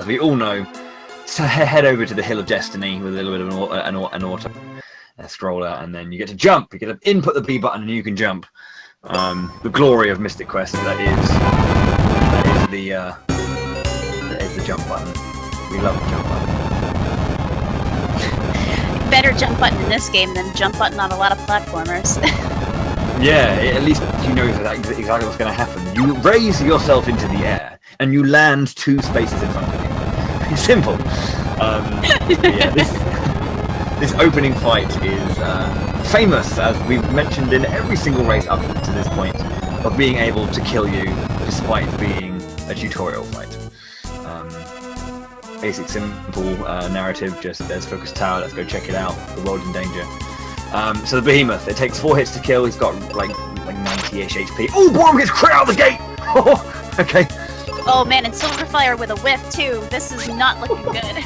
we all know, so head over to the Hill of Destiny with a little bit of an auto scroller, and then you get to jump. You get to input the B button, and you can jump. The glory of Mystic Quest. That is the jump button. We love the jump button. Better jump button in this game than jump button on a lot of platformers. Yeah, at least you know exactly what's going to happen. You raise yourself into the air, and you land 2 spaces in front of you. It's simple. Yeah, this opening fight is famous, as we've mentioned in every single race up to this point, of being able to kill you despite being a tutorial fight. Basic, simple narrative, just there's Focus Tower, let's go check it out, the world's in danger. So the Behemoth, it takes 4 hits to kill, he's got like 90-ish HP. Oh, Boarum gets crit out of the gate! Okay. Oh man, and Sylverfyre with a whiff too. This is not looking good.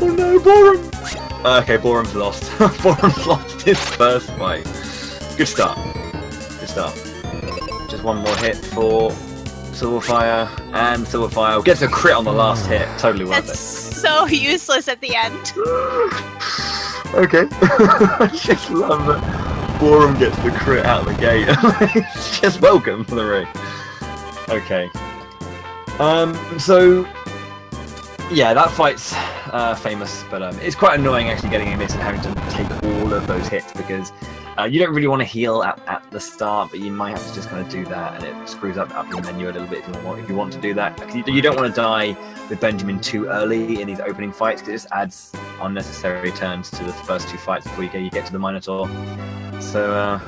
Oh no, Boarum! Okay, Borum's lost. Borum's lost his first fight. Good start. Good start. Just one more hit for Sylverfyre, and Sylverfyre gets a crit on the last hit. Totally worth That's so useless at the end. Okay. I just love that Boarum gets the crit out of the gate. It's just welcome for the race. Okay. So yeah, that fight's famous, but it's quite annoying actually getting in this and having to take all of those hits, because you don't really want to heal at the start, but you might have to just kind of do that, and it screws up your menu a little bit if you want to do that. You don't want to die with Benjamin too early in these opening fights, because it just adds unnecessary turns to the first 2 fights before you get to the Minotaur. So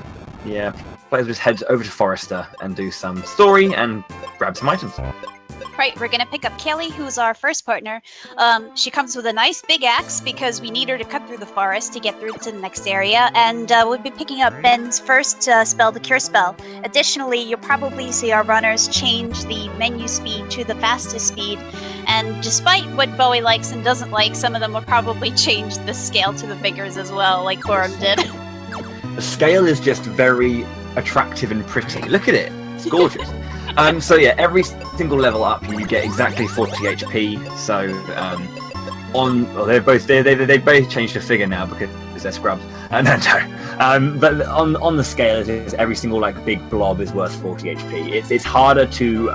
yeah, players just head over to Forrester and do some story and grab some items. Right, we're gonna pick up Kelly, who's our first partner. She comes with a nice big axe because we need her to cut through the forest to get through to the next area, and we'll be picking up Ben's first spell, the Cure Spell. Additionally, you'll probably see our runners change the menu speed to the fastest speed, and despite what Bowie likes and doesn't like, some of them will probably change the scale to the figures as well, like Boarum did. The scale is just very attractive and pretty. Look at it, it's gorgeous. So yeah, every single level up you get exactly 40 HP. So they both changed the figure now because they're scrubs. But on the scale, it is every single like big blob is worth 40 HP. It's harder to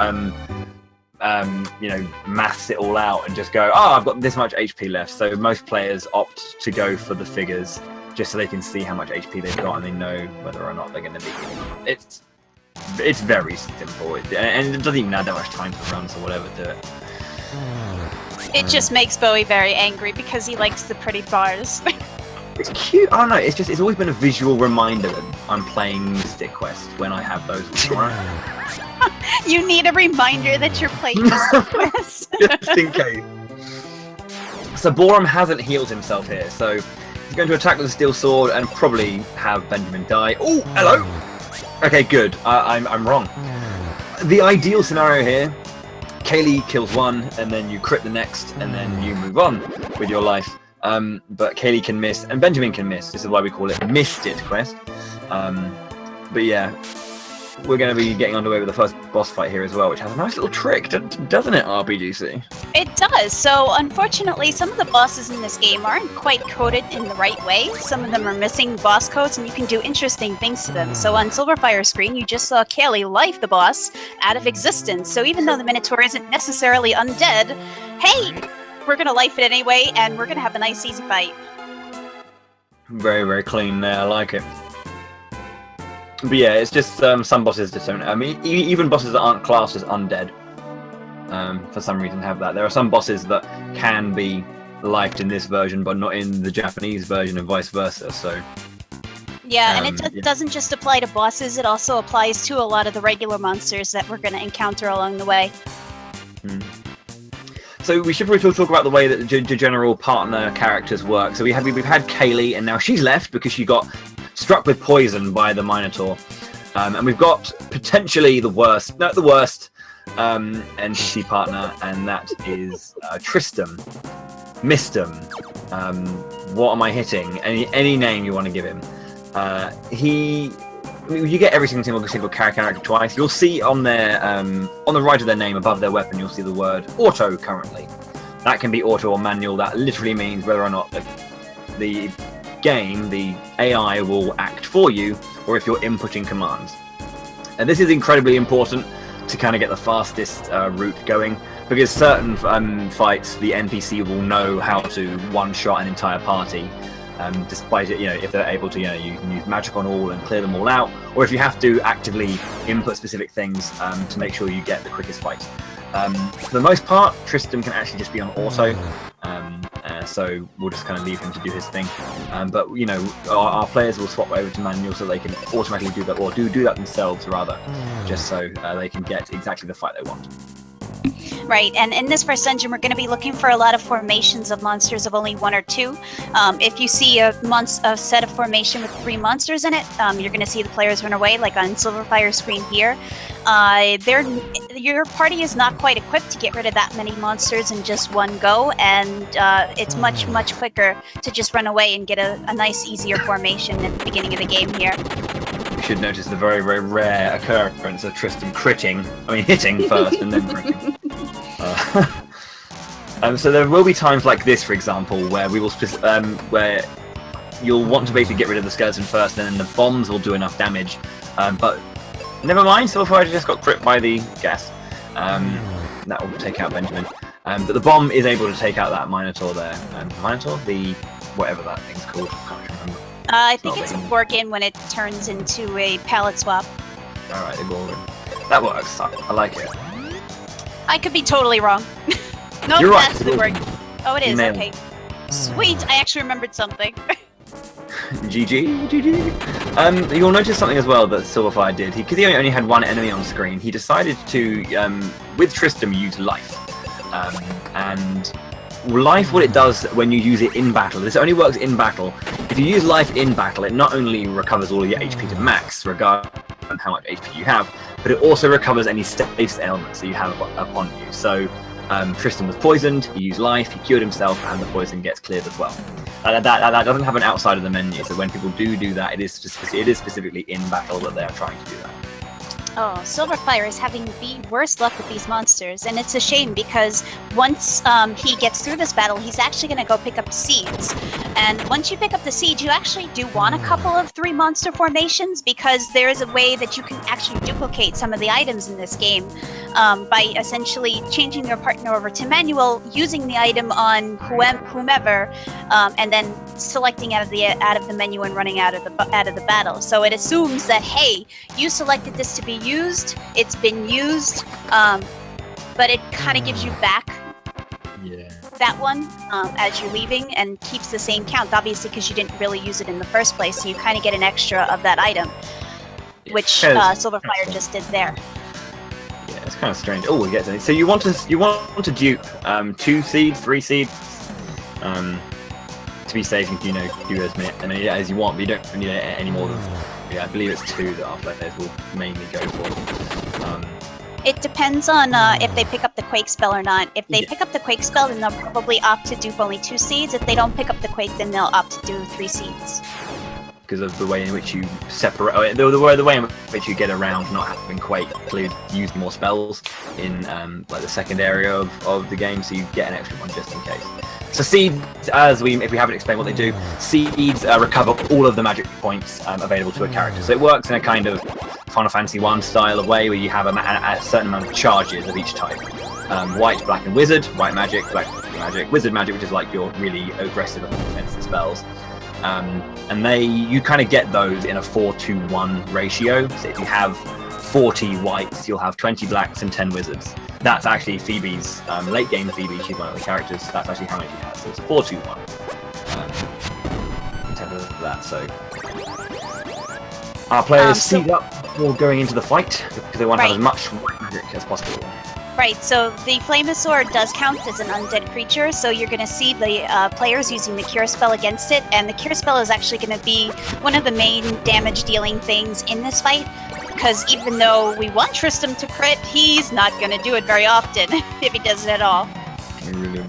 maths it all out and just go, oh, I've got this much HP left. So most players opt to go for the figures just so they can see how much HP they've got and they know whether or not they're going to be. It's very simple, and it doesn't even add that much time to runs or whatever to it. It just makes Bowie very angry because he likes the pretty bars. It's cute. I don't know. It's always been a visual reminder that I'm playing Mystic Quest when I have those. You need a reminder that you're playing Mystic Quest. Just in case. So Boarum hasn't healed himself here, so he's going to attack with a steel sword and probably have Benjamin die. Oh, hello. Okay, good. I'm wrong. The ideal scenario here, Kaylee kills one, and then you crit the next, and then you move on with your life. But Kaylee can miss, and Benjamin can miss. This is why we call it Mystic Quest. But yeah, we're going to be getting underway with the first boss fight here as well, which has a nice little trick, doesn't it, RPGC? It does. So unfortunately, some of the bosses in this game aren't quite coded in the right way. Some of them are missing boss codes, and you can do interesting things to them. So on Sylverfyre's screen, you just saw Kaylee life the boss out of existence. So even though the Minotaur isn't necessarily undead, hey, we're going to life it anyway, and we're going to have a nice easy fight. Very, very clean there. I like it. But yeah, it's just some bosses just don't. I mean, even bosses that aren't classed as undead, for some reason have that. There are some bosses that can be lifed in this version, but not in the Japanese version, and vice versa. So yeah, and it doesn't just apply to bosses; it also applies to a lot of the regular monsters that we're going to encounter along the way. So we should probably talk about the way that the general partner characters work. So we've had Kaylee, and now she's left because she got struck with poison by the Minotaur, and we've got potentially the worst NPC partner, and that is Tristan, Mistum. What am I hitting? Any name you want to give him? you get every single character twice. You'll see on their on the right of their name above their weapon, you'll see the word auto currently. That can be auto or manual. That literally means whether or not the game, the AI, will act for you, or if you're inputting commands. And this is incredibly important to kind of get the fastest route going, because certain fights, the NPC will know how to one-shot an entire party. Despite it, if they're able to, you can use magic on all and clear them all out, or if you have to actively input specific things to make sure you get the quickest fight. For the most part, Tristram can actually just be on auto, so we'll just kind of leave him to do his thing. But our players will swap over to manual so they can automatically do that, or do that themselves rather, just so they can get exactly the fight they want. Right, and in this first dungeon, we're going to be looking for a lot of formations of monsters of only 1 or 2. If you see a set of formation with 3 monsters in it, you're going to see the players run away, like on Sylverfyre's screen here. Your party is not quite equipped to get rid of that many monsters in just one go, and it's much, much quicker to just run away and get a nice, easier formation at the beginning of the game here. You should notice the very, very rare occurrence of Tristram hitting first and then critting. So there will be times like this, for example, where we will where you'll want to basically get rid of the skeleton first, and then the bombs will do enough damage. But never mind, Sylverfyre just got crit by the gas. That will take out Benjamin. But the bomb is able to take out that Minotaur there. Minotaur? The whatever that thing's called. I can't remember. I think it's a Gorgon when it turns into a palette swap. Alright, the Boarum. That works. I like it. I could be totally wrong. No, You're right, that's the word. Oh, it is. Nailed Okay. Sweet. I actually remembered something. GG. You'll notice something as well that Sylverfyre did. Because he only had one enemy on screen, he decided to, with Tristram, use life. And life, what it does when you use it in battle, this only works in battle. If you use life in battle, it not only recovers all of your HP to max, regardless of how much HP you have, but it also recovers any status ailments that you have upon you. So Tristram was poisoned, he used life, he cured himself, and the poison gets cleared as well. That doesn't happen outside of the menu, so when people do that, it is specifically in battle that they are trying to do that. Oh, Sylverfyre is having the worst luck with these monsters, and it's a shame because once he gets through this battle, he's actually going to go pick up seeds. And once you pick up the seeds, you actually do want a couple of 3 monster formations, because there is a way that you can actually duplicate some of the items in this game by essentially changing your partner over to manual, using the item on whomever, and then selecting out of the menu and running out of the battle. So it assumes that, hey, you selected this to be used, it's been used, but it kind of gives you back that one as you're leaving, and keeps the same count, obviously, because you didn't really use it in the first place, so you kind of get an extra of that item, which Sylverfyre just did there. Yeah, it's kind of strange. Oh, we get something. So you want to dupe 2 seeds, 3 seeds, to be safe. You do as many as you want, but you don't need any more than. Yeah, I believe it's 2 that our players will mainly go for. It depends on if they pick up the Quake spell or not. If they pick up the Quake spell, then they'll probably opt to dupe only 2 seeds. If they don't pick up the Quake, then they'll opt to do 3 seeds. Because of the way in which you separate, the way in which you get around not having Quake, include using more spells in like the second area of the game, so you get an extra one just in case. So seeds, if we haven't explained what they do, seeds recover all of the magic points available to a character. So it works in a kind of Final Fantasy 1 style of way, where you have a certain amount of charges of each type. White, black, and wizard. White magic, black magic, wizard magic, which is like your really aggressive offensive spells. And you kind of get those in a 4-to-1 ratio. So if you have 40 whites, you'll have 20 blacks and 10 wizards. That's actually Phoebe's, late game Phoebe, she's one of the characters, that's actually how many she has. So it's a 4-to-1 in terms of that, so. Our players seed up before going into the fight, because they want to have as much white magic as possible. Right, so the Flamosaur does count as an undead creature, so you're going to see the players using the Cure spell against it, and the Cure spell is actually going to be one of the main damage-dealing things in this fight, because even though we want Tristram to crit, he's not going to do it very often, if he does it at all. Really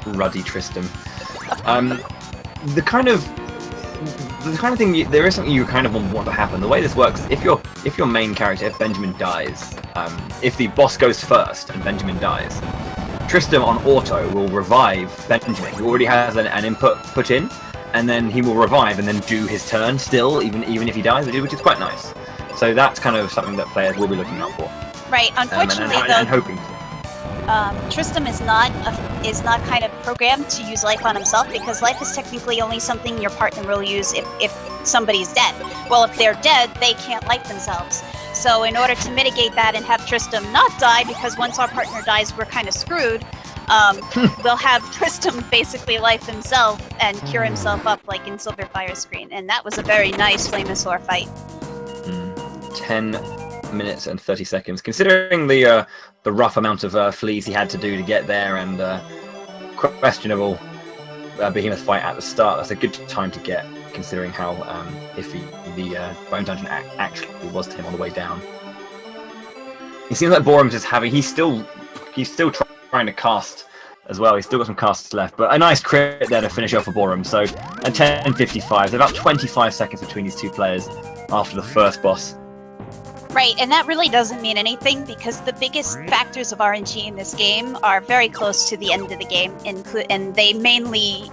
ruddy Tristram. The kind of the kind of thing there is something you kind of want to happen. The way this works, if your main character, if Benjamin dies, if the boss goes first and Benjamin dies, Tristram on auto will revive Benjamin, who already has an input put in, and then he will revive and then do his turn still, even if he dies, which is quite nice. So that's kind of something that players will be looking out for. Right. Unfortunately, and hoping for. Tristram is not kind of programmed to use life on himself, because life is technically only something your partner will use if somebody's dead. Well, if they're dead, they can't life themselves. So in order to mitigate that and have Tristram not die, because once our partner dies, we're kind of screwed, we'll have Tristram basically life himself and cure himself up like in Sylverfyre screen. And that was a very nice Flamosaur fight. 10 minutes and 30 seconds. Considering the rough amount of fleas he had to do to get there, and questionable behemoth fight at the start, that's a good time to get, considering how iffy the Bone Dungeon actually was to him on the way down. It seems like Boarum is having... He's still trying to cast as well. He's still got some casts left, but a nice crit there to finish off for Boarum. So at 10:55, so about 25 seconds between these two players after the first boss. Right, and that really doesn't mean anything, because the biggest factors of RNG in this game are very close to the end of the game, and they mainly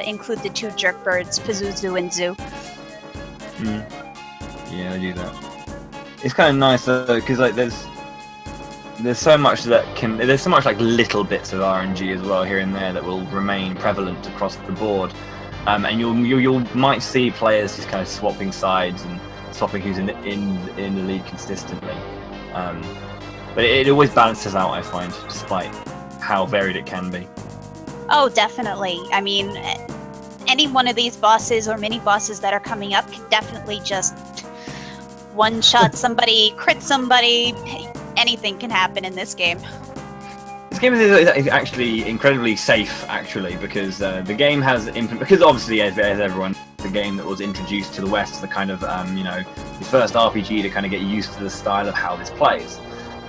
include the two jerk birds, Pazuzu and Zoo. Yeah, I do that. It's kind of nice because like there's so much there's so much like little bits of RNG as well here and there that will remain prevalent across the board, and you might see players just kind of swapping sides and swapping who's in the lead consistently, but it always balances out, I find, despite how varied it can be. Oh, definitely. I mean, any one of these bosses or mini bosses that are coming up can definitely just one-shot somebody, crit somebody. Anything can happen in this game. This game is actually incredibly safe, actually, because the game has because obviously, as everyone, the game that was introduced to the West, the kind of the first RPG to kind of get used to the style of how this plays,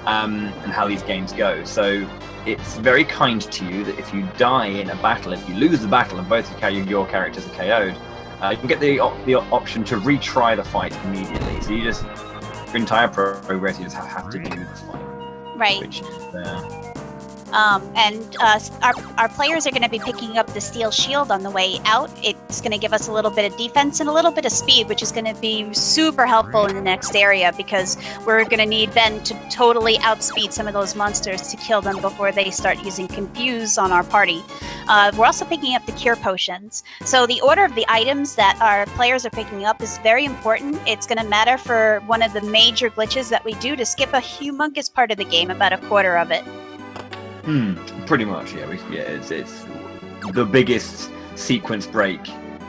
and how these games go. So it's very kind to you that if you die in a battle, if you lose the battle and both your characters are KO'd, you can get the option to retry the fight immediately. So you just, your entire progress, you just have to do the fight. Right. Which and our players are going to be picking up the steel shield on the way out. It's going to give us a little bit of defense and a little bit of speed, which is going to be super helpful in the next area, because we're going to need Ben to totally outspeed some of those monsters to kill them before they start using Confuse on our party. We're also picking up the cure potions. So the order of the items that our players are picking up is very important. It's going to matter for one of the major glitches that we do to skip a humongous part of the game, about a quarter of it. Pretty much, yeah. It's the biggest sequence break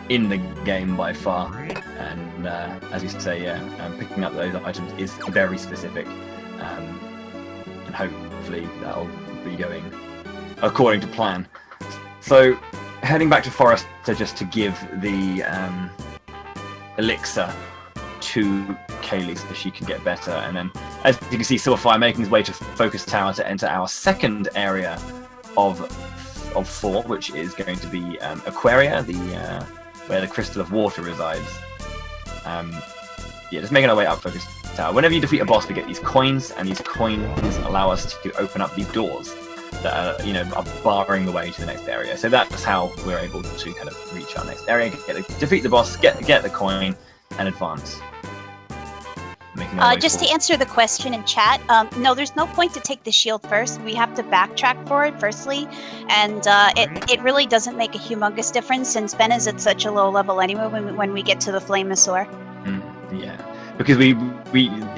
in the game by far, and as you say, picking up those items is very specific, and hopefully that'll be going according to plan. So, heading back to Forrester just to give the elixir to Kaylee so that she can get better, and then, as you can see, Sylverfyre making his way to Focus Tower to enter our second area of 4, which is going to be Aquaria, where the Crystal of Water resides. Just making our way up Focus Tower. Whenever you defeat a boss, we get these coins, and these coins allow us to open up these doors that are barring the way to the next area. So that's how we're able to kind of reach our next area, defeat the boss, get the coin, and advance. Just to answer the question in chat, no, there's no point to take the shield first. We have to backtrack for it firstly, and it really doesn't make a humongous difference since Ben is at such a low level anyway when we get to the Flamosaur. Yeah, because we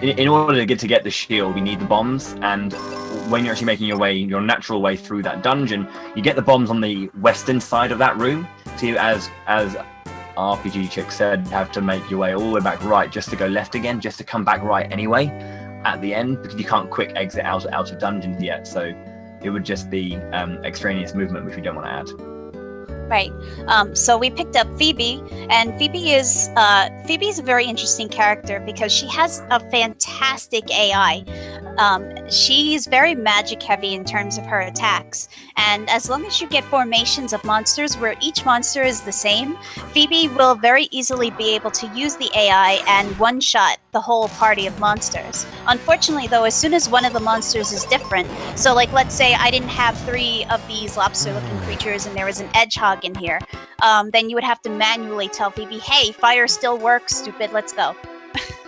in order to get the shield, we need the bombs, and when you're actually making your natural way through that dungeon, you get the bombs on the western side of that room. So you, as RPG Chick said, have to make your way all the way back right just to go left again, just to come back right anyway at the end, because you can't quick exit out of dungeons yet, so it would just be extraneous movement, which we don't want to add. Right. So we picked up Phoebe, and Phoebe's a very interesting character because she has a fantastic AI. She's very magic heavy in terms of her attacks, and as long as you get formations of monsters where each monster is the same, Phoebe will very easily be able to use the AI and one-shot the whole party of monsters. Unfortunately though, as soon as one of the monsters is different, so like let's say I didn't have 3 of these lobster-looking creatures and there was an edgehog in here, then you would have to manually tell Phoebe, hey, fire still works, stupid, let's go.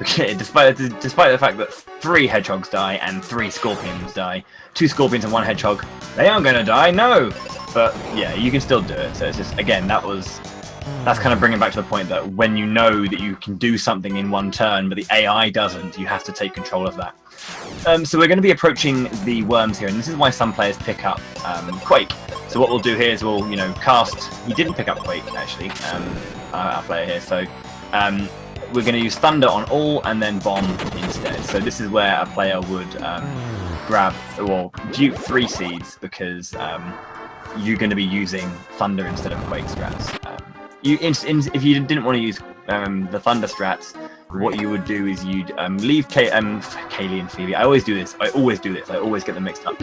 Okay, despite the fact that 3 hedgehogs die and 3 scorpions die, 2 scorpions and 1 hedgehog, they aren't gonna die, no! But yeah, you can still do it. So it's just, again, that's kind of bringing back to the point that when you know that you can do something in 1 turn, but the AI doesn't, you have to take control of that. So we're going to be approaching the worms here, and this is why some players pick up Quake. So what we'll do here is we'll, cast. He didn't pick up Quake actually, our player here. So we're going to use Thunder on all and then Bomb instead. So this is where a player would grab or dupe 3 seeds because you're going to be using Thunder instead of Quake strats. If you didn't want to use the Thunder strats, what you would do is you'd leave Kaylee and Phoebe. I always do this. I always get them mixed up.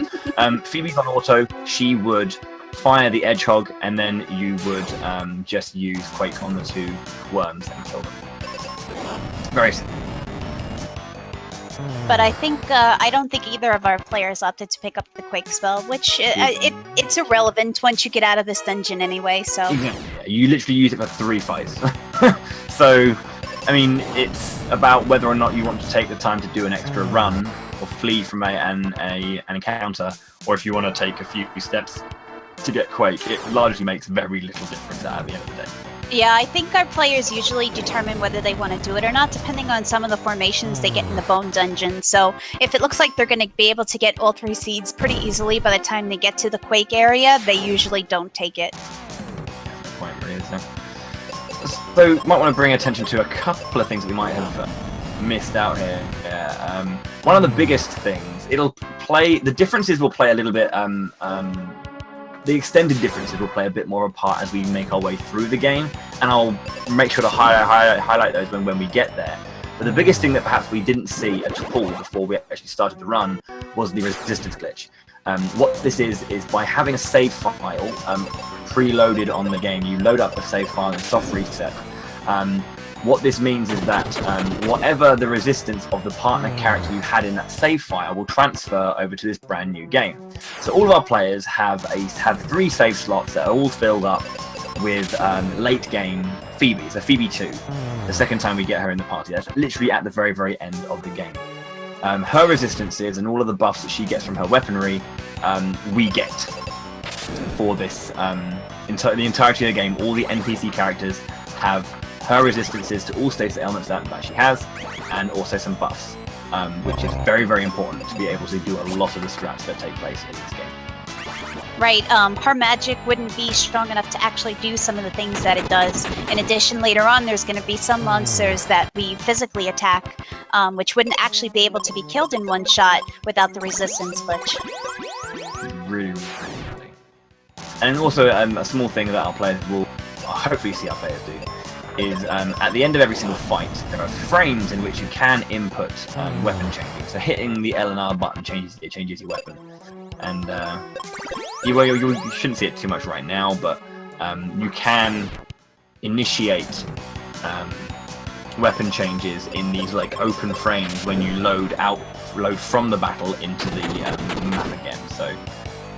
Phoebe's on auto. She would fire the Edgehog, and then you would just use Quake on the 2 worms and kill them. Very simple. But I don't think either of our players opted to pick up the Quake spell, which it's irrelevant once you get out of this dungeon anyway, so... Exactly. Yeah, you literally use it for 3 fights. So, I mean, it's about whether or not you want to take the time to do an extra run or flee from an encounter, or if you want to take a few steps to get Quake. It largely makes very little difference at the end of the day. Yeah, I think our players usually determine whether they want to do it or not, depending on some of the formations they get in the Bone Dungeon. So if it looks like they're going to be able to get all 3 seeds pretty easily by the time they get to the Quake area, they usually don't take it. That's the point, really, isn't it? So, might want to bring attention to a couple of things that we might have missed out here. One of the biggest things, the differences will play a little bit, the extended differences will play a bit more of a part as we make our way through the game, and I'll make sure to highlight those when we get there. But the biggest thing that perhaps we didn't see at all before we actually started the run was the resistance glitch. What this is by having a save file preloaded on the game, you load up the save file and soft reset. What this means is that whatever the resistance of the partner character you had in that save file will transfer over to this brand new game. So all of our players have 3 save slots that are all filled up with late game Phoebe. So Phoebe 2, the second time we get her in the party. That's literally at the very, very end of the game. Her resistances and all of the buffs that she gets from her weaponry, we get for this. The entirety of the game, all the NPC characters have her resistances to all status elements that she has, and also some buffs, which is very, very important to be able to do a lot of the strats that take place in this game. Right, her magic wouldn't be strong enough to actually do some of the things that it does. In addition, later on, there's going to be some monsters that we physically attack, which wouldn't actually be able to be killed in one shot without the resistance glitch. Really, really. And also, a small thing that our players will hopefully see our players do is at the end of every single fight, there are frames in which you can input weapon changing. So hitting the L and R button changes your weapon. And you shouldn't see it too much right now, but you can initiate weapon changes in these like open frames when you load from the battle into the map again. So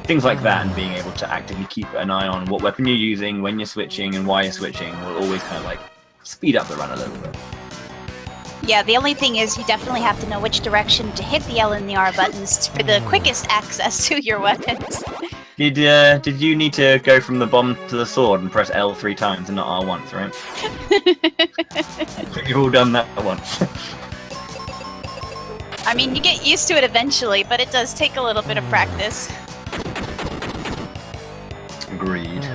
things like that, and being able to actively keep an eye on what weapon you're using, when you're switching, and why you're switching, will always kind of like speed up the run a little bit. Yeah, the only thing is you definitely have to know which direction to hit the L and the R buttons for the quickest access to your weapons. Did you need to go from the bomb to the sword and press L 3 times and not R once, right? You've all done that once. I mean, you get used to it eventually, but it does take a little bit of practice. Agreed.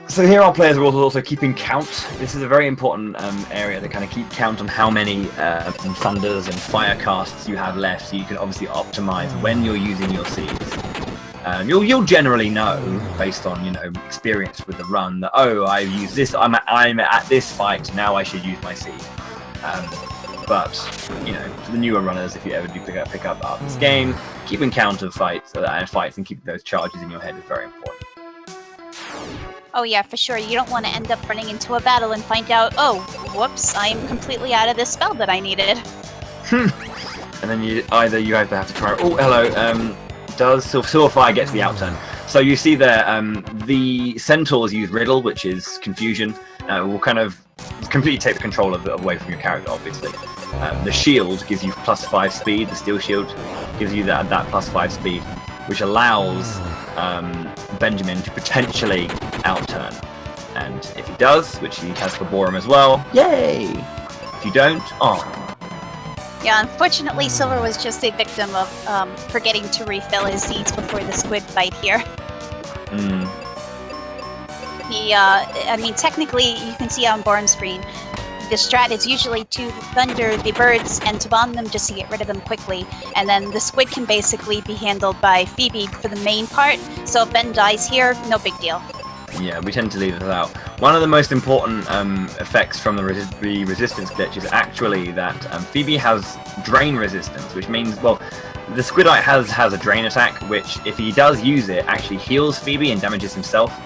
So here our players are also keeping count. This is a very important area to kind of keep count on how many thunders and fire casts you have left, so you can obviously optimize when you're using your seeds. You'll generally know, based on experience with the run, that I've used this. I'm at this fight now. I should use my seed. but you know, for the newer runners, if you ever do pick up this game, keeping count of fights and keeping those charges in your head is very important. Oh yeah, for sure. You don't want to end up running into a battle and find out, oh, whoops, I am completely out of this spell that I needed. And then you either have to try. Oh, hello. Does Sylverfyre get to the outturn? So you see there, the centaurs use riddle, which is confusion. Will kind of completely take the control away from your character, obviously. The shield gives you +5 speed. The steel shield gives you that +5 speed, which allows Benjamin to potentially outturn. And if he does, which he has for Boarum as well, yay! If you don't, oh. Yeah, unfortunately, Silver was just a victim of forgetting to refill his seeds before the squid fight here. I mean, technically, you can see on Boarum's screen, the strat is usually to thunder the birds and to bomb them just to get rid of them quickly, and then the squid can basically be handled by Phoebe for the main part, so if Ben dies here, no big deal. Yeah, we tend to leave this out. One of the most important effects from the resistance glitch is actually that Phoebe has drain resistance, which means, well, the Squidite has a drain attack, which if he does use it, actually heals Phoebe and damages himself.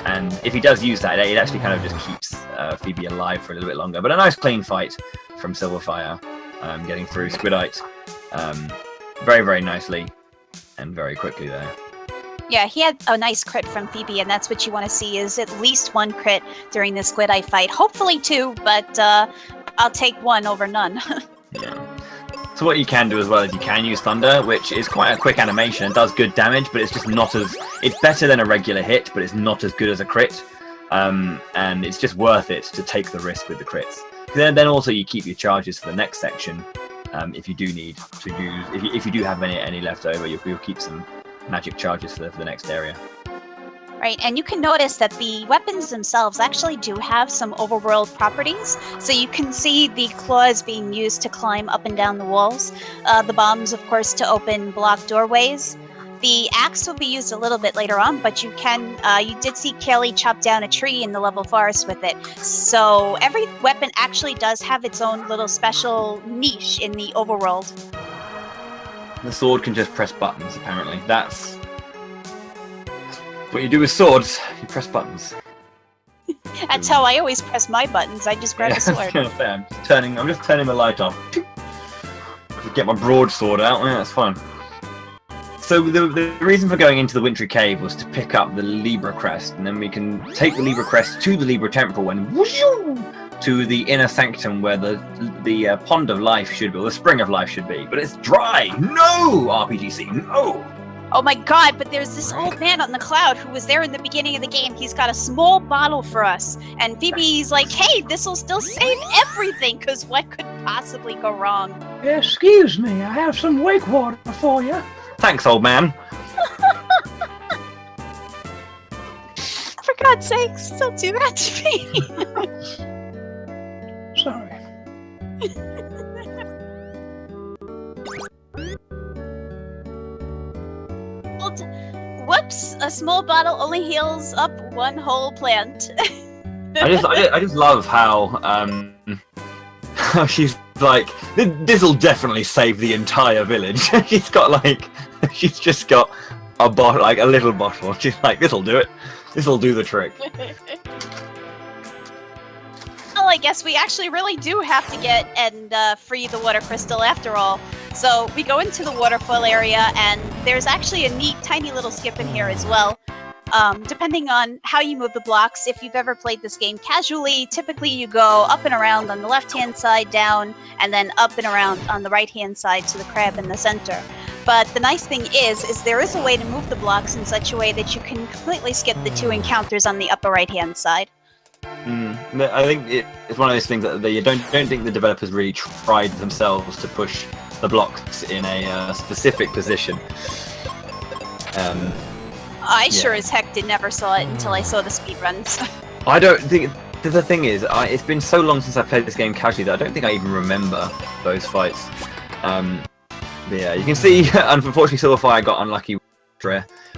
And if he does use that, it actually kind of just keeps Phoebe alive for a little bit longer. But a nice clean fight from Sylverfyre, getting through Squidite very, very nicely and very quickly there. Yeah, he had a nice crit from Phoebe, and that's what you want to see, is at least one crit during the Squidite fight. Hopefully two, but I'll take one over none. Yeah. So what you can do as well is you can use Thunder, which is quite a quick animation and does good damage, but it's just not as... It's better than a regular hit, but it's not as good as a crit. And it's just worth it to take the risk with the crits. Then also you keep your charges for the next section, if you do need to use... If you do have any left over, you'll keep some magic charges for the next area. Right, and you can notice that the weapons themselves actually do have some overworld properties. So you can see the claws being used to climb up and down the walls. The bombs, of course, to open blocked doorways. The axe will be used a little bit later on, but you did see Kelly chop down a tree in the level forest with it. So every weapon actually does have its own little special niche in the overworld. The sword can just press buttons, apparently. That's what you do with swords. You press buttons. That's how I always press my buttons. I just grab a sword. I'm just turning the light off. Get my broadsword out. Yeah, that's fine. So the reason for going into the wintry cave was to pick up the Libra crest, and then we can take the Libra crest to the Libra temple and whoosh, to the inner sanctum where the pond of life should be, or the spring of life should be. But it's dry. No, RPGC, no. Oh my god, but there's this old man on the cloud who was there in the beginning of the game. He's got a small bottle for us. And Phoebe's like, hey, this'll still save everything, because what could possibly go wrong? Excuse me, I have some wake water for you. Thanks, old man. For God's sakes, don't do that to me. Sorry. Whoops, a small bottle only heals up one whole plant. I just love how she's like, this'll definitely save the entire village. she's just got a bottle, like a little bottle. She's like, this'll do it. This'll do the trick. Well, I guess we actually really do have to get and free the water crystal after all. So we go into the waterfall area, and there's actually a neat tiny little skip in here as well. Depending on how you move the blocks, if you've ever played this game casually, typically you go up and around on the left-hand side down, and then up and around on the right-hand side to the crab in the center. But the nice thing is there is a way to move the blocks in such a way that you can completely skip the two encounters on the upper right-hand side. I think it's one of those things that they don't think the developers really tried themselves to push the blocks in a specific position. I sure as heck never saw it until I saw the speedruns. I don't think... The thing is, it's been so long since I played this game casually that I don't think I even remember those fights. But yeah, you can see, unfortunately, Sylverfyre got unlucky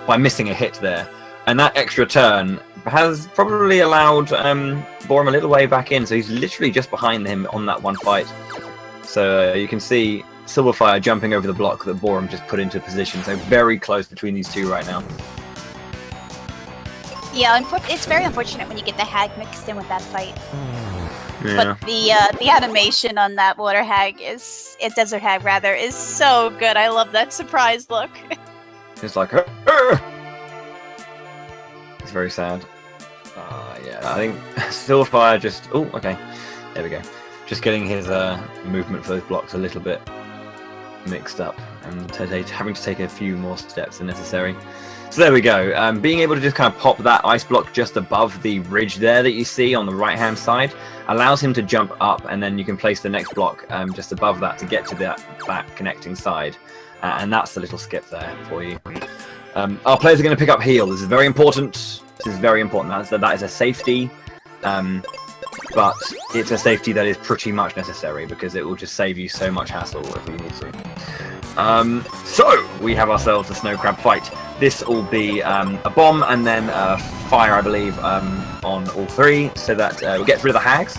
by missing a hit there. And that extra turn has probably allowed Boarum a little way back in, so he's literally just behind him on that one fight. So you can see Sylverfyre jumping over the block that Boarum just put into position, so very close between these two right now. Yeah, it's very unfortunate when you get the hag mixed in with that fight. Yeah. But the animation on that water hag desert hag rather, is so good. I love that surprise look. It's like, "Arr!" It's very sad. Yeah, I think Sylverfyre just... Oh, okay. There we go. Just getting his movement for those blocks a little bit mixed up and having to take a few more steps than necessary. So there we go. Being able to just kind of pop that ice block just above the ridge there that you see on the right-hand side allows him to jump up, and then you can place the next block just above that to get to that connecting side. And that's the little skip there for you. Our players are going to pick up heal. This is very important. This is very important. That is a safety, but it's a safety that is pretty much necessary because it will just save you so much hassle if you need to. So we have ourselves a snow crab fight. This will be a bomb and then a fire, I believe, on all three, so that we'll get rid of the hags.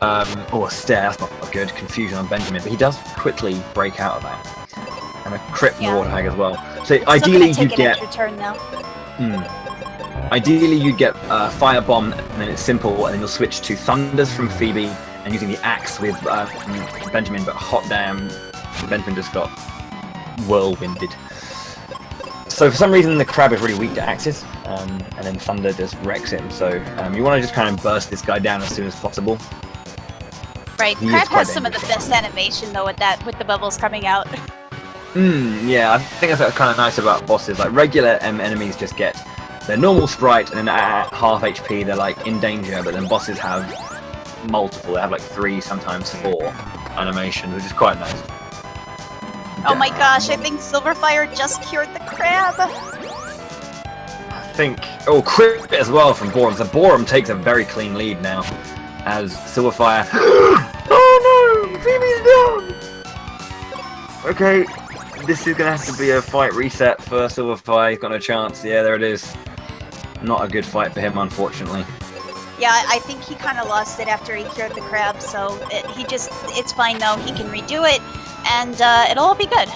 A stare, that's not good. Confusion on Benjamin, but he does quickly break out of that. And a crit from the water hag as well. So It's ideally still you gonna take get... an extra turn now. Ideally you'd get fire bomb, and then it's simple, and then you'll switch to thunders from Phoebe, and using the axe with Benjamin, but hot damn, Benjamin just got whirlwinded. So for some reason the crab is really weak to axes, and then thunder just wrecks him. So you want to just kind of burst this guy down as soon as possible. Right, He is crab quite has some of the best animation though with the bubbles coming out. Yeah, I think that's kind of nice about bosses. Like regular enemies just get their normal sprite, and then at half HP they're like in danger, but then bosses have multiple. They have like 3, sometimes 4 animations, which is quite nice. Oh my gosh, I think Sylverfyre just cured the crab! I think... Oh, crit as well from Boarum. So Boarum takes a very clean lead now, as Sylverfyre... Oh no! Phoebe's down! Okay, this is going to have to be a fight reset for Sylverfyre. He's got no chance. Yeah, there it is. Not a good fight for him, unfortunately. Yeah, I think he kind of lost it after he cured the crab, so it's fine though. He can redo it, and it'll all be good.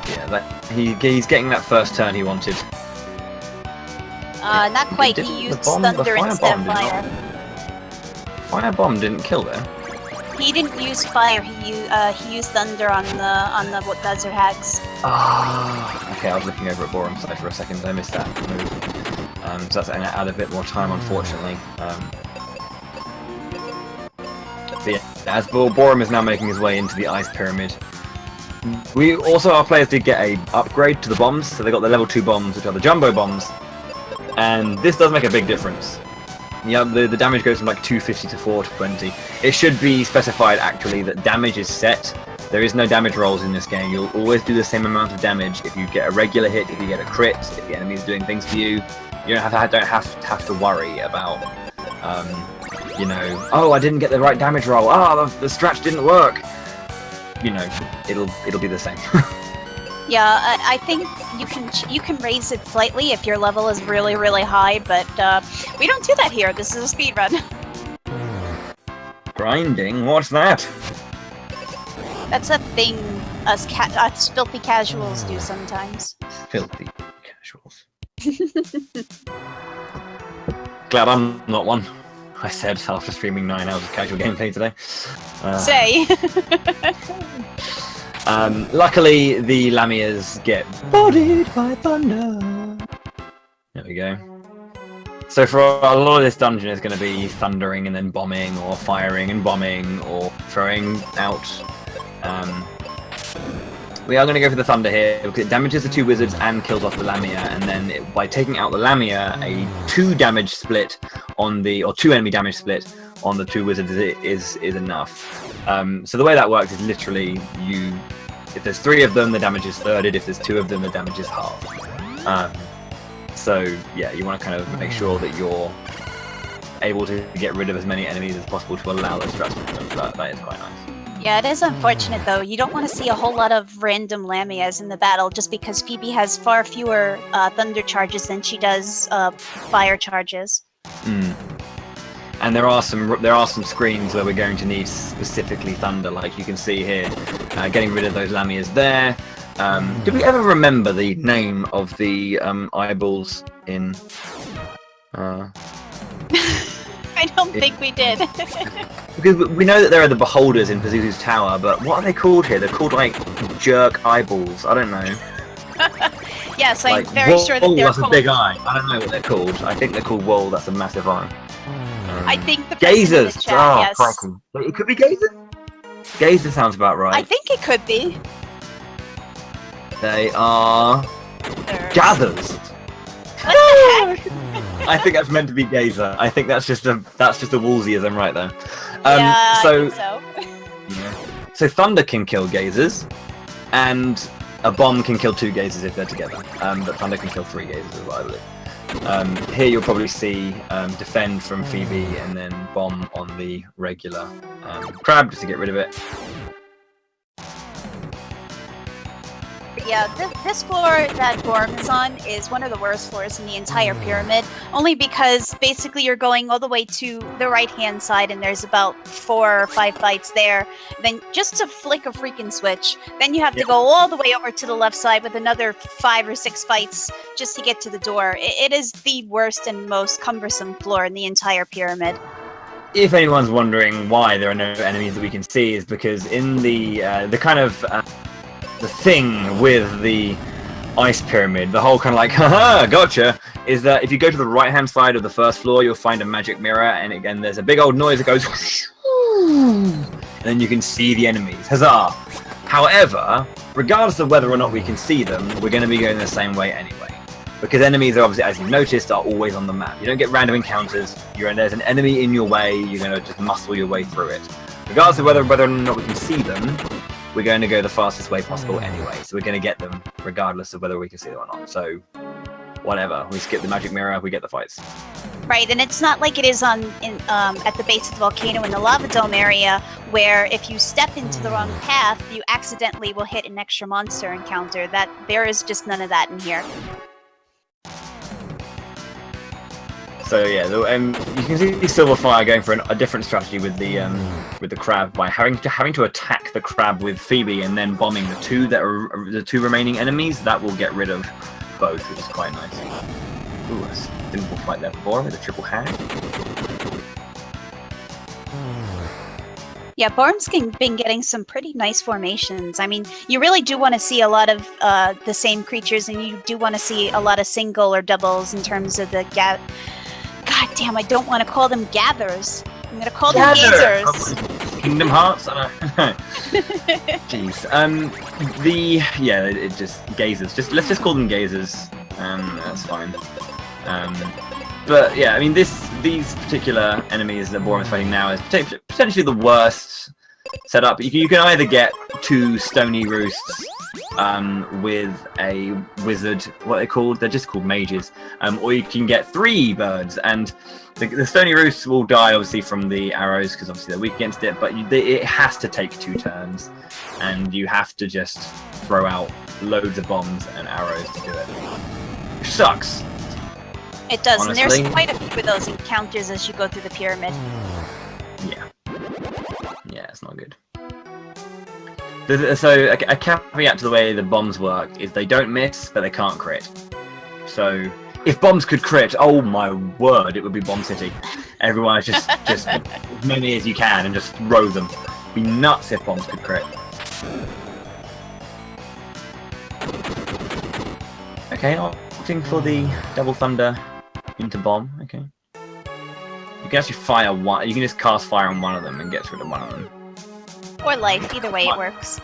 Yeah, he's getting that first turn he wanted. Not quite. He used thunder instead of fire. Fire bomb didn't kill there. He didn't use fire. He used thunder on the what desert hags. Okay, I was looking over at Boarum's side for a second. I missed that move. So that's going to add a bit more time, unfortunately. But yeah, as Boarum is now making his way into the ice pyramid. Our players did get a upgrade to the bombs, so they got the level 2 bombs, which are the jumbo bombs, and this does make a big difference. Yeah, the damage goes from like 250 to 420. It should be specified actually that damage is set. There is no damage rolls in this game. You'll always do the same amount of damage if you get a regular hit, if you get a crit, if the enemy is doing things to you. You don't have to worry about, you know, oh, I didn't get the right damage roll. The stretch didn't work. You know, it'll be the same. Yeah, I think you can raise it slightly if your level is really, really high, but we don't do that here. This is a speedrun. Grinding? What's that? That's a thing us filthy casuals do sometimes. Filthy casuals. Glad I'm not one. I said after streaming 9 hours of casual gameplay today. Say. Luckily, the Lamias get bodied by thunder. There we go. So for a lot of this dungeon is going to be thundering and then bombing, or firing and bombing, or throwing out. We are going to go for the thunder here because it damages the 2 wizards and kills off the Lamia, and then by taking out the Lamia, a 2 damage split on the, or 2 enemy damage split on the 2 wizards is enough. So the way that works is literally if there's 3 of them, the damage is thirded. If there's 2 of them, the damage is halved. So yeah, you want to kind of make sure that you're able to get rid of as many enemies as possible to allow those strats to come. So that is quite nice. Yeah, it is unfortunate though. You don't want to see a whole lot of random Lamias in the battle just because Phoebe has far fewer thunder charges than she does fire charges. Mm. And there are some screens where we're going to need specifically thunder, like you can see here, getting rid of those Lamias there. Did we ever remember the name of the eyeballs in? I don't think we did. Because we know that there are the beholders in Pazuzu's tower, but what are they called here? They're called like jerk eyeballs. I don't know. Yes, I'm Like, very sure that they're that's called. a big eye. I don't know what they're called. I think they're called wool. That's a massive eye. I think the person in Gazers. the chat, yes. Crikey. It could be gazers. Gazer sounds about right. I think it could be. They are gathers. What the heck? I think that's meant to be gazer. I think that's just a Woolseyism right there. Yeah, so, I think so. yeah. So thunder can kill gazers, and a bomb can kill 2 gazers if they're together. But thunder can kill 3 gazers as well, I believe. Here you'll probably see defend from Phoebe and then bomb on the regular crab just to get rid of it. Yeah, this floor that Boarum is on is one of the worst floors in the entire pyramid, only because basically you're going all the way to the right-hand side and there's about 4 or 5 fights there. Then just to flick a freaking switch, then you have to go all the way over to the left side with another 5 or 6 fights just to get to the door. It is the worst and most cumbersome floor in the entire pyramid. If anyone's wondering why there are no enemies that we can see, is because in the kind of the thing with the ice pyramid, the whole kind of like, haha, gotcha, is that if you go to the right-hand side of the first floor, you'll find a magic mirror, and again, there's a big old noise that goes, and then you can see the enemies. Huzzah! However, regardless of whether or not we can see them, we're going to be going the same way anyway. Because enemies are obviously, as you've noticed, are always on the map. You don't get random encounters. There's an enemy in your way, you're going to just muscle your way through it. Regardless of whether or not we can see them, we're going to go the fastest way possible anyway. So we're going to get them regardless of whether we can see them or not. So whatever, we skip the magic mirror, we get the fights. Right, and it's not like it is at the base of the volcano in the lava dome area, where if you step into the wrong path, you accidentally will hit an extra monster encounter. There is just none of that in here. So yeah, you can see Sylverfyre going for a different strategy with the crab by having to attack the crab with Phoebe and then bombing the 2 remaining enemies. That will get rid of both, which is quite nice. Ooh, a simple fight there for Boarum with a triple hag. Yeah, Boarum's been getting some pretty nice formations. I mean, you really do want to see a lot of the same creatures, and you do want to see a lot of single or doubles in terms of the God damn, I don't want to call them gathers. I'm going to call them gazers. Kingdom Hearts? Jeez. It just gazers. Let's just call them gazers. That's fine. But yeah, I mean, these particular enemies that Boarum is fighting now is potentially the worst setup. You can either get 2 stony roosts with a wizard, what they're called, they're just called mages, or you can get 3 birds, and the stony roosts will die obviously from the arrows because obviously they're weak against it, but it has to take 2 turns, and you have to just throw out loads of bombs and arrows to do it, which sucks. It does, honestly. And there's quite a few of those encounters as you go through the pyramid. Yeah, it's not good. So a caveat to the way the bombs work is they don't miss, but they can't crit. So if bombs could crit, oh my word, it would be Bomb City. Everyone just as many as you can and just throw them. It'd be nuts if bombs could crit. Okay, opting for the double thunder into bomb. Okay. You can actually fire one. You can just cast fire on one of them and get rid of one of them. Or life, either way it works.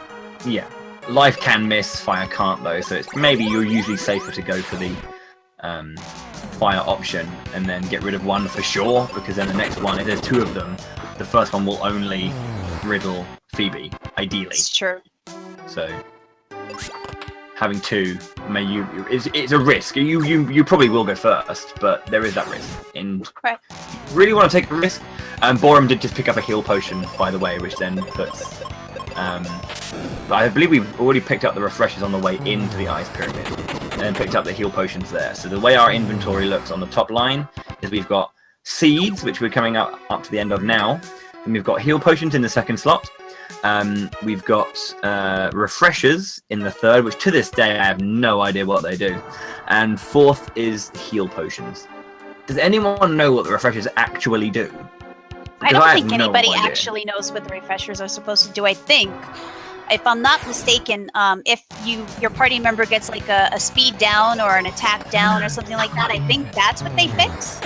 Yeah, life can miss, fire can't though. So it's maybe you're usually safer to go for the fire option and then get rid of one for sure, because then the next one, if there's 2 of them, the first one will only riddle Phoebe, ideally. It's true. So having 2, it's a risk. You probably will go first, but there is that risk. And right. If you really want to take a risk, Boarum did just pick up a heal potion, by the way, which then puts But I believe we've already picked up the refreshers on the way into the ice pyramid, and then picked up the heal potions there. So the way our inventory looks on the top line is we've got seeds, which we're coming up to the end of now, and we've got heal potions in the second slot. We've got refreshers in the third, which to this day I have no idea what they do. And fourth is heal potions. Does anyone know what the refreshers actually do? I don't think anybody actually knows what the refreshers are supposed to do. I think, if I'm not mistaken, if your party member gets like a speed down or an attack down or something like that, I think that's what they fix.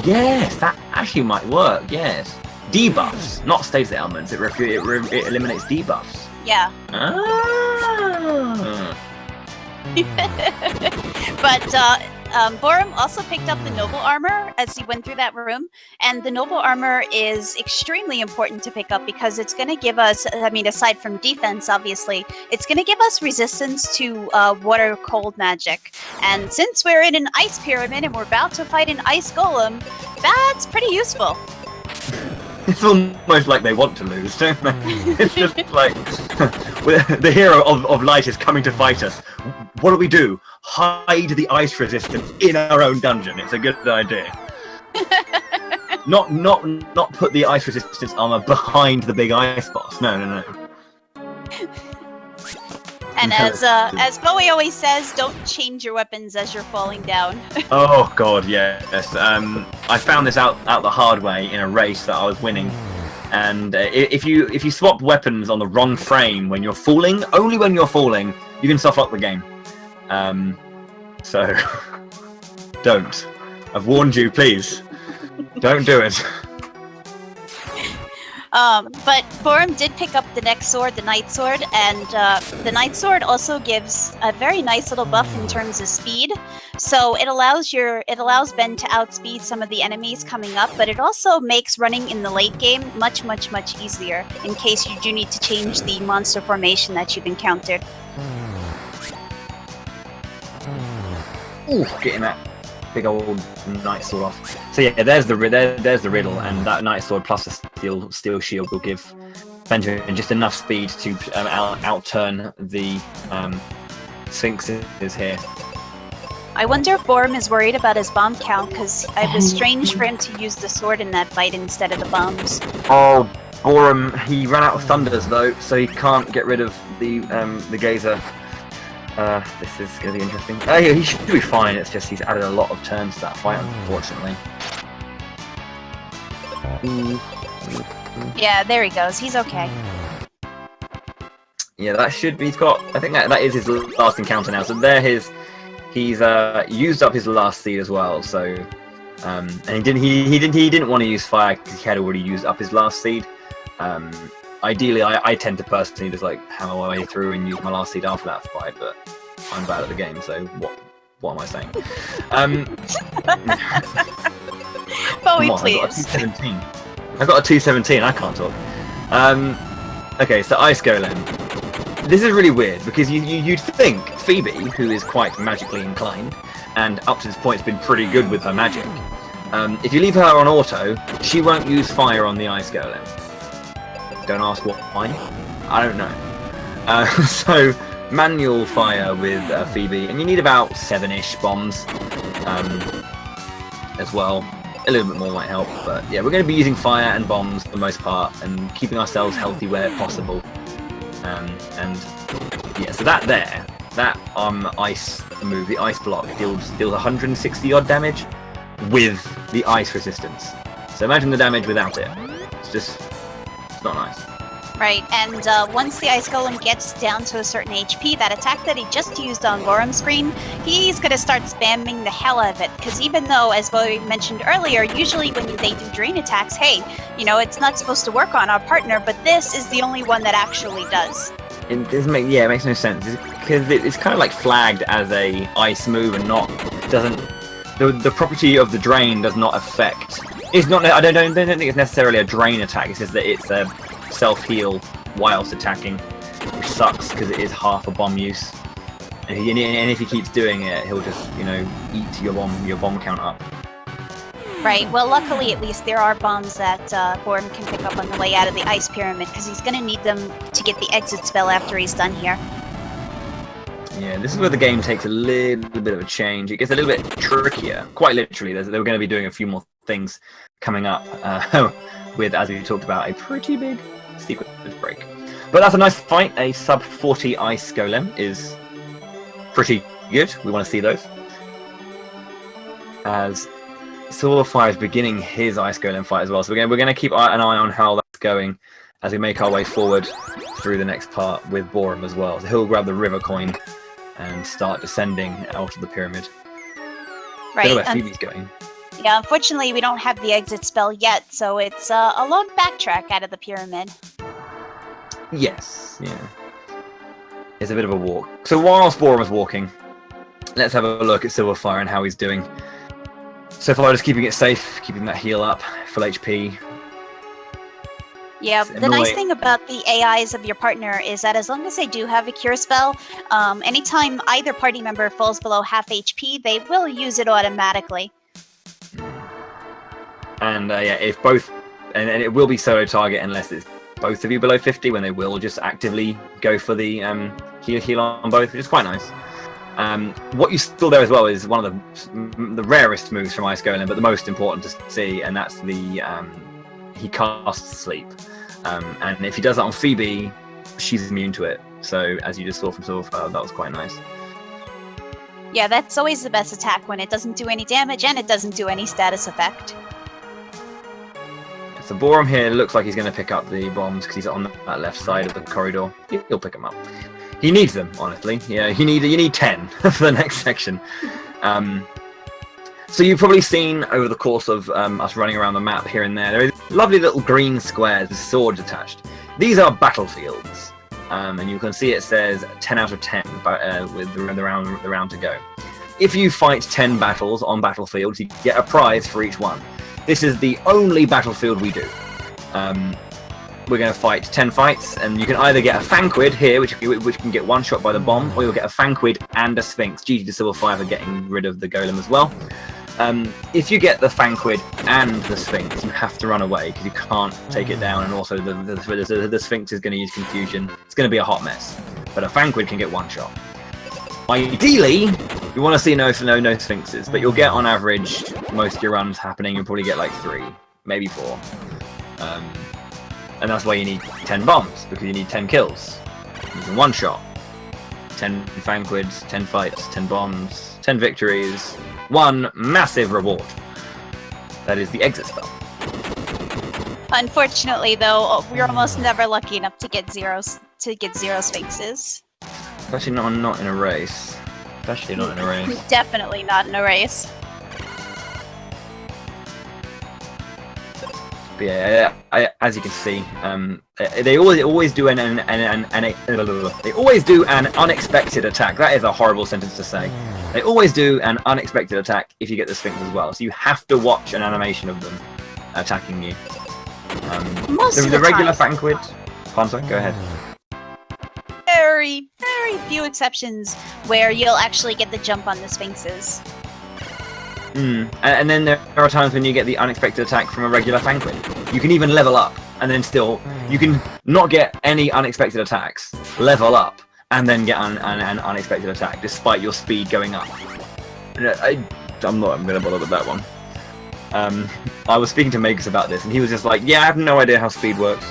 Yes, that actually might work, yes. Debuffs, not status ailments. It eliminates debuffs. Yeah. Ah. But Boarum also picked up the noble armor as he went through that room, and the noble armor is extremely important to pick up because it's going to give us, I mean, aside from defense, obviously, it's going to give us resistance to water cold magic. And since we're in an ice pyramid and we're about to fight an ice golem, that's pretty useful. It's almost like they want to lose, don't they? It's just like the hero of light is coming to fight us. What do we do? Hide the ice resistance in our own dungeon. It's a good idea. Not put the ice resistance armor behind the big ice boss. No. And as Bowie always says, don't change your weapons as you're falling down. Oh god, yes. I found this out the hard way in a race that I was winning. And if you swap weapons on the wrong frame when you're falling, only when you're falling, you can soft lock the game. So don't. I've warned you, please. Don't do it. But Boarum did pick up the next sword, the Night Sword, and the Night Sword also gives a very nice little buff in terms of speed. So it allows Ben to outspeed some of the enemies coming up, but it also makes running in the late game much easier in case you do need to change the monster formation that you've encountered. Ooh, getting that big old Night Sword off. So yeah, there's the riddle, and that Night Sword plus a steel shield will give Benjamin just enough speed to outturn the Sphinxes here. I wonder if Boarum is worried about his bomb count, because it was strange for him to use the sword in that fight instead of the bombs. Oh, Boarum, he ran out of thunders though, so he can't get rid of the Gazer. This is going to be interesting. Oh yeah, he should be fine, it's just he's added a lot of turns to that fight, unfortunately. Yeah, there he goes, he's okay. Yeah, that should be, he's got, I think that is his last encounter now, so there he's used up his last seed as well, so, and he didn't want to use fire because he had already used up his last seed. Ideally, I tend to personally just like hammer my way through and use my last seed after that fight, but I'm bad at the game, so what am I saying? Bowie, please. please. I got a 217. I can't talk. Okay, so Ice Golem. This is really weird because you'd think Phoebe, who is quite magically inclined, and up to this point has been pretty good with her magic. If you leave her on auto, she won't use fire on the Ice Golem. Don't ask why. I don't know. So manual fire with Phoebe, and you need about 7-ish bombs as well. A little bit more might help, but yeah, we're going to be using fire and bombs for the most part, and keeping ourselves healthy where possible. And yeah, so that ice move, the ice block, deals 160 odd damage with the ice resistance. So imagine the damage without it. It's not nice. Right, and once the Ice Golem gets down to a certain HP, that attack that he just used on Boarum's screen, he's going to start spamming the hell out of it. Because even though, as Bowie mentioned earlier, usually when they do drain attacks, hey, you know, it's not supposed to work on our partner, but this is the only one that actually does. It doesn't make, yeah, it makes no sense. Because it's kind of like flagged as a ice move and the property of the drain does not affect. It's not. I don't think it's necessarily a drain attack. It's just that it's a self-heal whilst attacking, which sucks because it is half a bomb use. And if he keeps doing it, he'll just, you know, eat your bomb count up. Right. Well, luckily, at least there are bombs that Boarum can pick up on the way out of the ice pyramid, because he's going to need them to get the exit spell after he's done here. Yeah, this is where the game takes a little bit of a change. It gets a little bit trickier. Quite literally, they were going to be doing a few more things coming up with, as we talked about, a pretty big sequence break. But that's a nice fight. A sub 40 ice golem is pretty good. We want to see those. As Sylverfyre is beginning his ice golem fight as well. So we're going to keep an eye on how that's going as we make our way forward through the next part with Boarum as well. So he'll grab the river coin and start descending out of the pyramid. Right. Don't know where Phoebe's going. Yeah, unfortunately, we don't have the exit spell yet, so it's a long backtrack out of the pyramid. Yes, yeah. It's a bit of a walk. So whilst Boarum is walking, let's have a look at Sylverfyre and how he's doing. So far, just keeping it safe, keeping that heal up, full HP. Yeah, the nice thing about the AIs of your partner is that as long as they do have a cure spell, anytime either party member falls below half HP, they will use it automatically. And yeah, if both, and it will be solo target unless it's both of you below 50, when they will just actively go for the heal on both, which is quite nice. What you saw there as well is one of the rarest moves from Ice Golem, but the most important to see, and that's the he casts Sleep. And if he does that on Phoebe, she's immune to it. So as you just saw from Sylverfyre, that was quite nice. Yeah, that's always the best attack, when it doesn't do any damage and it doesn't do any status effect. So Boarum here looks like he's going to pick up the bombs because he's on that left side of the corridor. He'll pick them up. He needs them, honestly. Yeah, you need 10 for the next section. So you've probably seen over the course of us running around the map here and there are lovely little green squares with swords attached. These are battlefields, and you can see it says 10 out of 10 with the round to go. If you fight 10 battles on battlefields, you get a prize for each one. This is the only battlefield we do. We're going to fight 10 fights, and you can either get a Fanquid here, which can get one shot by the bomb, or you'll get a Fanquid and a Sphinx. GG to Sylverfyre for getting rid of the golem as well. If you get the Fanquid and the Sphinx, you have to run away because you can't take it down, and also the Sphinx is going to use confusion. It's going to be a hot mess. But a Fanquid can get one shot. Ideally, you want to see no Sphinxes, but you'll get on average most of your runs happening. You'll probably get like 3, maybe 4. And that's why you need 10 bombs, because you need 10 kills. You can one shot. 10 Fanquids, 10 fights, 10 bombs, 10 victories, 1 massive reward. That is the exit spell. Unfortunately, though, we're almost never lucky enough to get zero Sphinxes. Especially not in a race. Especially not in a race. Definitely not in a race. But yeah, as you can see, they always do an unexpected attack. That is a horrible sentence to say. They always do an unexpected attack if you get the Sphinx as well. So you have to watch an animation of them attacking you. The regular Fanquid. I'm sorry, go ahead. Very, very few exceptions where you'll actually get the jump on the Sphinxes. And then there are times when you get the unexpected attack from a regular Fanquid. You can even level up, and then still, you can not get any unexpected attacks, level up, and then get an unexpected attack, despite your speed going up. I'm not going to bother with that one. I was speaking to Magus about this, and he was just like, yeah, I have no idea how speed works.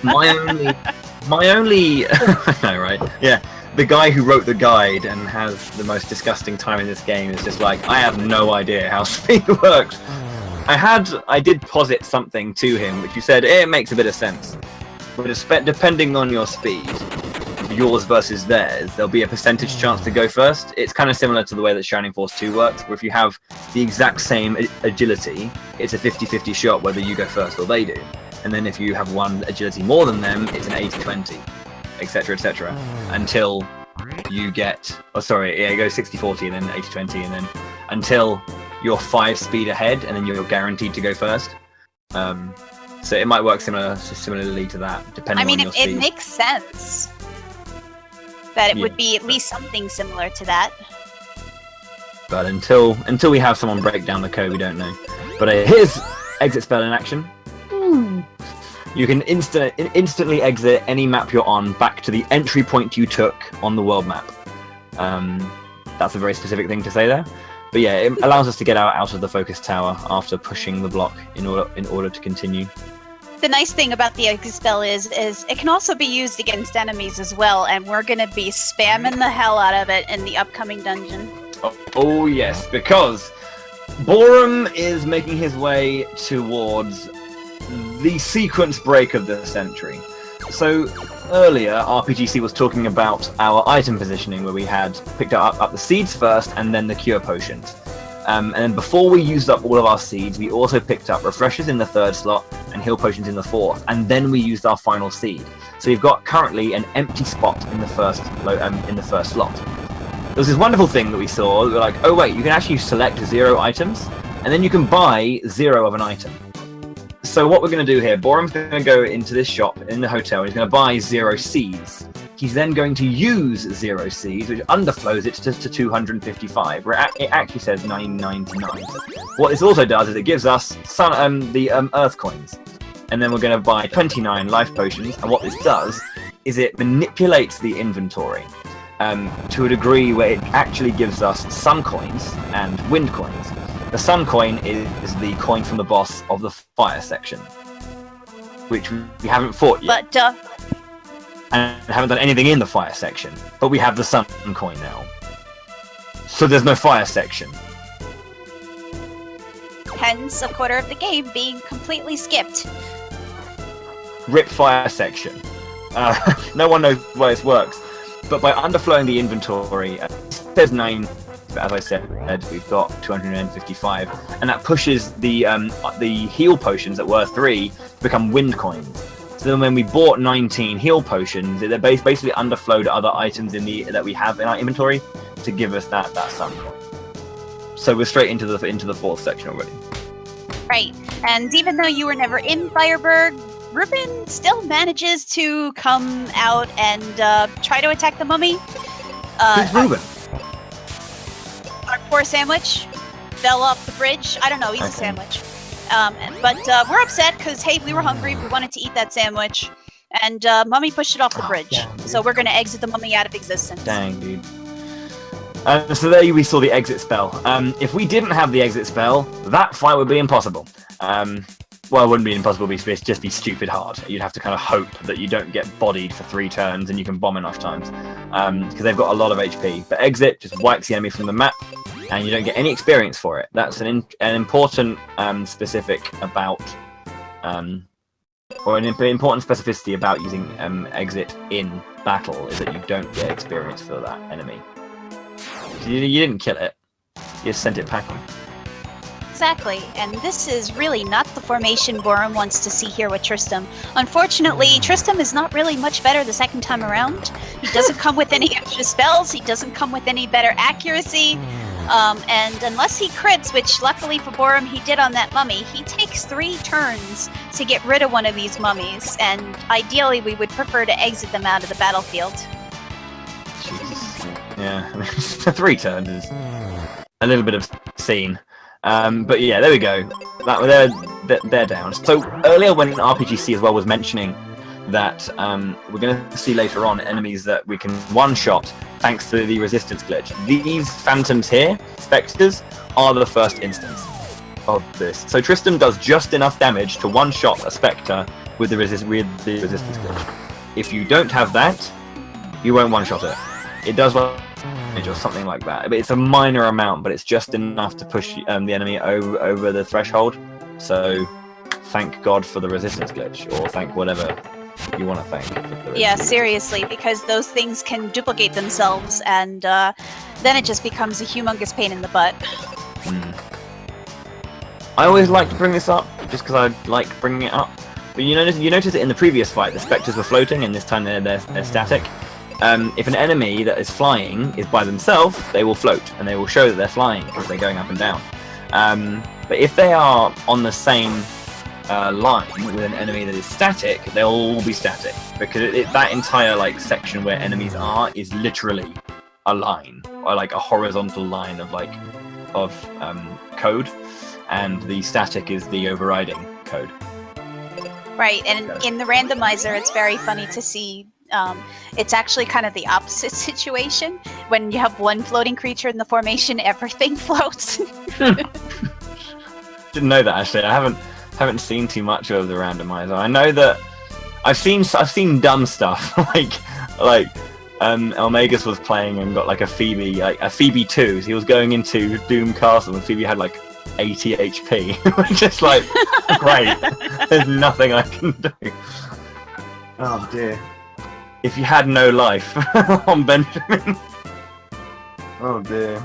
My only... I know, right? Yeah. The guy who wrote the guide and has the most disgusting time in this game is just like, I have no idea how speed works. I did posit something to him, which you said, it makes a bit of sense. But depending on your speed, yours versus theirs, there'll be a percentage chance to go first. It's kind of similar to the way that Shining Force 2 works, where if you have the exact same agility, it's a 50-50 shot whether you go first or they do. And then if you have one agility more than them, it's an 80-20. Etc, etc, until you get, it goes 60-40 and then 80-20, and then until you're 5 speed ahead, and then you're guaranteed to go first. So it might work similarly to that, depending on your speed. It makes sense that it would be at least something similar to that. But until we have someone break down the code, we don't know. But here's exit spell in action. You can instantly exit any map you're on back to the entry point you took on the world map. That's a very specific thing to say there. But yeah, it allows us to get out of the focus tower after pushing the block in order to continue. The nice thing about the exit spell is it can also be used against enemies as well, and we're gonna be spamming the hell out of it in the upcoming dungeon. Oh yes, because Boarum is making his way towards the sequence break of the century. So earlier, RPGC was talking about our item positioning, where we had picked up the seeds first and then the cure potions. And then before we used up all of our seeds, we also picked up refreshers in the 3rd slot and heal potions in the 4th, and then we used our final seed. So we've got currently an empty spot in the first slot. There was this wonderful thing that we saw. We were like, oh wait, you can actually select 0 items, and then you can buy 0 of an item. So what we're going to do here, Borum's going to go into this shop in the hotel. He's going to buy 0 seeds. He's then going to use 0 seeds, which underflows it to 255, where it actually says 999. What this also does is it gives us the earth coins. And then we're going to buy 29 life potions. And what this does is it manipulates the inventory to a degree where it actually gives us sun coins and wind coins. The sun coin is the coin from the boss of the fire section, which we haven't fought yet. But and haven't done anything in the fire section, but we have the sun coin now. So there's no fire section. hence a quarter of the game being completely skipped. Rip fire section. No one knows why this works. But by underflowing the inventory, there's 9, as I said, we've got 255, and that pushes the heal potions that were 3 to become wind coins. So then when we bought 19 heal potions, they basically underflowed other items that we have in our inventory to give us that sun coin. So we're straight into the 4th section already. Right, and even though you were never in Fireberg, Ruben still manages to come out and try to attack the mummy. Who's Ruben? Our poor sandwich fell off the bridge. I don't know, he's a sandwich. But we're upset because, hey, we were hungry, we wanted to eat that sandwich, and Mummy pushed it off the bridge. Damn, so we're going to exit the Mummy out of existence. Dang, dude. So there we saw the exit spell. If we didn't have the exit spell, that fight would be impossible. Well, it wouldn't be impossible, it'd just be stupid hard. You'd have to kind of hope that you don't get bodied for 3 turns and you can bomb enough times. Because they've got a lot of HP. But exit just wipes the enemy from the map, and you don't get any experience for it. That's an important specific about... or an important specificity about using exit in battle is that you don't get experience for that enemy. You didn't kill it, you just sent it packing. Exactly, and this is really not the formation Boarum wants to see here with Tristram. Unfortunately, Tristram is not really much better the second time around. He doesn't come with any extra spells, he doesn't come with any better accuracy, and unless he crits, which luckily for Boarum he did on that mummy, he takes 3 turns to get rid of one of these mummies, and ideally we would prefer to exit them out of the battlefield. Jesus. Yeah, 3 turns is a little bit obscene. But yeah, there we go. They're down. So earlier when RPGC as well was mentioning that we're going to see later on enemies that we can one-shot thanks to the resistance glitch. These phantoms here, specters, are the first instance of this. So Tristram does just enough damage to one-shot a specter with the resistance glitch. If you don't have that, you won't one-shot it. It does or something like that. It's a minor amount, but it's just enough to push the enemy over the threshold. So thank God for the resistance glitch, or thank whatever you want to thank. Yeah, seriously, because those things can duplicate themselves, and then it just becomes a humongous pain in the butt. I always like to bring this up, just because I like bringing it up. But you notice it in the previous fight, the specters were floating, and this time they're static. If an enemy that is flying is by themselves, they will float, and they will show that they're flying because they're going up and down. But if they are on the same line with an enemy that is static, they'll all be static, because that entire section where enemies are is literally a line, or a horizontal line of of code, and the static is the overriding code. Right, and in the randomizer, it's very funny to see. It's actually kind of the opposite situation. When you have one floating creature in the formation, everything floats. Didn't know that actually. I haven't seen too much of the randomizer. I know that I've seen dumb stuff like Elmagus was playing and got like a Phoebe 2. So he was going into Doom Castle and Phoebe had like 80 HP. Just like great. There's nothing I can do. Oh dear. If you had no life on Benjamin. Oh dear.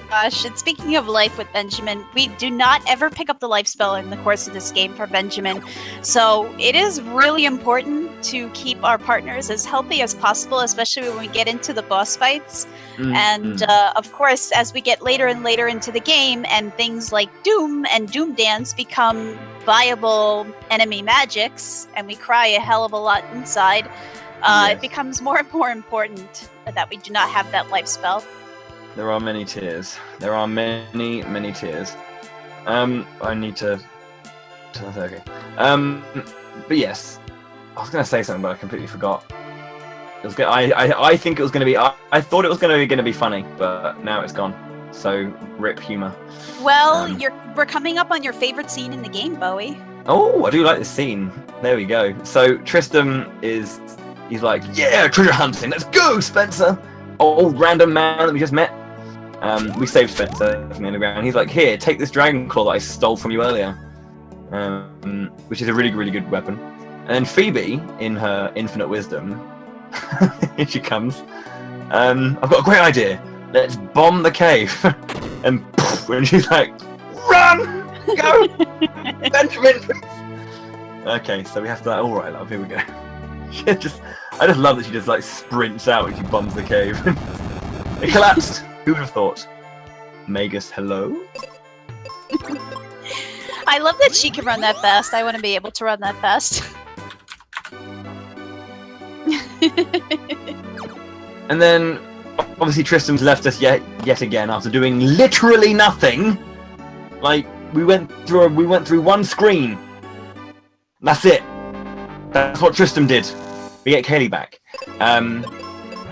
Gosh, and speaking of life with Benjamin, we do not ever pick up the life spell in the course of this game for Benjamin. So it is really important to keep our partners as healthy as possible, especially when we get into the boss fights. And of course, as we get later and later into the game and things like Doom and Doom Dance become viable enemy magics, and we cry a hell of a lot inside, it becomes more and more important that we do not have that life spell. There are many tears. There are many, many tears. I need to. Okay. But yes, I was gonna say something, but I completely forgot. It was good. I think it was gonna be. I thought it was gonna be funny, but now it's gone. So rip humor. Well, we're coming up on your favorite scene in the game, Bowie. Oh, I do like this scene. There we go. So Tristram he's like, yeah, treasure hunting. Let's go, Spencer. Old random man that we just met. We saved Spencer from the underground. He's like, here, take this dragon claw that I stole from you earlier, which is a really, really good weapon. And then Phoebe, in her infinite wisdom, here she comes. I've got a great idea. Let's bomb the cave. And poof, and she's like, run, go, Benjamin. Okay, so we have to. All right, love. Here we go. I just love that she just like sprints out when she bombs the cave. It collapsed. Who would have thought? Magus, hello? I love that she can run that fast. I want to be able to run that fast. And then, obviously, Tristram's left us yet again after doing literally nothing. Like we went through one screen. That's it. That's what Tristram did. We get Kaylee back.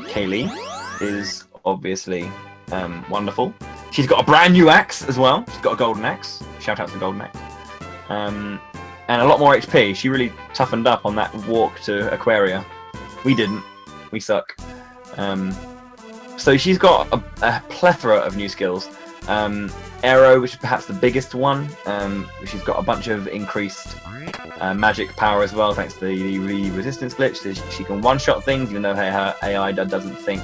Kaylee is obviously wonderful. She's got a brand new axe as well. She's got a golden axe. Shout out to the golden axe. And a lot more HP. She really toughened up on that walk to Aquaria. We didn't. We suck. So she's got a plethora of new skills. Arrow, which is perhaps the biggest one. She's got a bunch of increased magic power as well, thanks to the resistance glitch. So she can one-shot things, even though her AI doesn't think.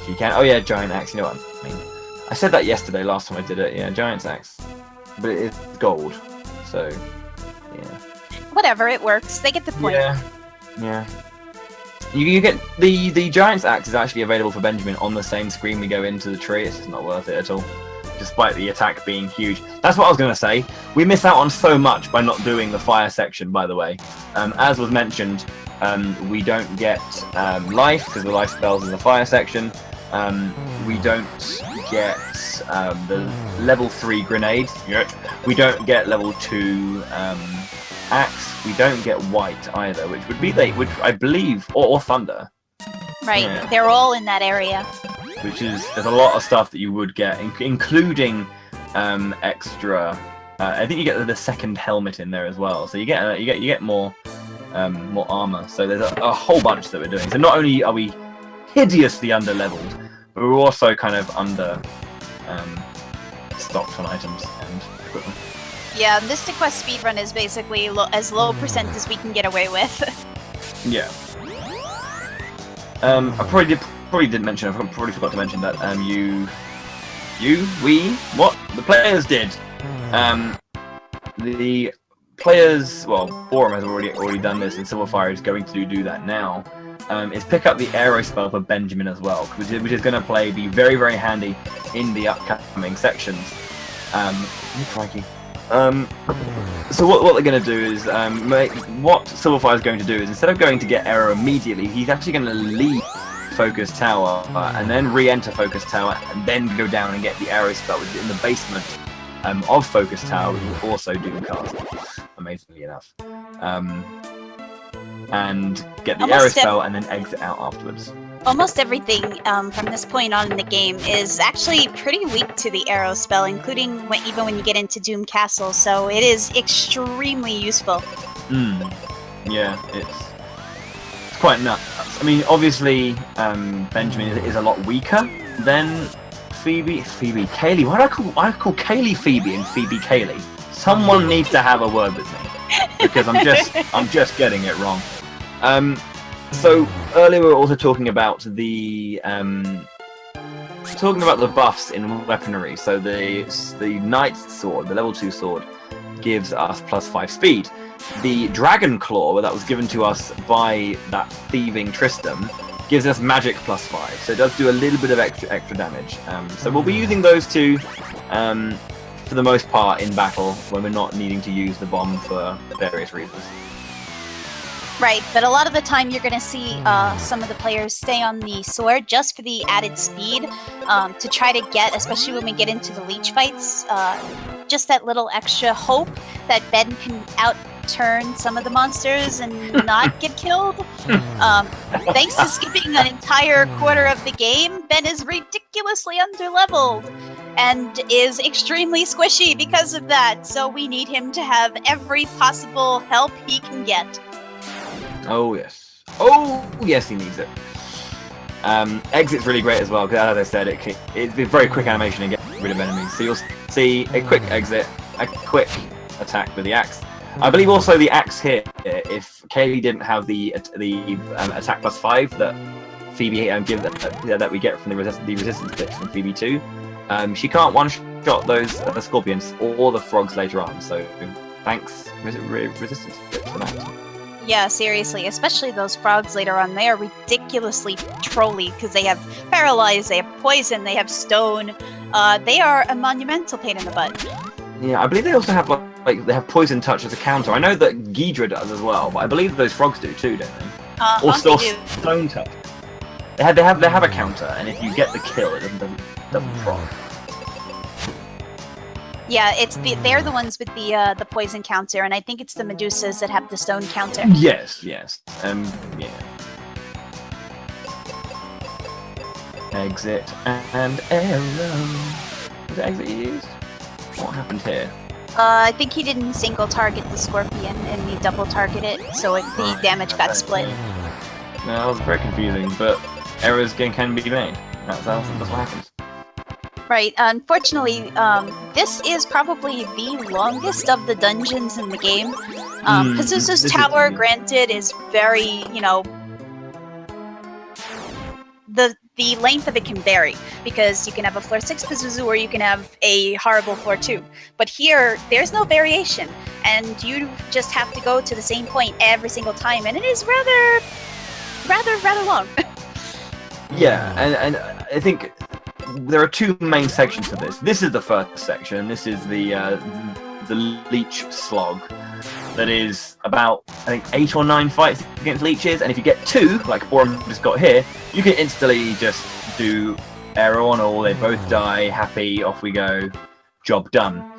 She can. Oh yeah, giant axe. You know what I mean? I said that yesterday, last time I did it. Yeah, giant axe, but it is gold. So yeah. Whatever, it works. They get the point. Yeah. You get the giant's axe is actually available for Benjamin on the same screen we go into the tree. It's just not worth it at all, despite the attack being huge. That's what I was going to say. We miss out on so much by not doing the fire section, by the way. As was mentioned, we don't get life because the life spells in the fire section. We don't get the level 3 grenade yet. We don't get level 2 axe. We don't get white either, which would be which I believe, or thunder. Right, Yeah. they're all in that area. There's a lot of stuff that you would get, including extra. I think you get the second helmet in there as well, so you get more armor. So there's a whole bunch that we're doing. So not only are we hideously under-leveled, but we're also kind of under stocked on items and equipment. Yeah, this quest speedrun is basically as low percent as we can get away with. Yeah. I probably didn't mention. I probably forgot to mention that. What the players did. The players, well, Boarum has already done this, and Sylverfyre is going to do that now. Is pick up the arrow spell for Benjamin as well, which is going to be very, very handy in the upcoming sections. Crikey. So what they're going to do is, what Sylverfyre is going to do is, instead of going to get arrow immediately, he's actually going to leave Focus Tower, and then re-enter Focus Tower, and then go down and get the arrow spell, which is in the basement of Focus Tower, which is also Doom Castle, amazingly enough. And get the arrow spell, and then exit out afterwards. Almost everything from this point on in the game is actually pretty weak to the arrow spell, including even when you get into Doom Castle, so it is extremely useful. Yeah, it's quite nuts. I mean, obviously, Benjamin is a lot weaker than Kaylee. Why do I call Kaylee Phoebe and Phoebe Kaylee? Someone needs to have a word with me, because I'm just getting it wrong. So earlier we were also talking about the buffs in weaponry. So the Knight's Sword, the level 2 sword, gives us +5 speed. The Dragon Claw that was given to us by that thieving Tristram gives us magic +5. So it does do a little bit of extra damage. So we'll be using those two for the most part in battle when we're not needing to use the bomb for various reasons. Right, but a lot of the time you're going to see some of the players stay on the sword just for the added speed to try to get, especially when we get into the leech fights, just that little extra hope that Ben can outturn some of the monsters and not get killed. Thanks to skipping an entire quarter of the game, Ben is ridiculously underleveled and is extremely squishy because of that, so we need him to have every possible help he can get. Oh yes. Oh yes, he needs it. Exit's really great as well, because as I said, it's a very quick animation and get rid of enemies. So you'll see a quick exit, a quick attack with the axe. I believe also the axe here, if Kaylee didn't have the attack +5 that Phoebe that we get from the resistance bits from Phoebe 2, she can't one-shot those scorpions or the frogs later on. So thanks resistance bits for that. Yeah, seriously, especially those frogs later on. They are ridiculously trolly because they have paralyze, they have poison, they have stone. They are a monumental pain in the butt. Yeah, I believe they also have like they have poison touch as a counter. I know that Ghidra does as well, but I believe those frogs do too, don't they? Or stone touch. They have a counter, and if you get the kill, it doesn't proc. Yeah, they're the ones with the poison counter, and I think it's the Medusas that have the stone counter. Yes. Yeah. Exit and arrow. Was it exit you used? What happened here? I think he didn't single target the scorpion, and he double targeted it, so the damage got split. No, that was very confusing, but errors can be made. That's what happens. Right, unfortunately, this is probably the longest of the dungeons in the game. Pazuzu's tower, granted, is very, the length of it can vary, because you can have a floor 6 Pazuzu or you can have a horrible floor 2. But here, there's no variation, and you just have to go to the same point every single time, and it is rather long. Yeah, and I think there are two main sections to this. This is the first section. This is the leech slog. That is about, I think, 8 or 9 fights against leeches, and if you get 2, like Boarum just got here, you can instantly just do arrow on all, they both die, happy, off we go, job done.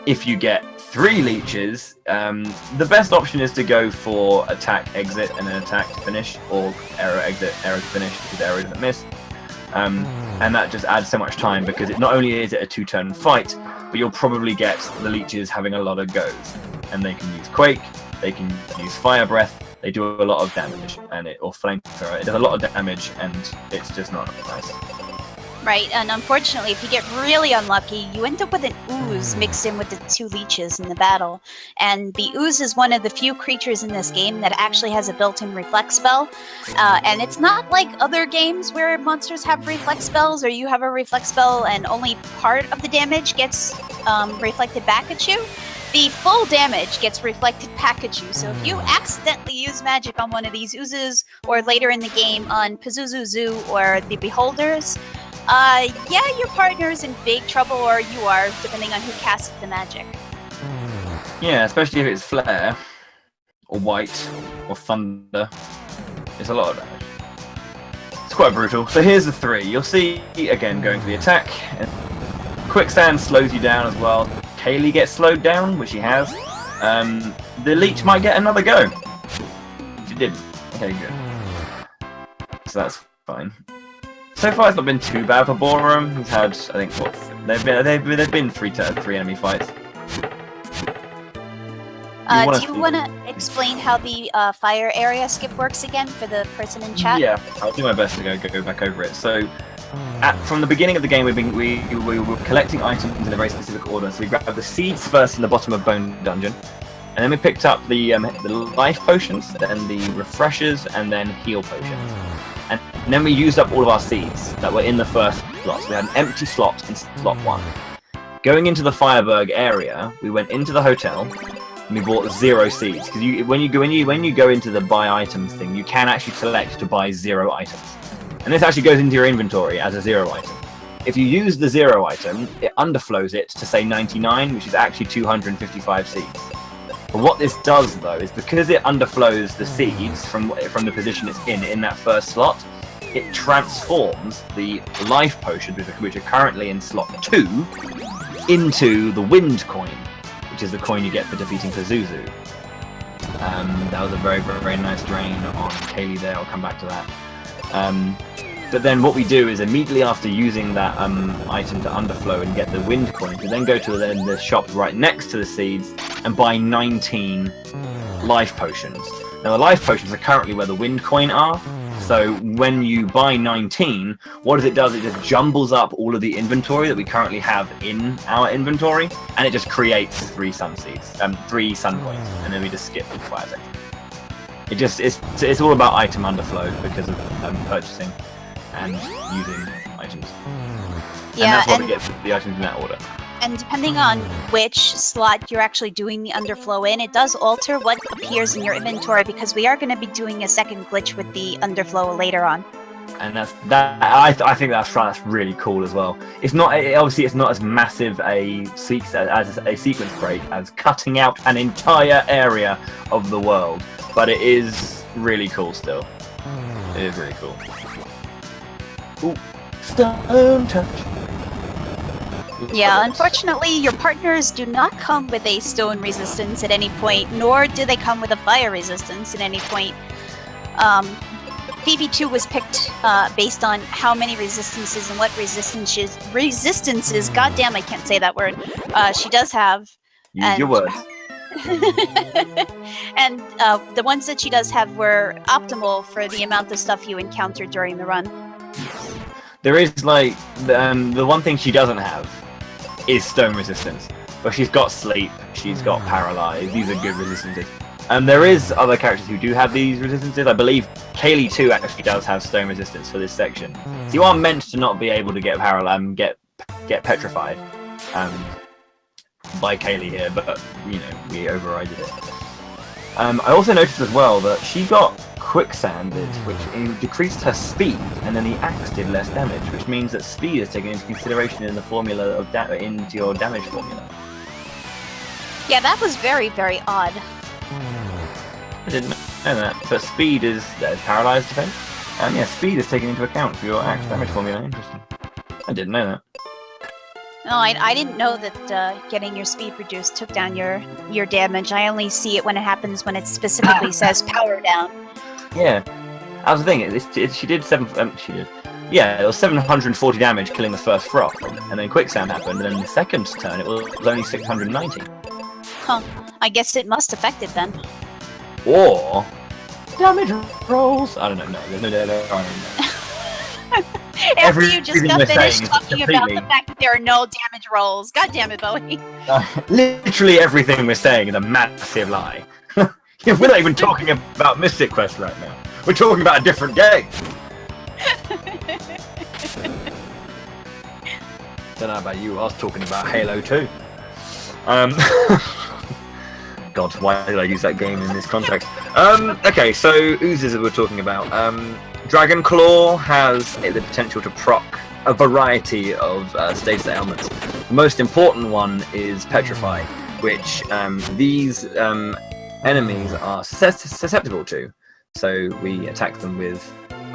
If you get 3 leeches, the best option is to go for attack, exit, and then attack to finish, or arrow, exit, arrow to finish, because arrow doesn't miss. And that just adds so much time, because not only is it a 2-turn fight, but you'll probably get the leeches having a lot of goes. And they can use Quake, they can use Fire Breath, they do a lot of damage, or Flamethrower. It does a lot of damage, and it's just not nice. Right, and unfortunately, if you get really unlucky, you end up with an ooze mixed in with the 2 leeches in the battle. And the ooze is one of the few creatures in this game that actually has a built-in reflex spell. And it's not like other games where monsters have reflex spells, or you have a reflex spell and only part of the damage gets reflected back at you. The full damage gets reflected back at you, so if you accidentally use magic on one of these oozes, or later in the game on Pazuzu Zoo or the Beholders, yeah, your partner's in big trouble, or you are, depending on who casts the magic. Yeah, especially if it's Flare, or White, or Thunder. It's a lot of damage. quite brutal. So here's the 3. You'll see, again, going for the attack. Quicksand slows you down as well. Kaylee gets slowed down, which she has. The leech might get another go. She didn't. Okay, good. So that's fine. So far, it's not been too bad for Boarum. He's had, I think, what? They've been three enemy fights. Do you want to explain how the fire area skip works again for the person in chat? Yeah, I'll do my best to go back over it. So, from the beginning of the game, we were collecting items in a very specific order. So we grabbed the seeds first in the bottom of Bone Dungeon, and then we picked up the life potions, then the refreshers, and then heal potions. And then we used up all of our seeds that were in the first slot. So we had an empty slot in slot 1. Going into the Fireberg area, we went into the hotel. And we bought 0 seeds because when you go into the buy items thing, you can actually select to buy 0 items, and this actually goes into your inventory as a 0 item. If you use the 0 item, it underflows it to say 99, which is actually 255 seeds. But what this does though is because it underflows the seeds from the position it's in that first slot, it transforms the life potions, which are currently in slot 2, into the wind coin, which is the coin you get for defeating Pazuzu. That was a very, very, very nice drain on Kaylee there. I'll come back to that. But then what we do is immediately after using that item to underflow and get the wind coin, we then go to the shop right next to the seeds and buy 19 life potions. Now the life potions are currently where the wind coin are. So when you buy 19, what it does, it just jumbles up all of the inventory that we currently have in our inventory, and it just creates 3 sun seeds, 3 sun coins, and then we just skip the fire section. It's all about item underflow because of purchasing and using items. Yeah, and that's why we get the items in that order. And depending on which slot you're actually doing the underflow in, it does alter what appears in your inventory, because we are going to be doing a second glitch with the underflow later on. And I think that's really cool as well. It's not obviously it's not as massive a sequence break as cutting out an entire area of the world, but it is really cool still. It is really cool. Ooh, stone touch. Yeah, unfortunately, your partners do not come with a stone resistance at any point, nor do they come with a fire resistance at any point. Phoebe 2 was picked based on how many resistances and what resistances, goddamn, I can't say that word, she does have. Use your words. And the ones that she does have were optimal for the amount of stuff you encountered during the run. There is, like, the one thing she doesn't have is stone resistance. But she's got sleep, she's got paralyze, these are good resistances. There is other characters who do have these resistances. I believe Kaylee 2 actually does have stone resistance for this section. So you are meant to not be able to get get petrified by Kaylee here, but, you know, we overrided it. I also noticed as well that she got quicksanded, which decreased her speed, and then the axe did less damage, which means that speed is taken into consideration in the formula of into your damage formula. Yeah, that was very, very odd. I didn't know that, but speed is paralyzed defense. Yeah, speed is taken into account for your axe damage formula. Interesting. I didn't know that. No, I didn't know that getting your speed reduced took down your damage. I only see it when it happens when it specifically says power down. Yeah, that was the thing. She did Yeah, it was 740 damage killing the first frog, and then quicksand happened, and then the second turn it was only 690. Huh. I guess it must affect it then. Or damage rolls. I don't know. No, there's no damage. I don't know. After you just got finished talking about the fact that there are no damage rolls. God damn it, Bowie. Literally everything we're saying is a massive lie. We're not even talking about Mystic Quest right now. We're talking about a different game. Don't know about you, I was talking about Halo 2. God, why did I use that game in this context? Okay, so oozes that we're talking about. Dragon Claw has the potential to proc a variety of status ailments. The most important one is Petrify, which these enemies are susceptible to. So we attack them with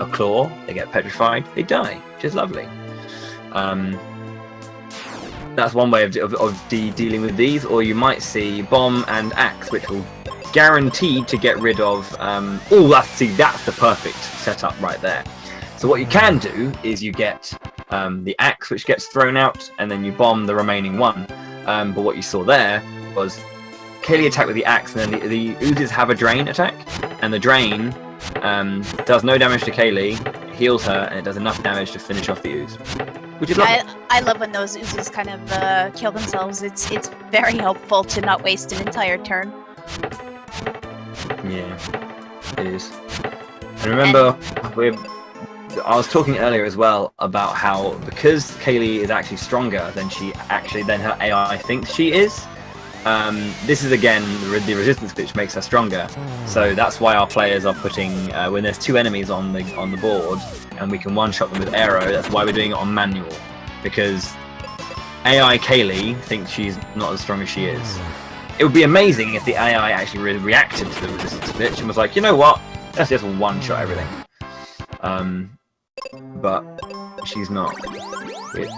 a claw, they get petrified, they die, which is lovely. That's one way of dealing with these, or you might see bomb and axe, which will guaranteed to get rid of. That's the perfect setup right there. So what you can do is you get the axe, which gets thrown out, and then you bomb the remaining one. But what you saw there was Kaylee attack with the axe, and then the oozes have a drain attack, and the drain does no damage to Kaylee, heals her, and it does enough damage to finish off the ooze. Which is lovely. I love when those oozes kind of kill themselves. It's very helpful to not waste an entire turn. Yeah, it is. And remember, I was talking earlier as well about how because Kaylee is actually stronger than her AI thinks she is. This is again the resistance glitch makes her stronger. So that's why our players are putting when there's two enemies on the board and we can one-shot them with arrow. That's why we're doing it on manual, because AI Kaylee thinks she's not as strong as she is. It would be amazing if the AI actually reacted to the resistance glitch and was like, you know what, let's just one-shot everything. But she's not.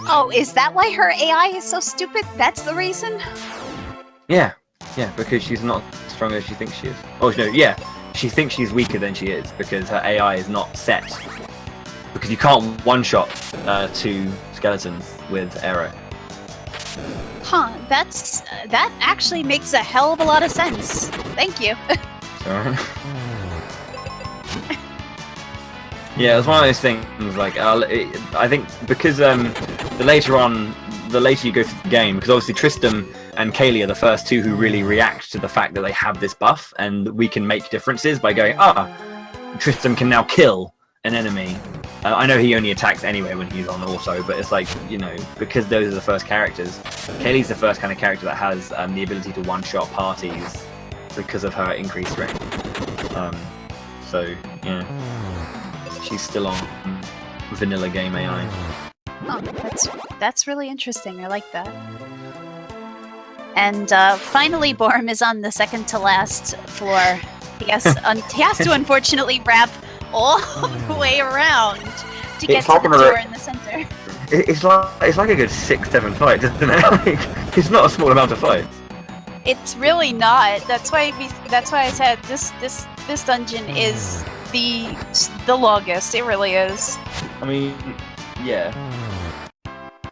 Oh, is that why her AI is so stupid? That's the reason? Yeah, because she's not as strong as she thinks she is. Oh no, yeah, she thinks she's weaker than she is because her AI is not set. Because you can't one-shot two skeletons with arrow. Huh, that actually makes a hell of a lot of sense. Thank you. Sorry. Yeah, it was one of those things. Like, I think because the later you go through the game, because obviously Tristram and Kaylee are the first two who really react to the fact that they have this buff, and we can make differences by going, Tristram can now kill an enemy. I know he only attacks anyway when he's on auto, but it's like, you know, because those are the first characters. Kaylee's the first kind of character that has the ability to one-shot parties because of her increased strength. So, yeah. She's still on vanilla game AI. Oh, that's really interesting. I like that. And finally, Boarum is on the second to last floor. He has to unfortunately wrap all the way around to get to the door in the center. It's like a good 6-7 fights, isn't it? Like, it's not a small amount of fights. It's really not. That's why I said this dungeon is the longest. It really is. I mean, yeah.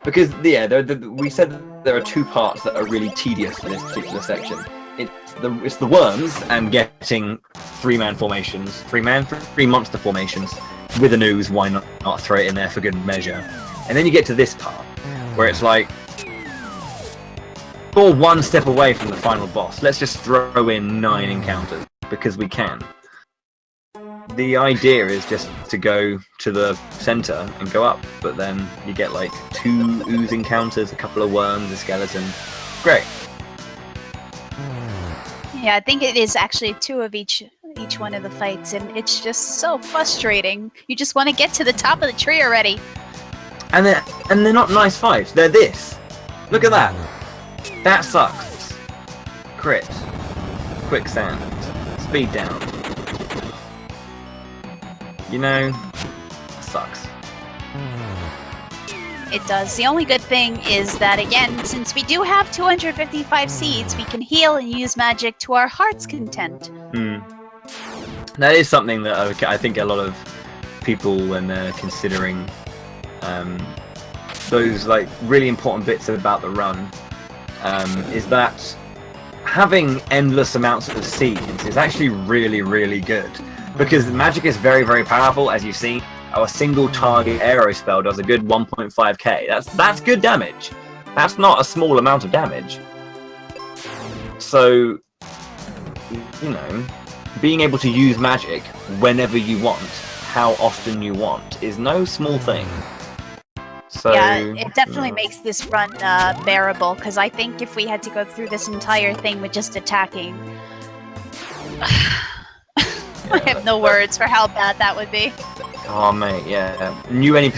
Because we said that there are two parts that are really tedious in this particular section. It's the worms and getting 3-man formations, 3 monster formations with an ooze. Why not throw it in there for good measure? And then you get to this part where it's like, we're one step away from the final boss. Let's just throw in 9 encounters because we can. The idea is just to go to the center and go up, but then you get like 2 ooze encounters, a couple of worms, a skeleton. Great. Yeah, I think it is actually 2 of each one of the fights, and it's just so frustrating. You just want to get to the top of the tree already. And they're not nice fights. They're this. Look at that. That sucks. Crit. Quicksand. Speed down. You know, that sucks. It does. The only good thing is that, again, since we do have 255 seeds, we can heal and use magic to our heart's content. That is something that I think a lot of people, when they're considering those like really important bits about the run, is that having endless amounts of seeds is actually really, really good. Because magic is very, very powerful, as you've seen. Our single target arrow spell does a good 1.5k. That's good damage. That's not a small amount of damage. So, you know, being able to use magic whenever you want, how often you want, is no small thing. So, yeah, it definitely makes this run bearable, because I think if we had to go through this entire thing with just attacking... I have no words for how bad that would be. Oh mate, yeah. New any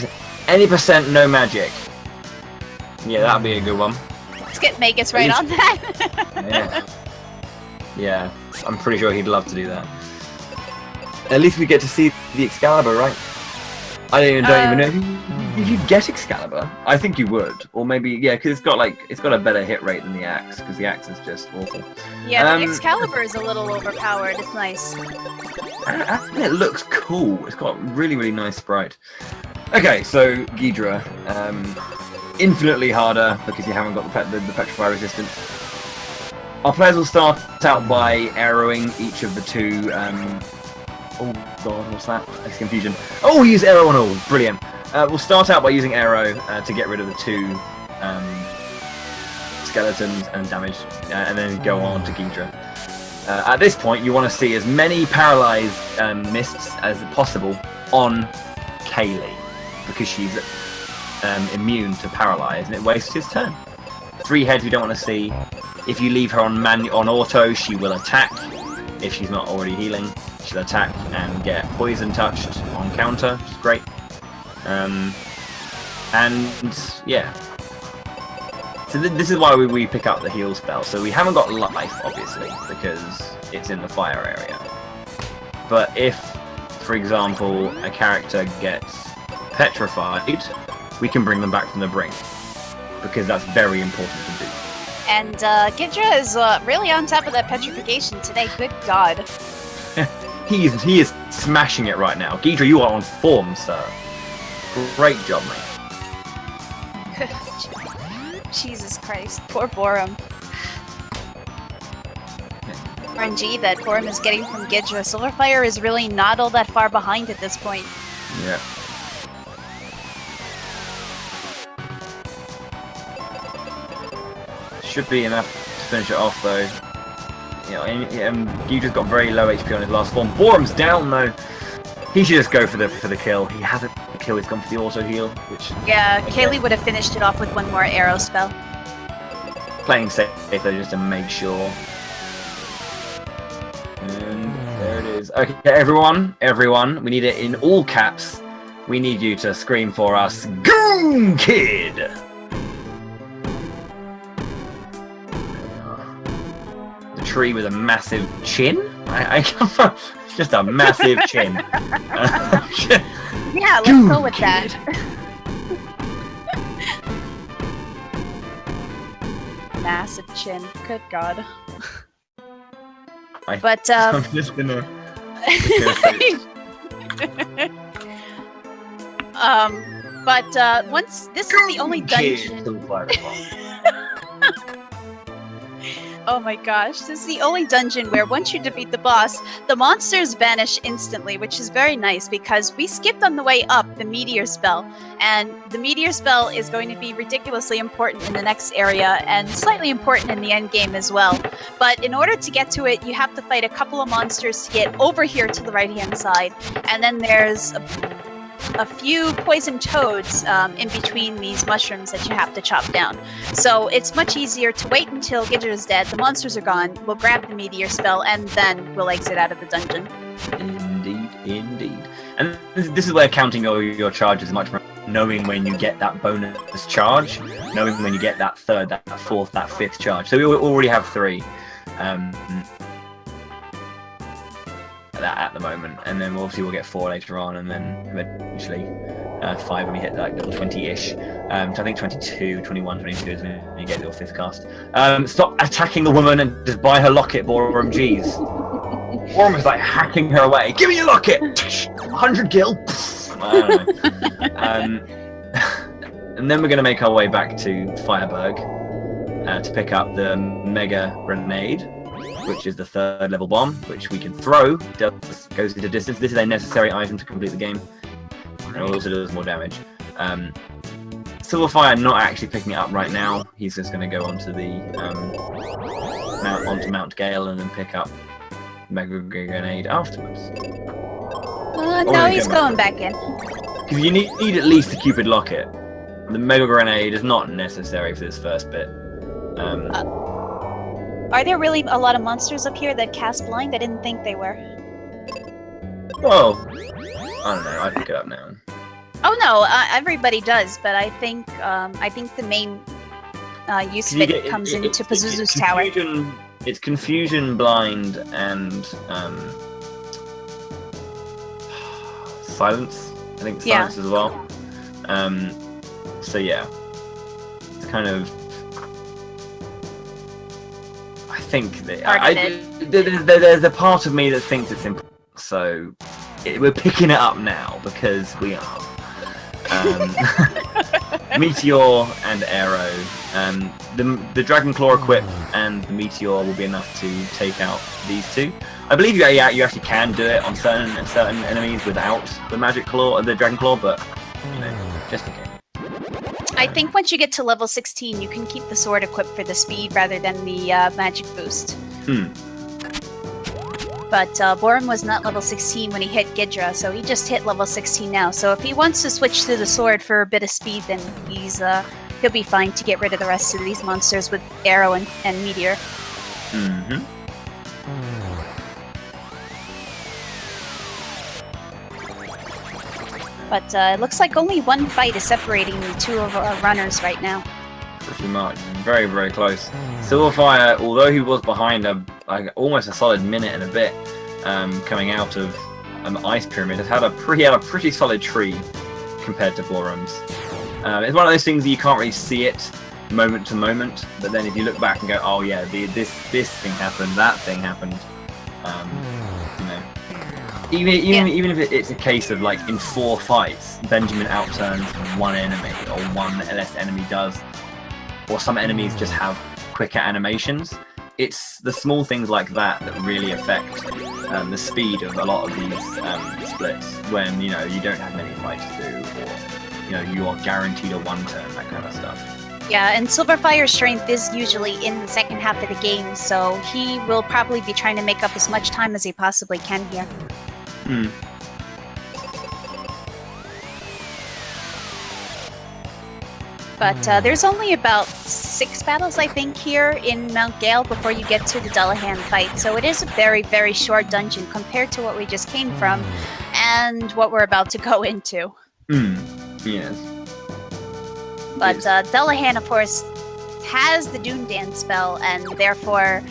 percent no magic. Yeah, that'd be a good one. Let's get Magus right on that. Yeah, I'm pretty sure he'd love to do that. At least we get to see the Excalibur, right? I don't even know if you'd get Excalibur. I think you would, or maybe yeah, because it's got a better hit rate than the axe, because the axe is just awful. Yeah, but Excalibur is a little overpowered. It's nice. And it looks cool. It's got really, really nice sprite. Okay, so Ghidra, infinitely harder because you haven't got the petrify resistance. Our players will start out by arrowing each of the two. Oh god, what's that? That's confusion. Oh, we use arrow on all. Brilliant. We'll start out by using arrow to get rid of the two skeletons and damage, and then go on to Ghidra. At this point, you want to see as many paralyzed mists as possible on Kaylee, because she's immune to paralyze, and it wastes his turn. 3 heads we don't want to see. If you leave her on auto, she will attack. If she's not already healing, she'll attack and get poison touched on counter, which is great. And yeah. So this is why we pick up the heal spell. So we haven't got life, obviously, because it's in the fire area. But if, for example, a character gets petrified, we can bring them back from the brink, because that's very important to do. And Ghidra is really on top of that petrification today. Good God. He is smashing it right now. Ghidra, you are on form, sir. Great job, mate. Jesus Christ. Poor Boarum. RNG that Boarum is getting from Ghidra. Sylverfyre is really not all that far behind at this point. Yeah. Should be enough to finish it off, though. You know, Ghidra's got very low HP on his last form. Borum's down, though. He should just go for the kill. He hasn't the kill. He's gone for the auto heal, which yeah, Kaylee would have finished it off with one more arrow spell. Playing safe though, just to make sure. And there it is. Okay, everyone, we need it in all caps. We need you to scream for us, Goon Kid! The tree with a massive chin? Just a massive chin. Yeah, let's go with that. Massive chin. Good God. But I'm just gonna once this is the only dungeon. Oh my gosh, this is the only dungeon where once you defeat the boss, the monsters vanish instantly, which is very nice because we skipped on the way up the meteor spell, and the meteor spell is going to be ridiculously important in the next area and slightly important in the end game as well. But in order to get to it, you have to fight a couple of monsters to get over here to the right-hand side, and then there's a few poison toads in between these mushrooms that you have to chop down. So it's much easier to wait until Ghidra's dead, the monsters are gone, we'll grab the meteor spell, and then we'll exit out of the dungeon. Indeed, indeed. And this is where counting your charges is much more, knowing when you get that bonus charge, knowing when you get that third, that fourth, that fifth charge. So we already have 3. At the moment, and then obviously we'll get 4 later on, and then eventually 5 when we hit like level 20-ish. So I think 22, 21, 22 is when you get your 5th cast. Stop attacking the woman and just buy her locket, Boarum. Jeez. Boarum is like hacking her away. Give me your locket! 100 gil! I don't know. And then we're going to make our way back to Fireberg to pick up the Mega Grenade, which is the 3rd level bomb, which we can throw. Goes into distance. This is a necessary item to complete the game, and it also does more damage. Sylverfyre not actually picking it up right now. He's just going to go onto the Mount Gale and then pick up Mega Grenade afterwards. No, he's going back in. Because you need at least the Cupid Locket. The Mega Grenade is not necessary for this first bit. Are there really a lot of monsters up here that cast blind? I didn't think they were. Well, I don't know. I pick it up now. Oh no, everybody does, but I think the main use of it comes into Pazuzu's tower. It's confusion, blind, and silence. I think Yeah. science as well. So yeah, it's kind of. I think that there's a part of me that thinks it's important. So we're picking it up now because we are. Meteor and Arrow. The Dragon Claw equip and the Meteor will be enough to take out these two. I believe you actually can do it on certain enemies without the Magic Claw or the Dragon Claw, but you know, just in case. I think once you get to level 16, you can keep the sword equipped for the speed rather than the magic boost. But Boarum was not level 16 when he hit Ghidra, so he just hit level 16 now. So if he wants to switch to the sword for a bit of speed, then he'll be fine to get rid of the rest of these monsters with Arrow and Meteor. But it looks like only one fight is separating the two of our runners right now. Pretty much. Very, very close. Sylverfyre, although he was behind almost a solid minute and a bit coming out of an ice pyramid, has had a pretty solid tree compared to Boarum's. It's one of those things that you can't really see it moment to moment, but then if you look back and go, oh yeah, this thing happened, that thing happened, you know. Even if it's a case of like in 4 fights, Benjamin outturns one enemy, or one less enemy does, or some enemies just have quicker animations. It's the small things like that that really affect the speed of a lot of these splits when you don't have many fights to do, or you are guaranteed a 1 turn, that kind of stuff. Yeah, and Sylverfyre's strength is usually in the second half of the game, so he will probably be trying to make up as much time as he possibly can here. But there's only about 6 battles, I think, here in Mount Gale before you get to the Dullahan fight. So it is a very, very short dungeon compared to what we just came from and what we're about to go into. Yes. But Dullahan, of course, has the Doom Dance spell, and therefore...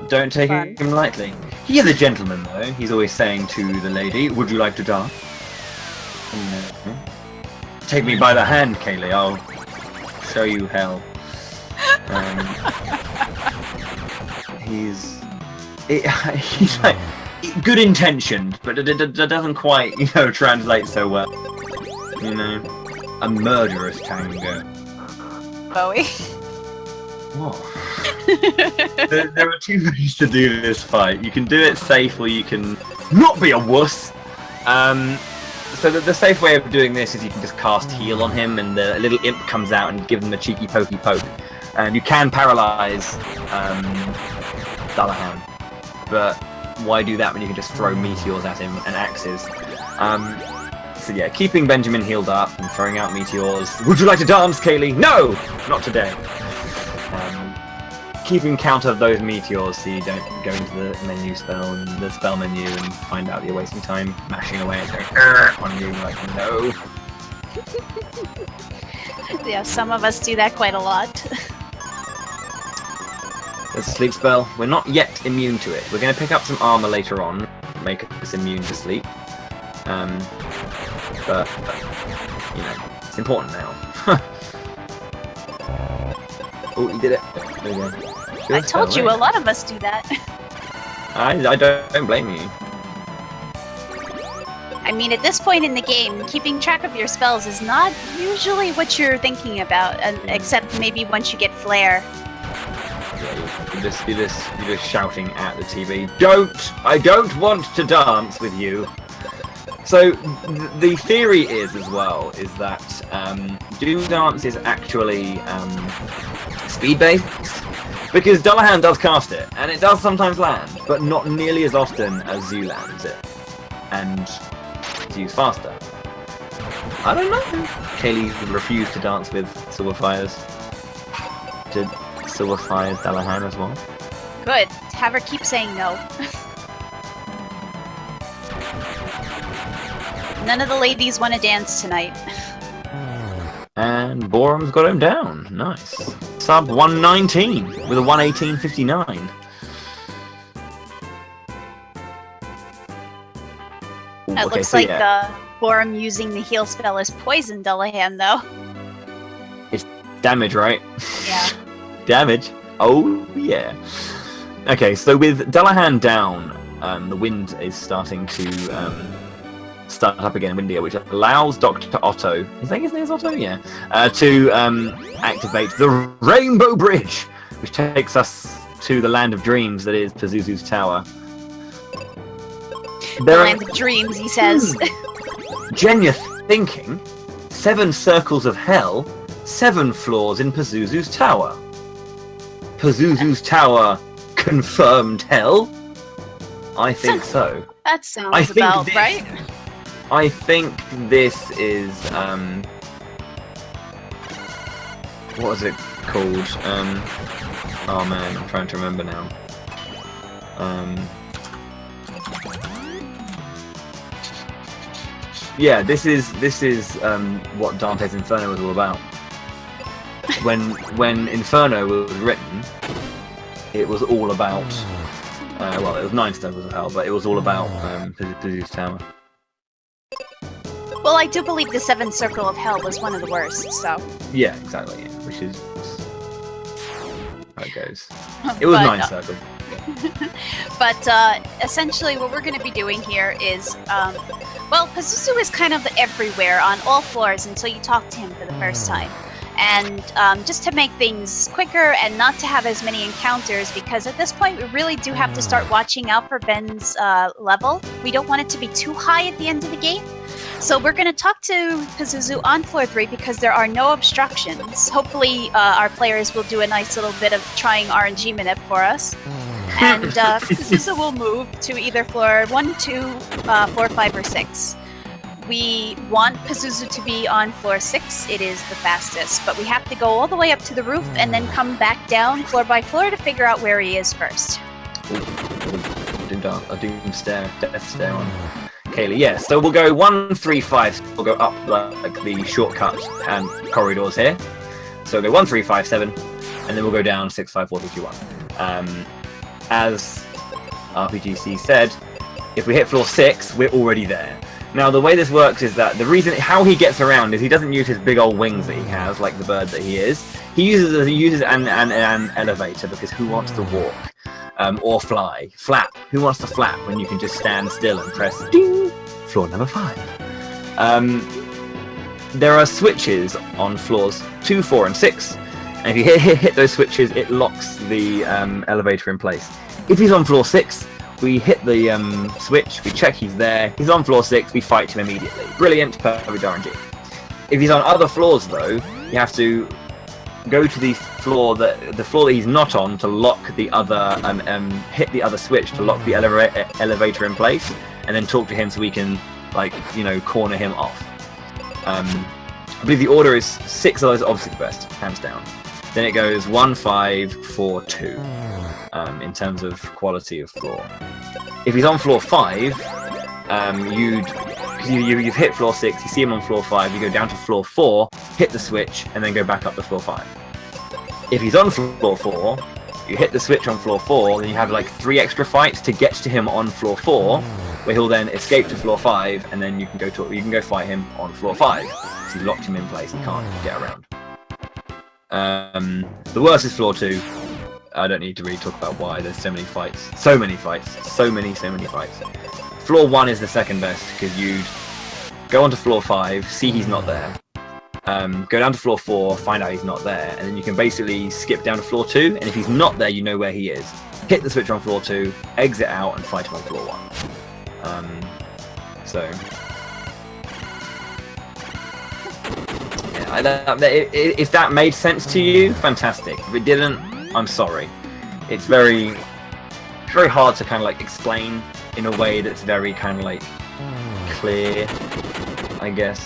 Don't take him lightly. He is a gentleman, though. He's always saying to the lady, would you like to dance? Take me by the hand, Kaylee. I'll show you hell. He's like good intentioned, but it doesn't quite, translate so well. A murderous tango. Bowie. What? there are 2 ways to do this fight. You can do it safe, or you can not be a wuss. So the safe way of doing this is you can just cast heal on him, and the little imp comes out and gives him a cheeky pokey poke. And you can paralyze Dullahan, but why do that when you can just throw meteors at him and axes? So yeah, keeping Benjamin healed up and throwing out meteors. Would you like to dance, Kaylee? No, not today. Keeping count of those meteors so you don't go into the spell menu and find out you're wasting time mashing away and going on you like no. Yeah, some of us do that quite a lot. There's a sleep spell. We're not yet immune to it. We're going to pick up some armor later on, make us immune to sleep. But it's important now. Oh, you did it. There you go. I told you, a lot of us do that. I don't blame you. I mean, at this point in the game, keeping track of your spells is not usually what you're thinking about, except maybe once you get Flare. Yeah, you're just shouting at the TV. I don't want to dance with you. So the theory is that Doom Dance is actually speed-based, because Dullahan does cast it, and it does sometimes land, but not nearly as often as Zoo lands it, and Zoo's faster. I don't know. Kaylee refused to dance with Sylverfyre's. Did Sylverfyre's Dullahan as well? Good. Have her keep saying no. None of the ladies want to dance tonight. And Boarum's got him down. Nice. Sub 119 with a 118.59. It okay, looks so like yeah, Boarum using the heal spell as poison Dullahan, though. damage, right? Yeah. Damage. Oh yeah. Okay, so with Dullahan down, the wind is starting to start up again, windier, which allows Dr. Otto, I think his name is Otto, yeah, to activate the Rainbow Bridge, which takes us to the land of dreams that is Pazuzu's Tower. The land of dreams, he says. Genya thinking, 7 circles of hell, 7 floors in Pazuzu's Tower. Pazuzu's Tower confirmed hell? I think so. That sounds about right. I think this is what is it called? Oh man, I'm trying to remember now. Yeah, this is what Dante's Inferno was all about. When Inferno was written, it was all about well, it was 9 circles of hell, but it was all about Pazuzu's Tower. Well, I do believe the 7th Circle of Hell was one of the worst, so... Yeah, exactly, yeah. Which is how it goes. It was 9 circles. But essentially what we're going to be doing here is... well, Pazuzu is kind of everywhere on all floors until you talk to him for the first time. And just to make things quicker and not to have as many encounters, because at this point we really do have to start watching out for Ben's level. We don't want it to be too high at the end of the game. So we're going to talk to Pazuzu on floor 3 because there are no obstructions. Hopefully our players will do a nice little bit of trying RNG minute for us. And Pazuzu will move to either floor 1, 2, 4, 5, or 6. We want Pazuzu to be on floor 6. It is the fastest, but we have to go all the way up to the roof and then come back down floor by floor to figure out where he is first. A doom stare, death stare on Kaylee. Yeah, so we'll go 1, 3, 5. We'll go up like the shortcut and corridors here. So we'll go 1, 3, 5, 7, and then we'll go down 6, 5, 4, 3, 2, 1. As RPGC said, if we hit floor 6, we're already there. Now, the way this works is that the reason how he gets around is he doesn't use his big old wings that he has, like the bird that he is. He uses an elevator, because who wants to walk? Or fly. Flap. Who wants to flap when you can just stand still and press ding? Floor number 5. There are switches on floors 2, 4, and 6. And if you hit those switches, it locks the elevator in place. If he's on floor 6, we hit the switch, we check he's there, he's on floor 6, we fight him immediately. Brilliant, perfect RNG. If he's on other floors though, you have to go to the floor that he's not on to lock the other, hit the other switch to lock the elevator in place, and then talk to him so we can, like, you know, corner him off. I believe the order is 6 of those, obviously the best, hands down. Then it goes 1, 5, 4, 2. In terms of quality of floor. If he's on floor 5, you've hit floor 6, you see him on floor 5, you go down to floor 4, hit the switch, and then go back up to floor 5. If he's on floor 4, you hit the switch on floor 4, then you have like 3 extra fights to get to him on floor 4, where he'll then escape to floor 5, and then you can go fight him on floor 5. So you've locked him in place, he can't get around. The worst is floor 2. I don't need to really talk about why. There's so many fights. So many fights. So many fights. Floor 1 is the second best, because you'd go onto floor 5, see he's not there. Go down to floor 4, find out he's not there, and then you can basically skip down to floor 2, and if he's not there, you know where he is. Hit the switch on floor 2, exit out, and fight him on floor 1. Yeah, if that made sense to you, fantastic. If it didn't, I'm sorry. It's very hard to kind of like explain in a way that's very kind of like clear, I guess.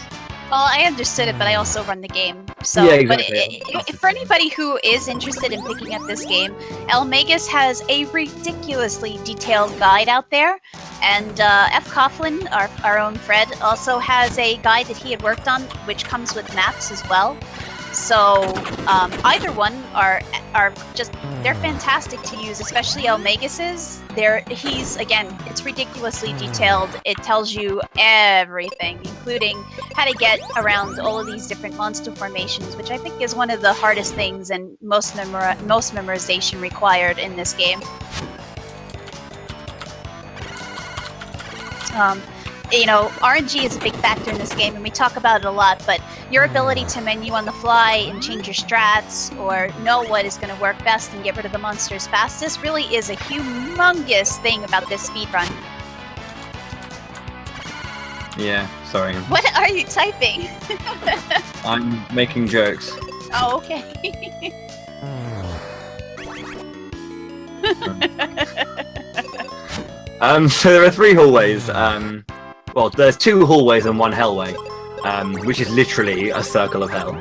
Well, I understood it, but I also run the game. So, yeah, exactly. But for anybody who is interested in picking up this game, Elmagus has a ridiculously detailed guide out there, and F. Coughlin, our own Fred, also has a guide that he had worked on, which comes with maps as well. So either one are just they're fantastic to use, especially Elmagis's. He's again, it's ridiculously detailed. It tells you everything, including how to get around all of these different monster formations, which I think is one of the hardest things and most memorization required in this game. You know, RNG is a big factor in this game, and we talk about it a lot, but your ability to menu on the fly and change your strats, or know what is going to work best and get rid of the monsters fastest, really is a humongous thing about this speedrun. Yeah, sorry. What are you typing? I'm making jokes. Oh, okay. So there are 3 hallways. Well, there's 2 hallways and 1 hellway, which is literally a circle of hell.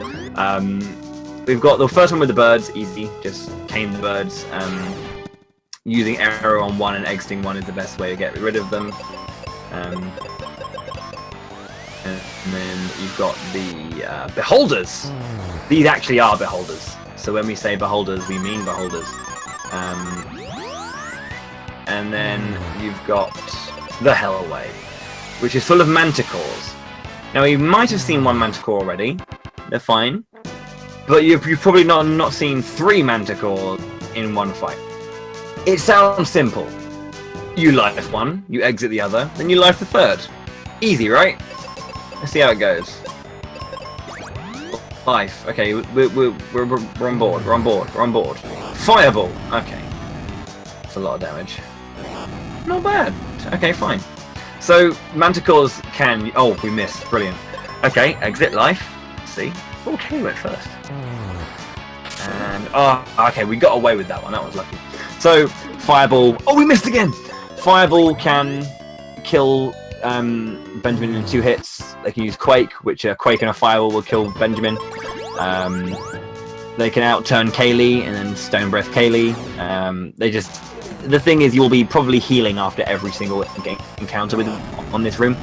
We've got the first one with the birds, easy, just tame the birds. Using arrow on one and exiting one is the best way to get rid of them. And then you've got the beholders. These actually are beholders. So when we say beholders, we mean beholders. And then you've got the hellway, which is full of manticores. Now, you might have seen 1 manticore already. They're fine. But you've probably not seen 3 manticores in 1 fight. It sounds simple. You life one, you exit the other, then you life the 3rd. Easy, right? Let's see how it goes. Life. Okay, we're on board. We're on board. We're on board. Fireball. Okay. That's a lot of damage. Not bad. Okay, fine. So, manticores can... Oh, we missed. Brilliant. Okay, exit life. Let's see. Oh, Kelly went first. And... Oh, okay, we got away with that one. That was lucky. So, Fireball... Oh, we missed again! Fireball can kill Benjamin in 2 hits. They can use Quake, which a Quake and a Fireball will kill Benjamin. They can outturn Kaylee and then Stone Breath Kaylee. They just... The thing is, you'll be probably healing after every single encounter with them on this room.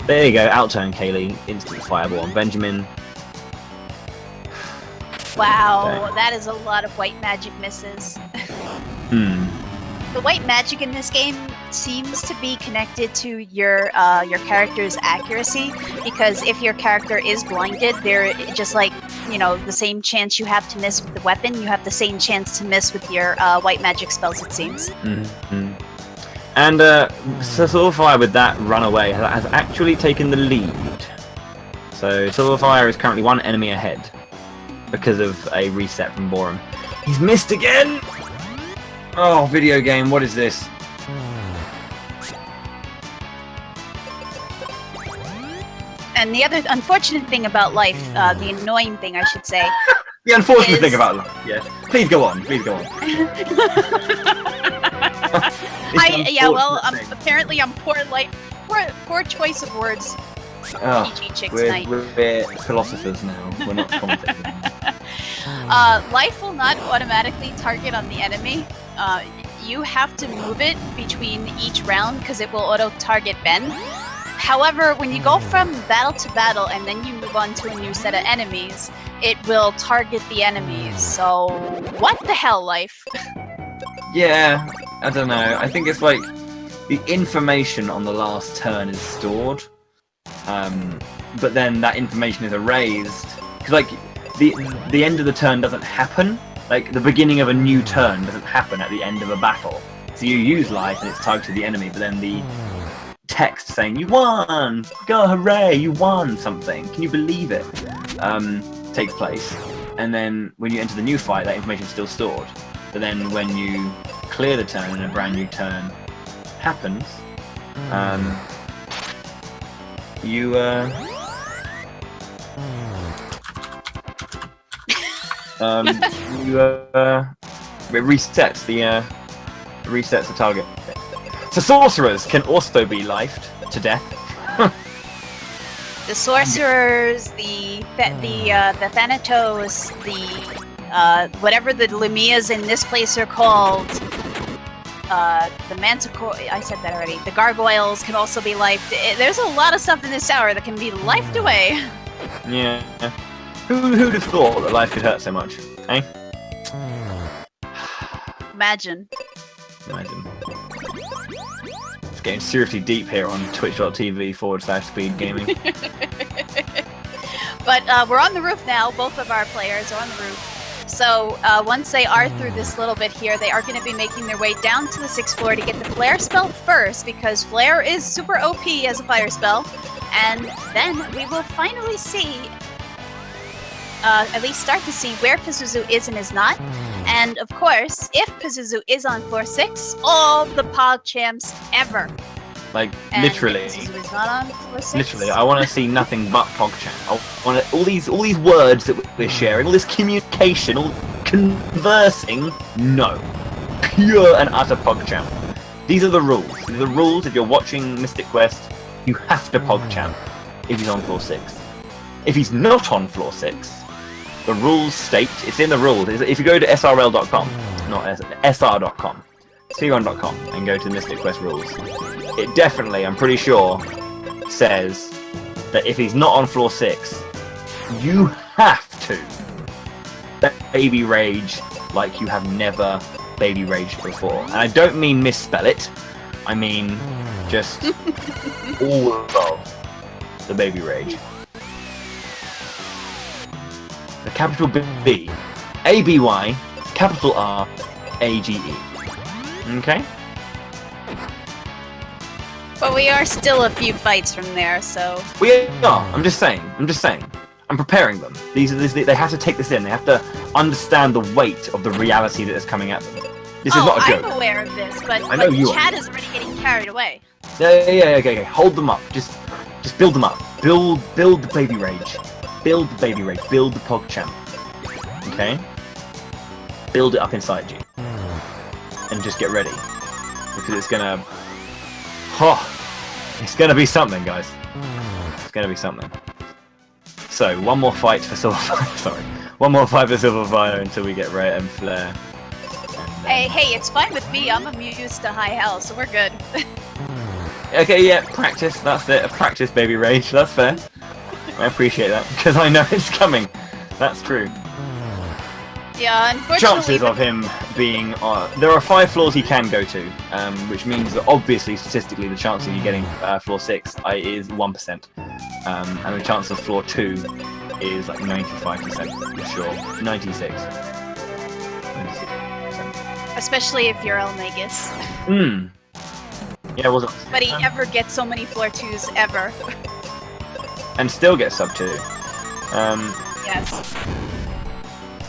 There you go, outturn Kaylee, instant Fireball on Benjamin. Wow, Dang. that is a lot of white magic misses. Hmm. The white magic in this game seems to be connected to your character's accuracy, because if your character is blinded, they're just like, you know, the same chance you have to miss with the weapon, you have the same chance to miss with your white magic spells, it seems. Mm-hmm. And Sylverfyre with that runaway has actually taken the lead. So Sylverfyre is currently 1 enemy ahead because of a reset from Boarum. He's missed again! Oh, video game, what is this? And the other unfortunate thing about life, the annoying thing I should say... The unfortunate thing about life, yes. Please go on, please go on. Apparently I'm poor choice of words. Oh, PG chick we're tonight. philosophers now, we're not commentators. Life will not automatically target on the enemy. You have to move it between each round because it will auto-target Ben. However, when you go from battle to battle and then you move on to a new set of enemies, it will target the enemies. So, what the hell, Life? Yeah, I don't know. I think it's like the information on the last turn is stored, but then that information is erased. Because like the end of the turn doesn't happen. Like the beginning of a new turn doesn't happen at the end of a battle. So you use life and it's tagged to the enemy, but then the text saying you won, go hooray, you won something. Can you believe it? Takes place, and then when you enter the new fight, that information is still stored. But then when you clear the turn and a brand new turn happens, it resets the target. So sorcerers can also be lifed to death. The sorcerers, the Thanatos, whatever the Lumias in this place are called, the Manticore, I said that already. The gargoyles can also be lifed. There's a lot of stuff in this tower that can be lifed away. Yeah. Who'd have thought that life could hurt so much? Eh? Imagine. Imagine. It's getting seriously deep here on twitch.tv/speed gaming. But we're on the roof now. Both of our players are on the roof. So once they are through this little bit here, they are going to be making their way down to the 6th floor to get the flare spell first, because flare is super OP as a fire spell. And then we will finally see, at least start to see where Pazuzu is and is not. And of course, if Pazuzu is on floor 6, all the PogChamps ever. Like, And literally. Pazuzu is not on floor 6. Literally, I want to see nothing but PogChamp. I want all these words that we're sharing, all this communication, all conversing. No, pure and utter PogChamp. These are the rules. These are the rules. If you're watching Mystic Quest, you have to PogChamp if he's on floor 6. If he's not on floor 6, the rules state, it's in the rules. If you go to srl.com, not sr.com, speedrun.com, and go to the Mystic Quest rules, it definitely, I'm pretty sure, says that if he's not on floor 6, you have to baby rage like you have never baby raged before. And I don't mean misspell it, I mean just all of the baby rage. The capital B, A-B-Y, capital R, A-G-E. Okay? But we are still a few fights from there, so... We are. I'm just saying. I'm preparing them. They have to take this in. They have to understand the weight of the reality that is coming at them. This is not a joke. I'm aware of this, but I know you chat are. is already getting carried away. Yeah, okay. Hold them up. Just build them up. Build the baby rage. Build the baby rage. Build the PogChamp. Okay? Build it up inside you. And just get ready. Because it's gonna... it's gonna be something, guys. It's gonna be something. So, one more fight for Sylverfyre. Sorry. One more fight for Sylverfyre until we get Ray and Flare. Hey, it's fine with me. I'm immune to high health, so we're good. Okay, yeah, practice. That's it. A practice baby rage. That's fair. I appreciate that, because I know it's coming. That's true. Yeah, unfortunately... Chances of him being there are 5 floors he can go to, which means that obviously statistically the chance of you getting floor 6 is 1%, and the chance of floor 2 is like 95% for sure. 96%. Especially if you're Elmagus. Yeah, was it? But he never gets so many floor 2s ever. And still gets sub 2. Yes.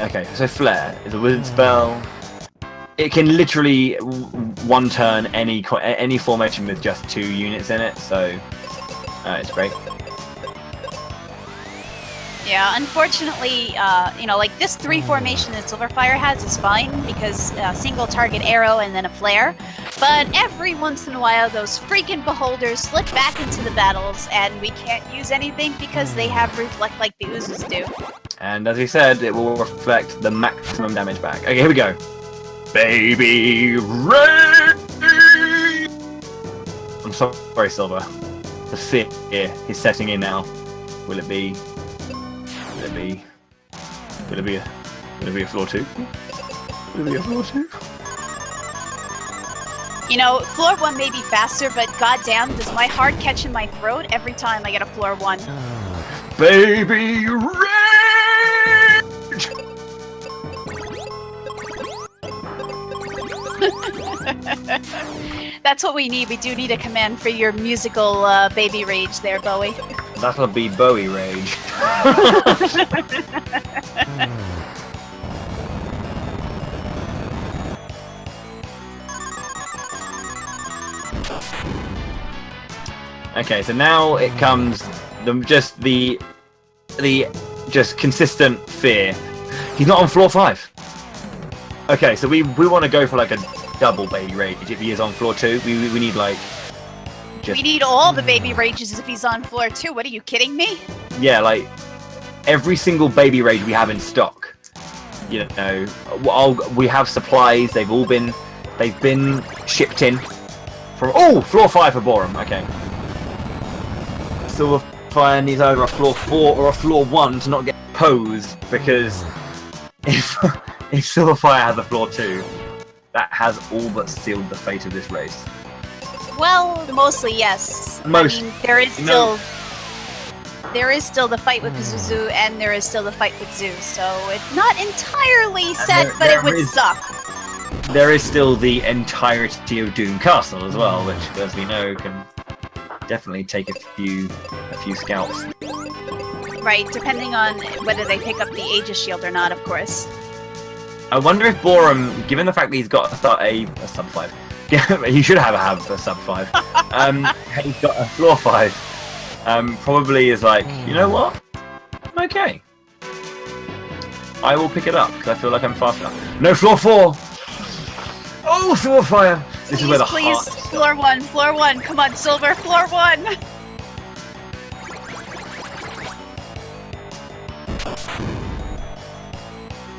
Okay, so Flare is a wizard spell. It can literally one turn any formation with just 2 units in it, so it's great. Yeah, unfortunately, like this 3 formation that Sylverfyre has is fine because single target arrow and then a flare. But every once in a while, those freaking beholders slip back into the battles, and we can't use anything because they have reflect like the oozes do. And as we said, it will reflect the maximum damage back. Okay, here we go. Baby Ray! I'm sorry, Silver. The fear is setting in now. Will it be a floor 2? Will it be a floor 2? You know, floor 1 may be faster, but goddamn, does my heart catch in my throat every time I get a floor 1. Baby Rage! That's what we need. We do need a command for your musical baby rage there, Bowie. That'll be Bowie Rage. Okay, so now it comes the consistent fear. He's not on floor 5. Okay, so we want to go for like a double baby rage. If he is on floor 2, we need like we need all the baby rages if he's on floor 2. What are you kidding me? Yeah, like every single baby rage we have in stock. You know, we have supplies. They've been shipped in from floor 5 for Boarum. Okay. Sylverfyre needs either a floor 4 or a floor 1 to not get pose, because if Sylverfyre has a floor 2, that has all but sealed the fate of this race. Well, mostly yes. I mean, there is still the fight with Pazuzu, and there is still the fight with Zeus, so it's not entirely set, but it would suck. There is still the entirety of Doom Castle as well, which, as we know, can definitely take a few scalps. Right, depending on whether they pick up the Aegis Shield or not, of course. I wonder if Boarum, given the fact that he's got a sub 5, he should have a sub 5, he's got a floor 5, probably is like, you know what? Okay. I will pick it up, because I feel like I'm fast enough. No, floor 4! Oh, Sylverfyre! This is where the please, heart... floor 1, come on, Silver, floor 1!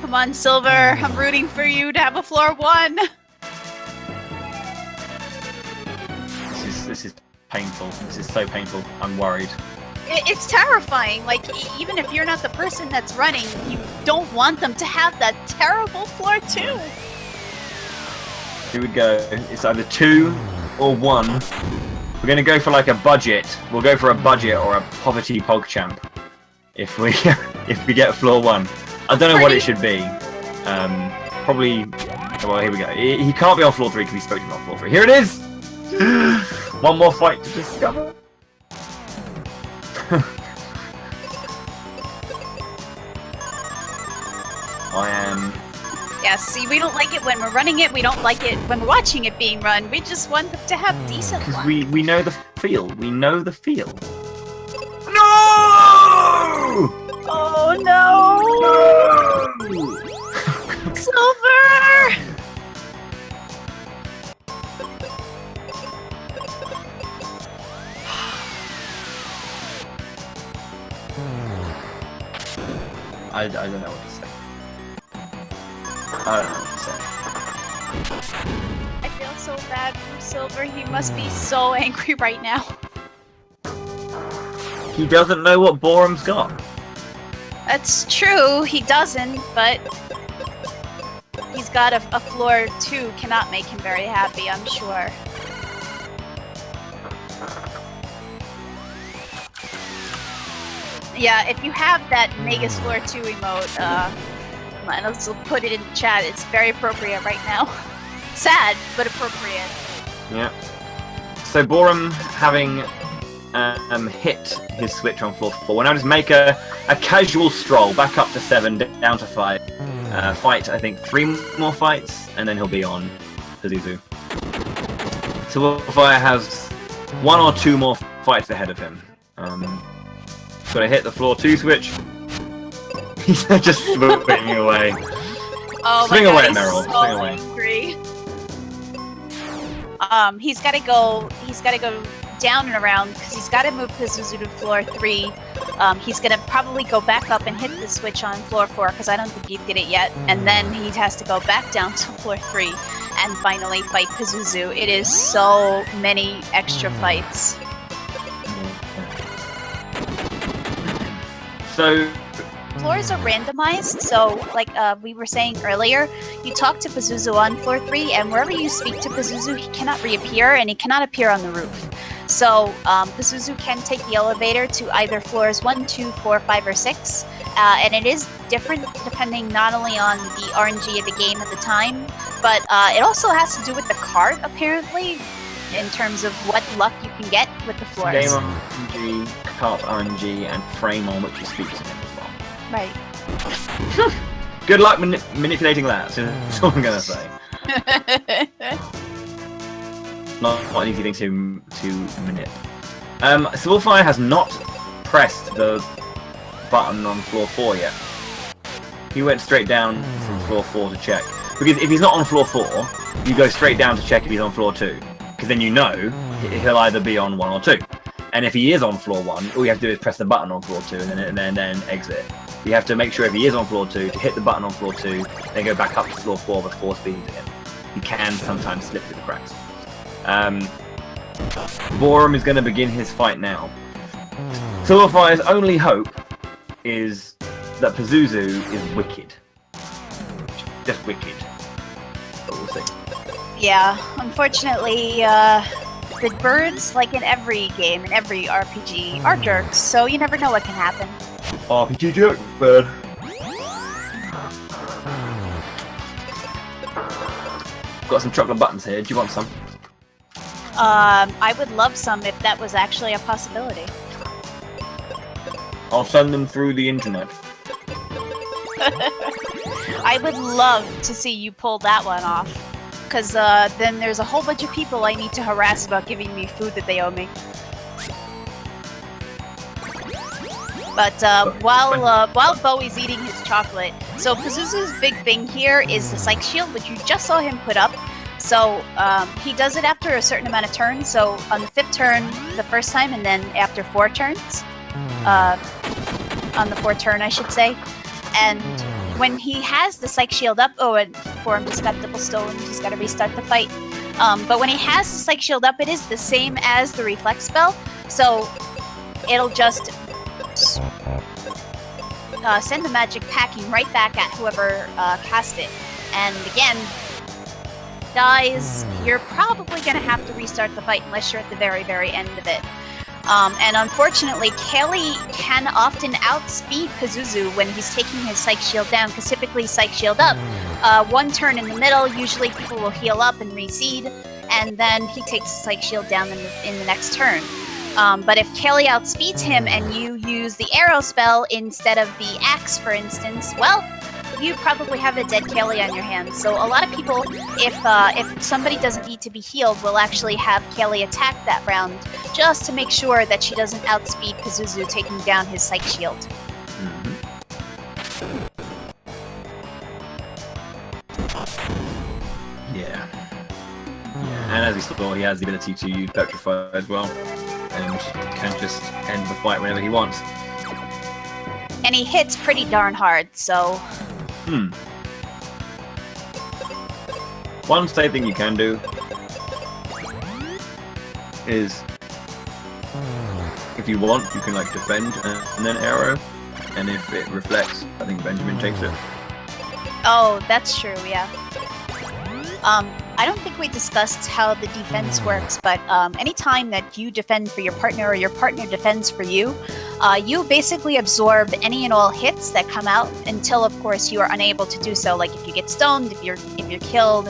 Come on, Silver, I'm rooting for you to have a floor 1! This is painful. This is so painful. I'm worried. It's terrifying, like, even if you're not the person that's running, you don't want them to have that terrible floor 2! Here we go. It's either 2 or 1. We're going to go for like a budget. We'll go for a budget or a poverty PogChamp if we get floor 1. I don't know what it should be. Probably. Well, here we go. He can't be on floor 3 because he spoke to him on floor 3. Here it is. One more fight to discover. I am. Yeah, see, we don't like it when we're running it, we don't like it when we're watching it being run, we just want them to have decent Because luck. we know the feel. We know the feel. No! Oh no! No! Silver! I don't know what to say. I don't know what to say. I feel so bad for Silver, he must be so angry right now. He doesn't know what Boarum's got. That's true, he doesn't, but he's got a floor 2 cannot make him very happy, I'm sure. Yeah, if you have that Magus Floor 2 emote, let's put it in the chat, it's very appropriate right now. Sad, but appropriate. Yeah. So Boarum, having hit his switch on floor 4, will now just make a casual stroll back up to 7, down to 5. Fight, I think, 3 more fights, and then he'll be on Pazuzu. Sylverfyre has 1 or 2 more fights ahead of him. Got to hit the floor 2 switch. He's just swinging away. Oh Swing my away, God, Meryl. he's Swing so away. angry. He's gotta go down and around, because he's gotta move Pazuzu to floor 3. He's gonna probably go back up and hit the switch on floor 4, because I don't think he did it yet. And then he has to go back down to floor 3 and finally fight Pazuzu. It is so many extra fights. So Floors are randomized, so like we were saying earlier, you talk to Pazuzu on floor 3, and wherever you speak to Pazuzu, he cannot reappear, and he cannot appear on the roof. So Pazuzu can take the elevator to either floors 1, 2, 4, 5, or 6, and it is different depending not only on the RNG of the game at the time, but it also has to do with the card, apparently, in terms of what luck you can get with the floors. game RNG, cart RNG, and frame on which you speak to him as well. Right. Good luck manipulating that. That's all I'm gonna say. Not an easy thing to manip. Sylverfyre has not pressed the button on floor 4 yet. He went straight down from floor 4 to check. Because if he's not on floor 4, you go straight down to check if he's on floor 2. Because then you know he'll either be on 1 or 2. And if he is on floor 1, all you have to do is press the button on floor 2 and then exit. You have to make sure if he is on floor 2 to hit the button on floor 2, then go back up to floor 4 before speeding to him. He can sometimes slip through the cracks. Boarum is going to begin his fight now. Sylverfyre's only hope is that Pazuzu is wicked. Just wicked. But we'll see. Yeah, unfortunately, the birds, like in every game, in every RPG, are jerks, so you never know what can happen. RPG jerk, bird. Got some chocolate buttons here. Do you want some? I would love some if that was actually a possibility. I'll send them through the internet. I would love to see you pull that one off. Because then there's a whole bunch of people I need to harass about giving me food that they owe me. But while Bowie's eating his chocolate, so Pazuzu's big thing here is the Psych Shield, which you just saw him put up. So he does it after a certain amount of turns, so on the 5th turn the first time, and then after 4 turns. On the 4th turn, I should say. And when he has the Psych Shield up, oh, and Boarum just got double stolen, just gotta restart the fight. But when he has the Psych Shield up, it is the same as the Reflex spell, so it'll just send the magic packing right back at whoever cast it. And again, dies, you're probably gonna have to restart the fight unless you're at the very, very end of it. And unfortunately, Kelly can often outspeed Pazuzu when he's taking his Psych Shield down, because typically Psych Shield up, 1 turn in the middle, usually people will heal up and reseed, and then he takes the Psych Shield down in the next turn. But if Kelly outspeeds him and you use the arrow spell instead of the axe, for instance, well, you probably have a dead Kelly on your hands. So a lot of people, if somebody doesn't need to be healed, will actually have Kelly attack that round, just to make sure that she doesn't outspeed Pazuzu taking down his Psych Shield. Yeah. And as we saw, he has the ability to use Petrify as well, and can just end the fight whenever he wants. And he hits pretty darn hard, so... One safe thing you can do is, if you want, you can like defend and then arrow, and if it reflects, I think Benjamin takes it. Oh, that's true, yeah. I don't think we discussed how the defense works, but anytime that you defend for your partner or your partner defends for you, you basically absorb any and all hits that come out until, of course, you are unable to do so. Like if you get stoned, if you're killed,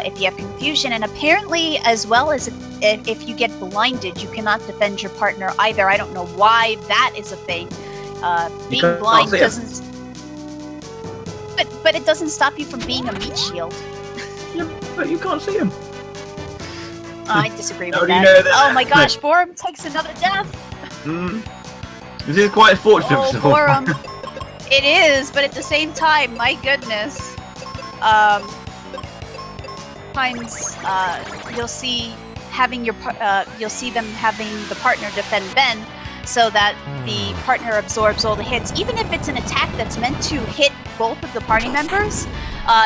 if you have confusion, and apparently, as well as if you get blinded, you cannot defend your partner either. I don't know why that is a thing. Being blind doesn't, but it doesn't stop you from being a meat shield. Yeah, but you can't see him. I disagree with How do that. you know that? Oh my gosh, Boarum takes another death! This is quite fortunate. Oh, Boarum. It is, but at the same time, my goodness. Times, you'll see you'll see them having the partner defend Ben, so that the partner absorbs all the hits. Even if it's an attack that's meant to hit both of the party members,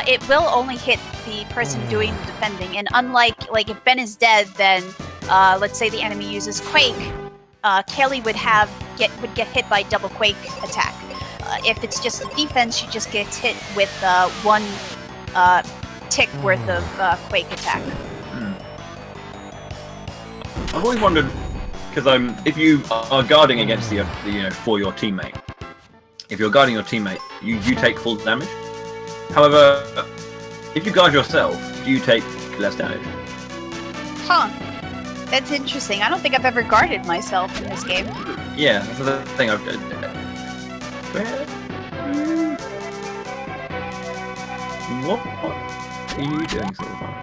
it will only hit the person doing the defending. And unlike, like, if Ben is dead, then let's say the enemy uses Quake, Kelly would get hit by double Quake attack. If it's just a defense, she just gets hit with 1 tick worth of Quake attack. I've always wondered, because if you are guarding against for your teammate, if you're guarding your teammate, you take full damage. However, if you guard yourself, do you take less damage? Huh. That's interesting. I don't think I've ever guarded myself in this game. Yeah, that's the thing. What are you doing, Sylverfyre?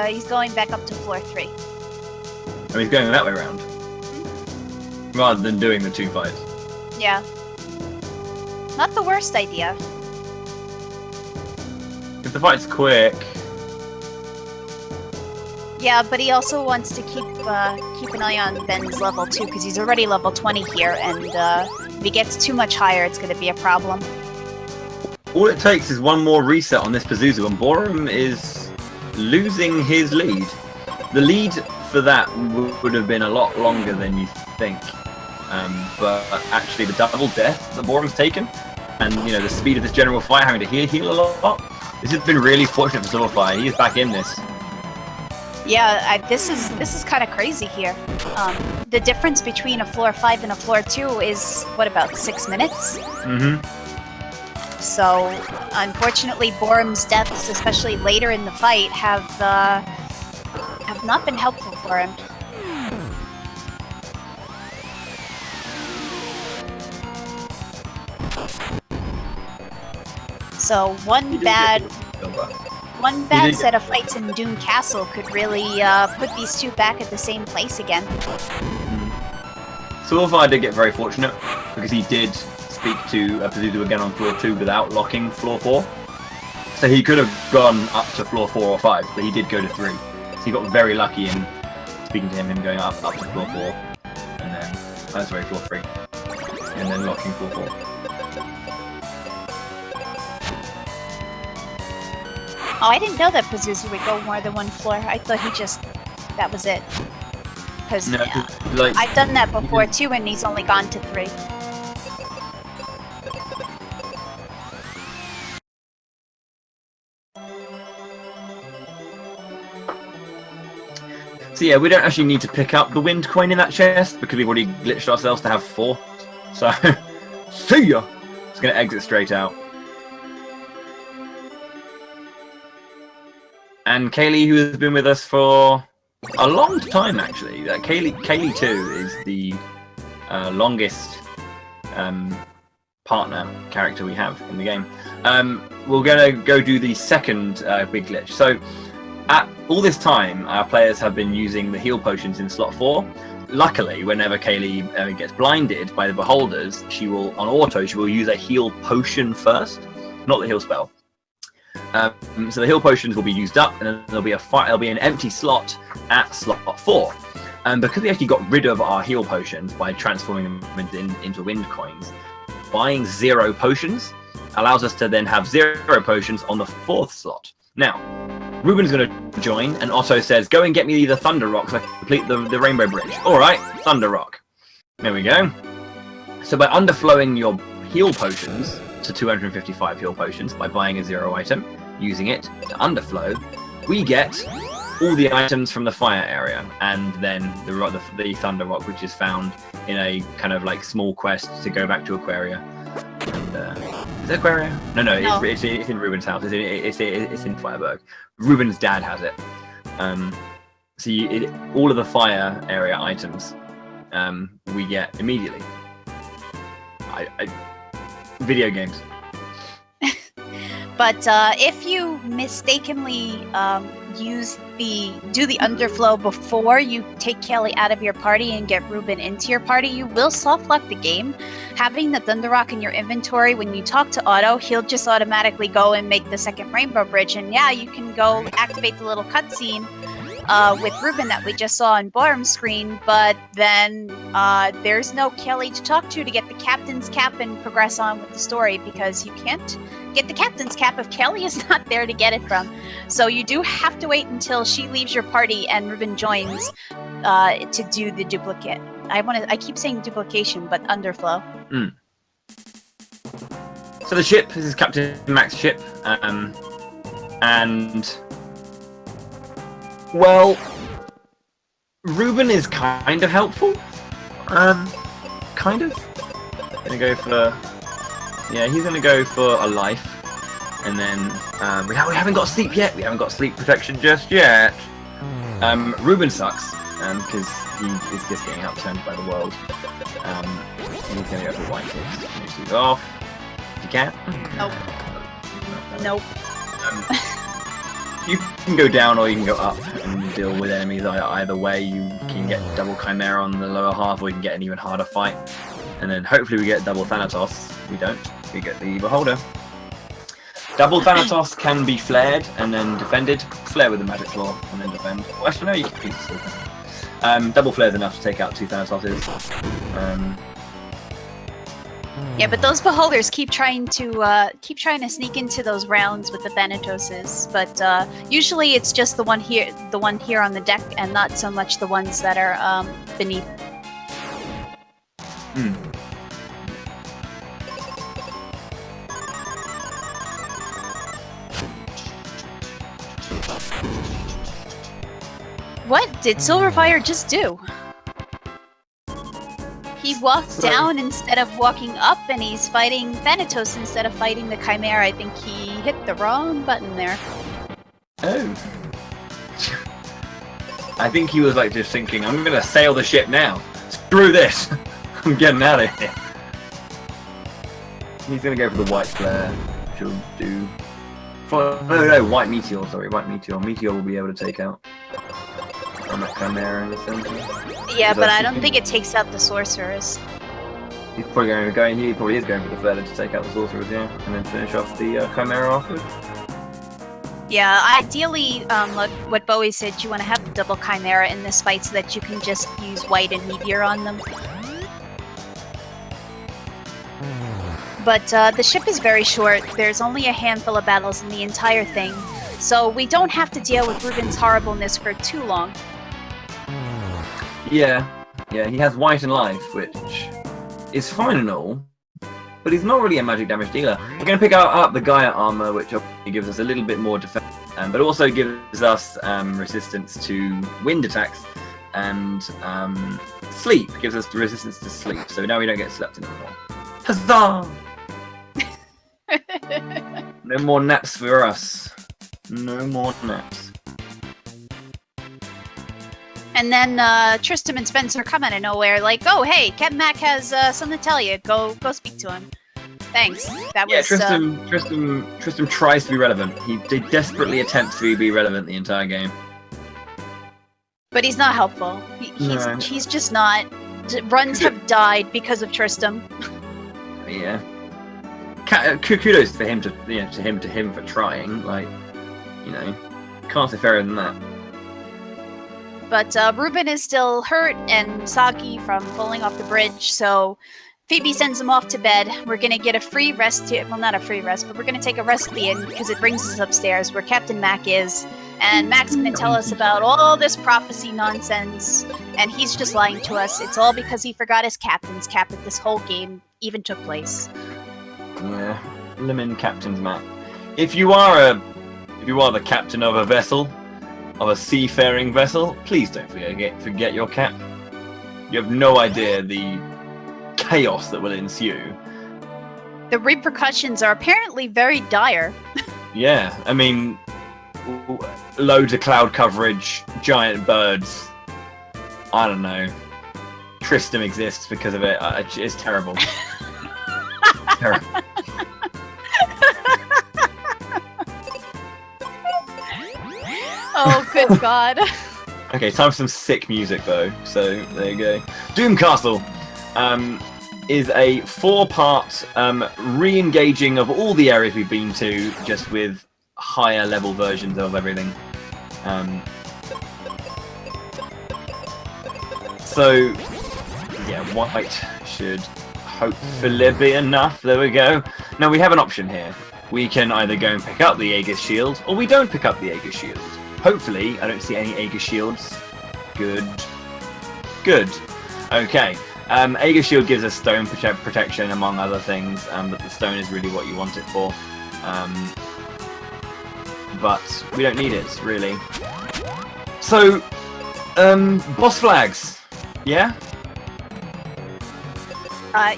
He's going back up to floor 3. I mean, he's going that way around. Rather than doing the 2 fights. Yeah. Not the worst idea. If the fight's quick... Yeah, but he also wants to keep an eye on Ben's level too, because he's already level 20 here, and if he gets too much higher, it's going to be a problem. All it takes is one more reset on this Pazuzu, and Boarum is losing his lead. The lead for that would have been a lot longer than you think. But actually the double death that Boarum's taken, and the speed of this general fire, having to heal a lot, this has been really fortunate for sylverfyre. He's back in this. Yeah, this is kind of crazy here. The difference between a floor 5 and a floor 2 is, what, about 6 minutes? Mm-hmm. So, unfortunately, Boarum's deaths, especially later in the fight, have not been helpful for him. So one bad set of fights in Doom Castle could really put these two back at the same place again. sylverfyre did get very fortunate because he did speak to Pazuzu again on floor 2 without locking floor 4. So he could have gone up to floor 4 or 5, but he did go to 3. So he got very lucky in speaking to him going up to floor 4, and then floor 3, and then locking floor 4. Oh, I didn't know that Pazuzu would go more than one floor. I thought that was it. Because no, like, I've done that before too, and he's only gone to 3. So yeah, we don't actually need to pick up the wind coin in that chest because we've already glitched ourselves to have 4. So, see ya! It's going to exit straight out. And Kaylee, who has been with us for a long time, actually. Kaylee 2 is the longest partner character we have in the game. We're going to go do the second big glitch. So, at all this time, our players have been using the heal potions in slot 4. Luckily, whenever Kaylee gets blinded by the beholders, she will use a heal potion first, not the heal spell. So the heal potions will be used up, and then there'll be an empty slot at slot 4. And because we actually got rid of our heal potions by transforming them into wind coins, buying 0 potions allows us to then have 0 potions on the 4th slot. Now, Ruben's going to join, and Otto says, "Go and get me the Thunder Rock so I can complete the Rainbow Bridge." All right, Thunder Rock. There we go. So by underflowing your heal potions to 255 heal potions by buying a 0 item, using it to underflow, we get all the items from the fire area, and then the Thunder Rock, which is found in a kind of like small quest to go back to Aquaria. And, is it Aquaria? No. It's in Ruben's house. It's in Fireberg. Ruben's dad has it. So all of the fire area items we get immediately. Video games. But if you mistakenly do the underflow before you take Kelly out of your party and get Ruben into your party, you will soft lock the game. Having the Thunder Rock in your inventory, when you talk to Otto, he'll just automatically go and make the second Rainbow Bridge, and yeah, you can go activate the little cutscene with Ruben that we just saw on Boarum's screen, but then there's no Kelly to talk to get the Captain's Cap and progress on with the story, because you can't get the Captain's Cap if Kelly is not there to get it from. So you do have to wait until she leaves your party and Ruben joins to do the duplicate. I keep saying duplication, but underflow. So the ship, this is Captain Mac's ship, and well, Ruben is kind of helpful. Kind of. Gonna go for, yeah, he's gonna go for a life, and then we haven't got sleep yet. We haven't got sleep protection just yet. Ruben sucks because he is just getting upturned by the world. And he's gonna go for white tips. Finish these off if you can. Nope. You can go down or you can go up and deal with enemies either way. You can get double Chimera on the lower half, or you can get an even harder fight. And then hopefully we get double Thanatos. We don't. We get the Beholder. Double Thanatos can be flared and then defended. Flare with the Magic Claw and then defend. Well, actually, no, you can piece it. Double flare is enough to take out 2 Thanatoses. Yeah, but those beholders keep trying to sneak into those rounds with the Thanatoses, but usually it's just the one here on the deck, and not so much the ones that are beneath. Hmm. What did Sylverfyre just do? He walked down instead of walking up, and he's fighting Thanatos instead of fighting the Chimera. I think he hit the wrong button there. Oh. I think he was like just thinking, I'm gonna sail the ship now. Screw this. I'm getting out of here. He's gonna go for the white flare. She'll do. No, white meteor. Sorry, white meteor. Meteor will be able to take out. I'm that Chimera in the center. Yeah, but I don't think it takes out the sorcerers. He's probably going to go. He probably is going for the feather to take out the sorcerers, yeah, and then finish off the Chimera afterwards. Yeah, ideally, what Bowie said, you want to have the double Chimera in this fight so that you can just use white and meteor on them. But the ship is very short. There's only a handful of battles in the entire thing, so we don't have to deal with Ruben's horribleness for too long. Yeah, he has white and life, which is fine and all, but he's not really a magic damage dealer. We're going to pick up the Gaia armor, which obviously gives us a little bit more defense, but also gives us resistance to wind attacks, and sleep gives us resistance to sleep, so now we don't get slept anymore. Huzzah! No more naps for us. No more naps. And then Tristram and Spencer come out of nowhere, like, "Oh, hey, Captain Mac has something to tell you. Go speak to him." Thanks. That was. Yeah, Tristram tries to be relevant. He desperately attempts to be relevant the entire game. But he's not helpful. He's just not. Runs have died because of Tristram. Yeah. Kudos for him to him for trying. Like, can't say fairer than that. But Ruben is still hurt and soggy from falling off the bridge, so Phoebe sends him off to bed. We're gonna get a free rest here. Well, not a free rest, but we're gonna take a rest at the inn because it brings us upstairs where Captain Mac is. And Mac's gonna tell us about all this prophecy nonsense, and he's just lying to us. It's all because he forgot his captain's cap that this whole game even took place. Yeah, lemon captain's map. If you are the captain of a vessel, of a seafaring vessel, please don't forget your cap. You have no idea the chaos that will ensue. The repercussions are apparently very dire. Yeah, I mean, loads of cloud coverage, giant birds. I don't know. Tristram exists because of it. It's terrible. Terrible. Oh, good God. Okay, time for some sick music though. So there you go. Doom Castle is a 4-part re-engaging of all the areas we've been to, just with higher level versions of everything. So yeah, white should hopefully be enough. There we go. Now we have an option here. We can either go and pick up the Aegis shield, or we don't pick up the Aegis shield. Hopefully, I don't see any Aegis shields. Good. Okay. Aegis shield gives us stone protection, among other things, but the stone is really what you want it for. But we don't need it, really. So, boss flags. Yeah?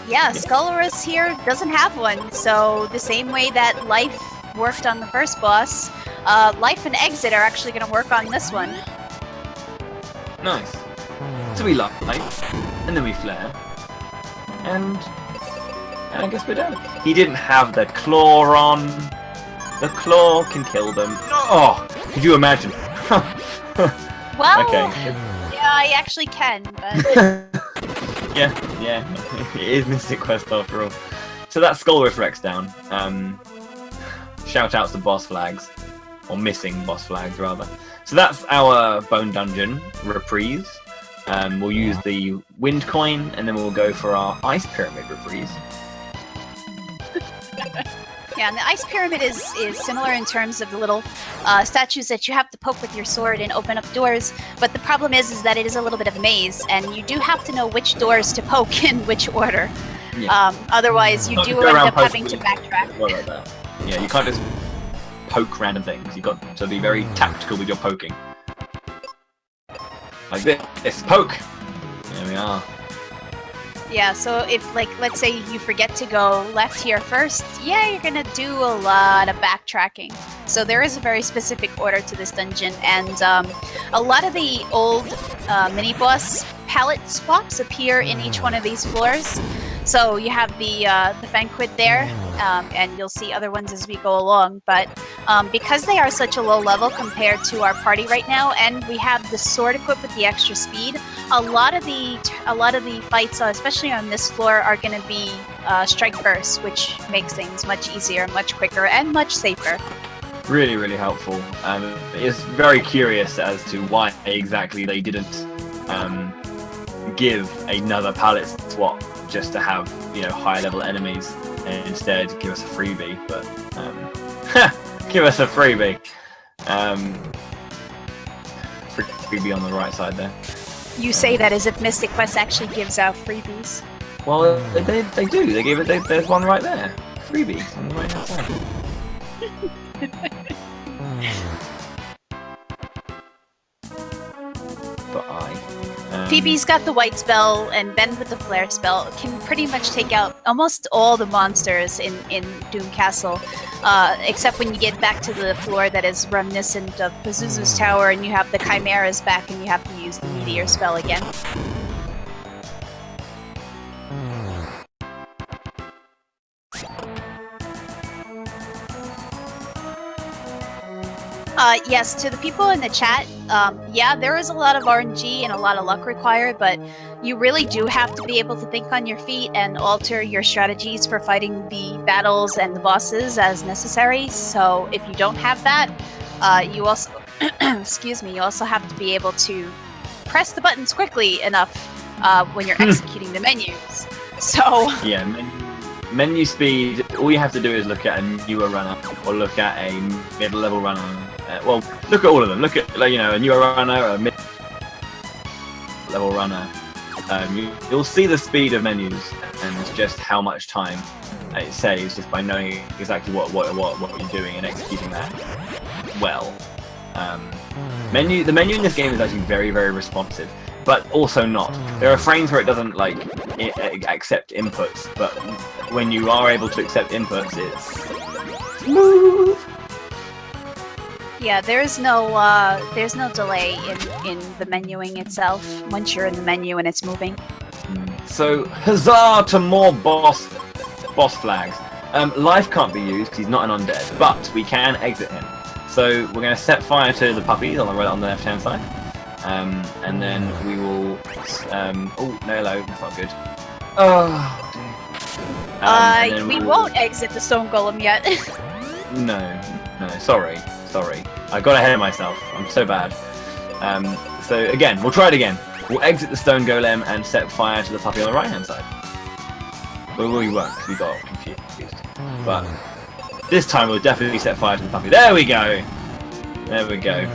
Yeah, Skullorus here doesn't have one, so the same way that Life worked on the first boss, Life and Exit are actually going to work on this one. Nice. So we life, and then we flare, and I guess we're done. He didn't have the claw on. The claw can kill them. Oh, could you imagine? Well, okay. Yeah, I actually can, but... Yeah, it is Mystic Quest after all. So that's Skullorus Rex down. Shout outs to boss flags, or missing boss flags rather. So that's our Bone Dungeon reprise. We'll use the Wind Coin, and then we'll go for our Ice Pyramid reprise. Yeah, and the ice pyramid is similar in terms of the little statues that you have to poke with your sword and open up doors. But the problem is that it is a little bit of a maze, and you do have to know which doors to poke in which order. Yeah. Otherwise, you do end up having to backtrack. Like that. Yeah, you can't just poke random things. You've got to be very tactical with your poking. Like this, poke! There we are. Yeah, so if, like, let's say you forget to go left here first, yeah, you're gonna do a lot of backtracking. So there is a very specific order to this dungeon, and a lot of the old mini-boss palette swaps appear in each one of these floors. So you have the Banquet there, and you'll see other ones as we go along. But because they are such a low level compared to our party right now, and we have the sword equipped with the extra speed, a lot of the fights, especially on this floor, are going to be strike bursts, which makes things much easier, much quicker, and much safer. Really, really helpful. It's very curious as to why exactly they didn't give another palette swap just to have, you know, higher level enemies, and instead give us a freebie. But give us a freebie. Freebie on the right side there. You say that as if Mystic Quest actually gives out freebies. Well, they do. They gave it. There's one right there. Freebie on the right hand side. But Phoebe's got the white spell, and Ben with the flare spell can pretty much take out almost all the monsters in Doom Castle, except when you get back to the floor that is reminiscent of Pazuzu's Tower, and you have the Chimeras back, and you have to use the Meteor spell again. Yes, to the people in the chat, yeah, there is a lot of RNG and a lot of luck required, but you really do have to be able to think on your feet and alter your strategies for fighting the battles and the bosses as necessary. So if you don't have that, you also, excuse me, you also have to be able to press the buttons quickly enough when you're executing the menus. So yeah, menu speed. All you have to do is look at a newer runner or look at a mid-level runner. Well, look at all of them. Look at, like, you know, a newer runner or a mid-level runner. You'll see the speed of menus and just how much time it saves just by knowing exactly what you're doing and executing that well. The menu in this game is actually very, very responsive, but also not. There are frames where it doesn't like accept inputs, but when you are able to accept inputs, it's smooth. Yeah, there's no delay in the menuing itself once you're in the menu and it's moving. So, huzzah to more boss flags. Life can't be used because he's not an undead, but we can exit him. So we're going to set fire to the puppies on the left hand side, and then we will. Oh no, hello, that's not good. Oh dear. We won't exit the stone golem yet. No, sorry. I got ahead of myself. I'm so bad. So again, we'll try it again. We'll exit the stone golem and set fire to the puppy on the right hand side. Well, we won't, because we got confused. But this time we'll definitely set fire to the puppy. There we go! There we go.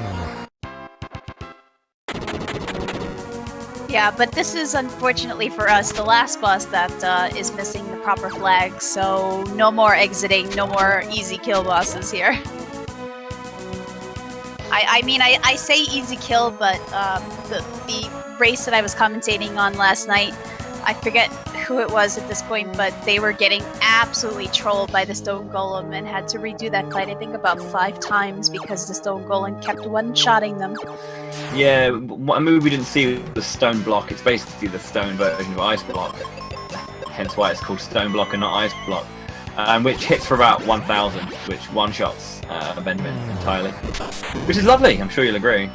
Yeah, but this is, unfortunately for us, the last boss that is missing the proper flag, so no more exiting, no more easy kill bosses here. I mean, I say easy kill, but the race that I was commentating on last night, I forget who it was at this point, but they were getting absolutely trolled by the stone golem and had to redo that fight, I think, about 5 times because the stone golem kept one-shotting them. Yeah, what a move we didn't see was the stone block. It's basically the stone version of ice block, hence why it's called stone block and not ice block, which hits for about 1,000, which one-shots Benjamin entirely, which is lovely. I'm sure you'll agree.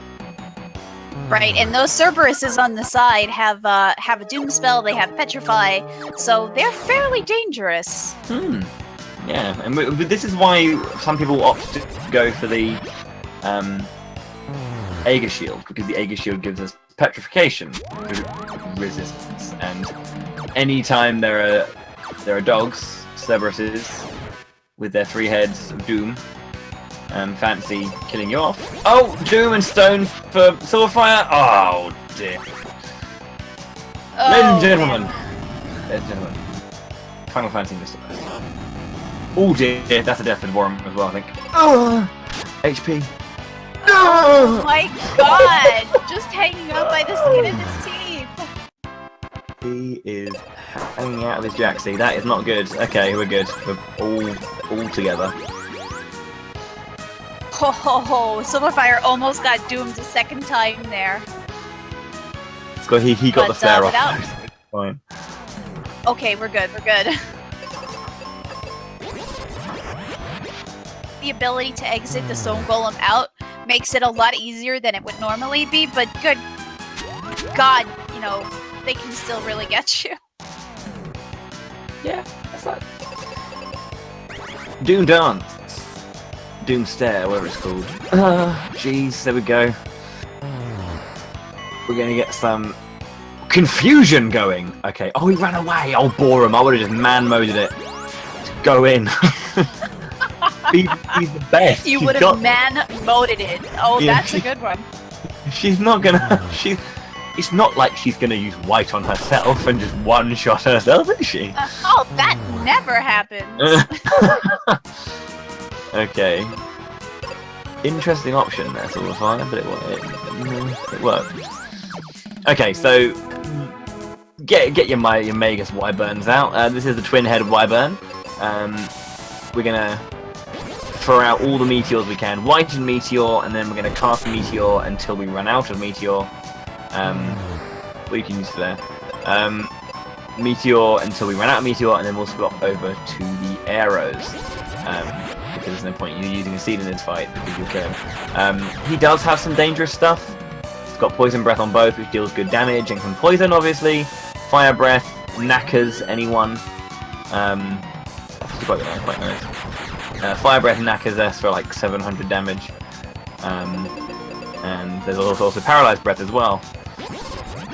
Right, and those Cerberuses on the side have a Doom spell, they have Petrify, so they're fairly dangerous. Yeah, and this is why some people opt to go for the Aegir Shield, because the Aegir Shield gives us petrification resistance, and anytime there are dogs, Cerberuses, with their 3 heads of Doom. Fancy killing you off. Oh, Doom and Stone for Sylverfyre. Oh dear. Oh, Ladies and gentlemen. man. Ladies and gentlemen. Final Fantasy missed the best. Oh dear, that's a death for Boarum as well, I think. HP. Oh my god! Just hanging out by the skin of his teeth. He is hanging out of his jacksie. That is not good. Okay, we're good. We're all together. Ho ho ho! Sylverfyre almost got doomed a second time there. He got the flare off. without- Fine. Okay, we're good, we're good. The ability to exit the stone golem out makes it a lot easier than it would normally be, but good god, you know, they can still really get you. Yeah, that's like Doom Dance. Doom Stare, whatever it's called. Jeez, there we go. We're gonna get some confusion going. Okay. Oh, he ran away. Oh, Boarum. I would have just man-moded it. Just go in. He's the best. You She's would have got- man-moded it. Oh, Yeah, that's a good one. She's not gonna. It's not like she's gonna use white on herself and just one-shot herself, is she? Oh, that never happens. Okay. Interesting option there, Sylverfyre, but it worked. Okay, so get your Magus Wyverns out. This is the twin-headed Wyvern. We're gonna throw out all the meteors we can. Whiten meteor, and then we're gonna cast meteor until we run out of meteor. What you can use for there. Meteor until we run out of meteor, and then we'll swap over to the arrows. Because there's no point you using a seed in this fight because you'll kill him. He does have some dangerous stuff. He's got poison breath on both, which deals good damage and can poison, obviously. Fire breath knackers anyone. That's quite nice. Fire breath knackers us for like 700 damage. And there's also paralyzed breath as well.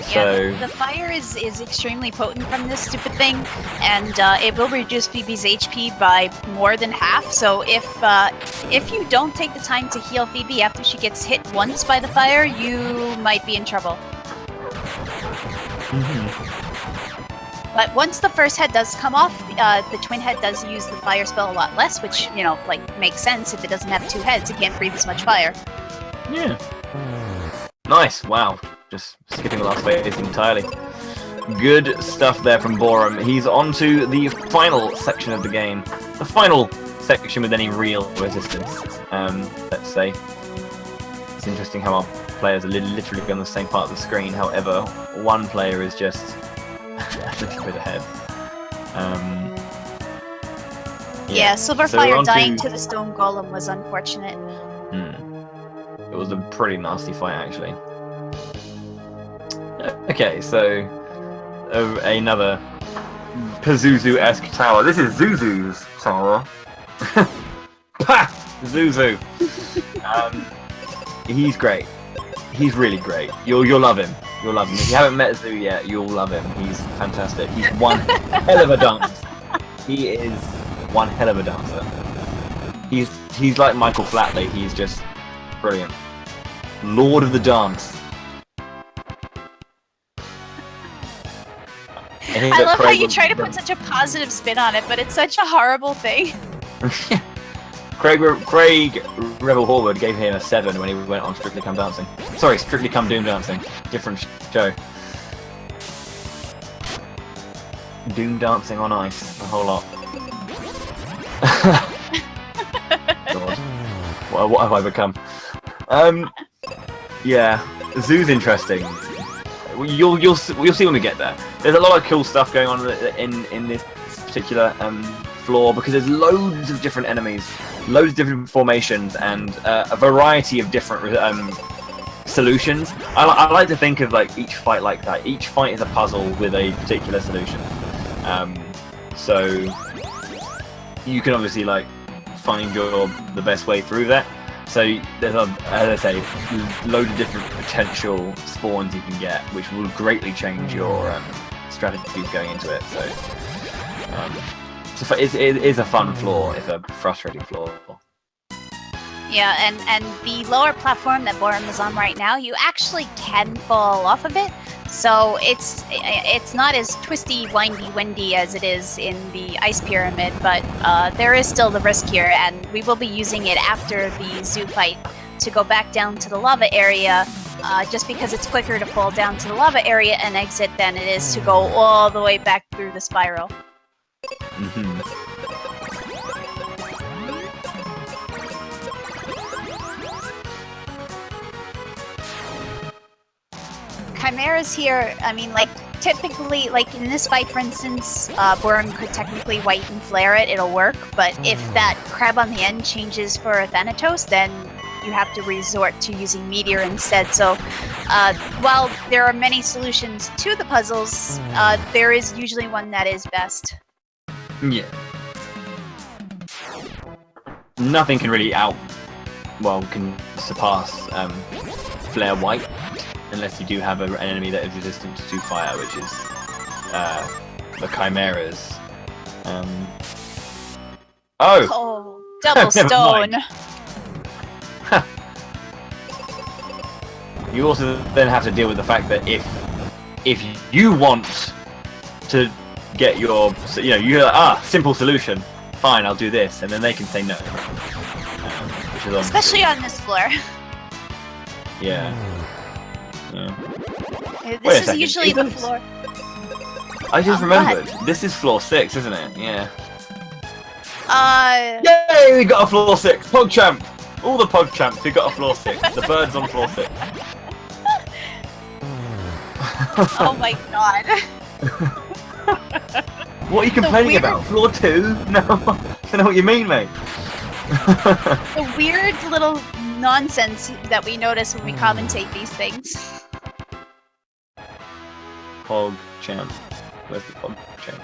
So Yeah, the fire is extremely potent from this stupid thing, and it will reduce Phoebe's HP by more than half. So if you don't take the time to heal Phoebe after she gets hit once by the fire, you might be in trouble. But once the first head does come off, the twin head does use the fire spell a lot less, which, you know, like, makes sense. If it doesn't have 2 heads, it can't breathe as much fire. yeah. Nice, wow. Just skipping the last phase entirely. Good stuff there from Boarum. He's on to the final section of the game. The final section with any real resistance, let's say. It's interesting how our players are literally on the same part of the screen. However, one player is just a little bit ahead. Yeah, so Sylverfyre we're on dying to the stone golem was unfortunate. It was a pretty nasty fight, actually. Okay, so another Pazuzu-esque tower. This is Zuzu's tower. Pah! Zuzu! He's great. He's really great. You'll love him. You'll love him. If you haven't met Zu yet, you'll love him. He's fantastic. He's one hell of a dancer. He is one hell of a dancer. He's like Michael Flatley. He's just brilliant. Lord of the dance. I love how you try to put such a positive spin on it, but it's such a horrible thing. Craig Rebel Horwood gave him a 7 when he went on Strictly Come Dancing. Sorry, Strictly Come Doom Dancing. Different show. Doom Dancing on Ice. A whole lot. God. What have I become? Yeah, Zoo's interesting. You'll see when we get there. There's a lot of cool stuff going on in this particular floor because there's loads of different enemies, loads of different formations, and a variety of different solutions. I like to think of like each fight like that. Each fight is a puzzle with a particular solution. So you can obviously like find the best way through that. So there's, as I say, loads of different potential spawns you can get, which will greatly change your strategies going into it. So it is a fun floor. It's a frustrating floor. Yeah, and the lower platform that Boarum is on right now, you actually can fall off of it. So it's not as twisty, windy, windy as it is in the ice pyramid, but there is still the risk here, and we will be using it after the zoo fight to go back down to the lava area, just because it's quicker to fall down to the lava area and exit than it is to go all the way back through the spiral. Mm-hmm. Chimeras here, I mean, like, typically, like, in this fight, for instance, Boarum could technically white and flare it, it'll work, but if that crab on the end changes for a Thanatos, then you have to resort to using Meteor instead. So, while there are many solutions to the puzzles, there is usually one that is best. Yeah. Nothing can really can surpass Flare White, unless you do have an enemy that is resistant to fire, which is the Chimeras. Oh, double stone! You also then have to deal with the fact that if you want to get your, you're like, simple solution, fine, I'll do this, and then they can say no. Which is especially on this floor. Yeah. This is usually the floor. I just remembered. This is floor 6, isn't it? Yeah. Yay! We got a floor 6. PogChamp. All the PogChamps. We got a floor 6. The bird's on floor 6. Oh my god. What are you complaining about? Floor 2? No. I don't know what you mean, mate. The weird little nonsense that we notice when we commentate these things. PogChamp. Where's the PogChamp?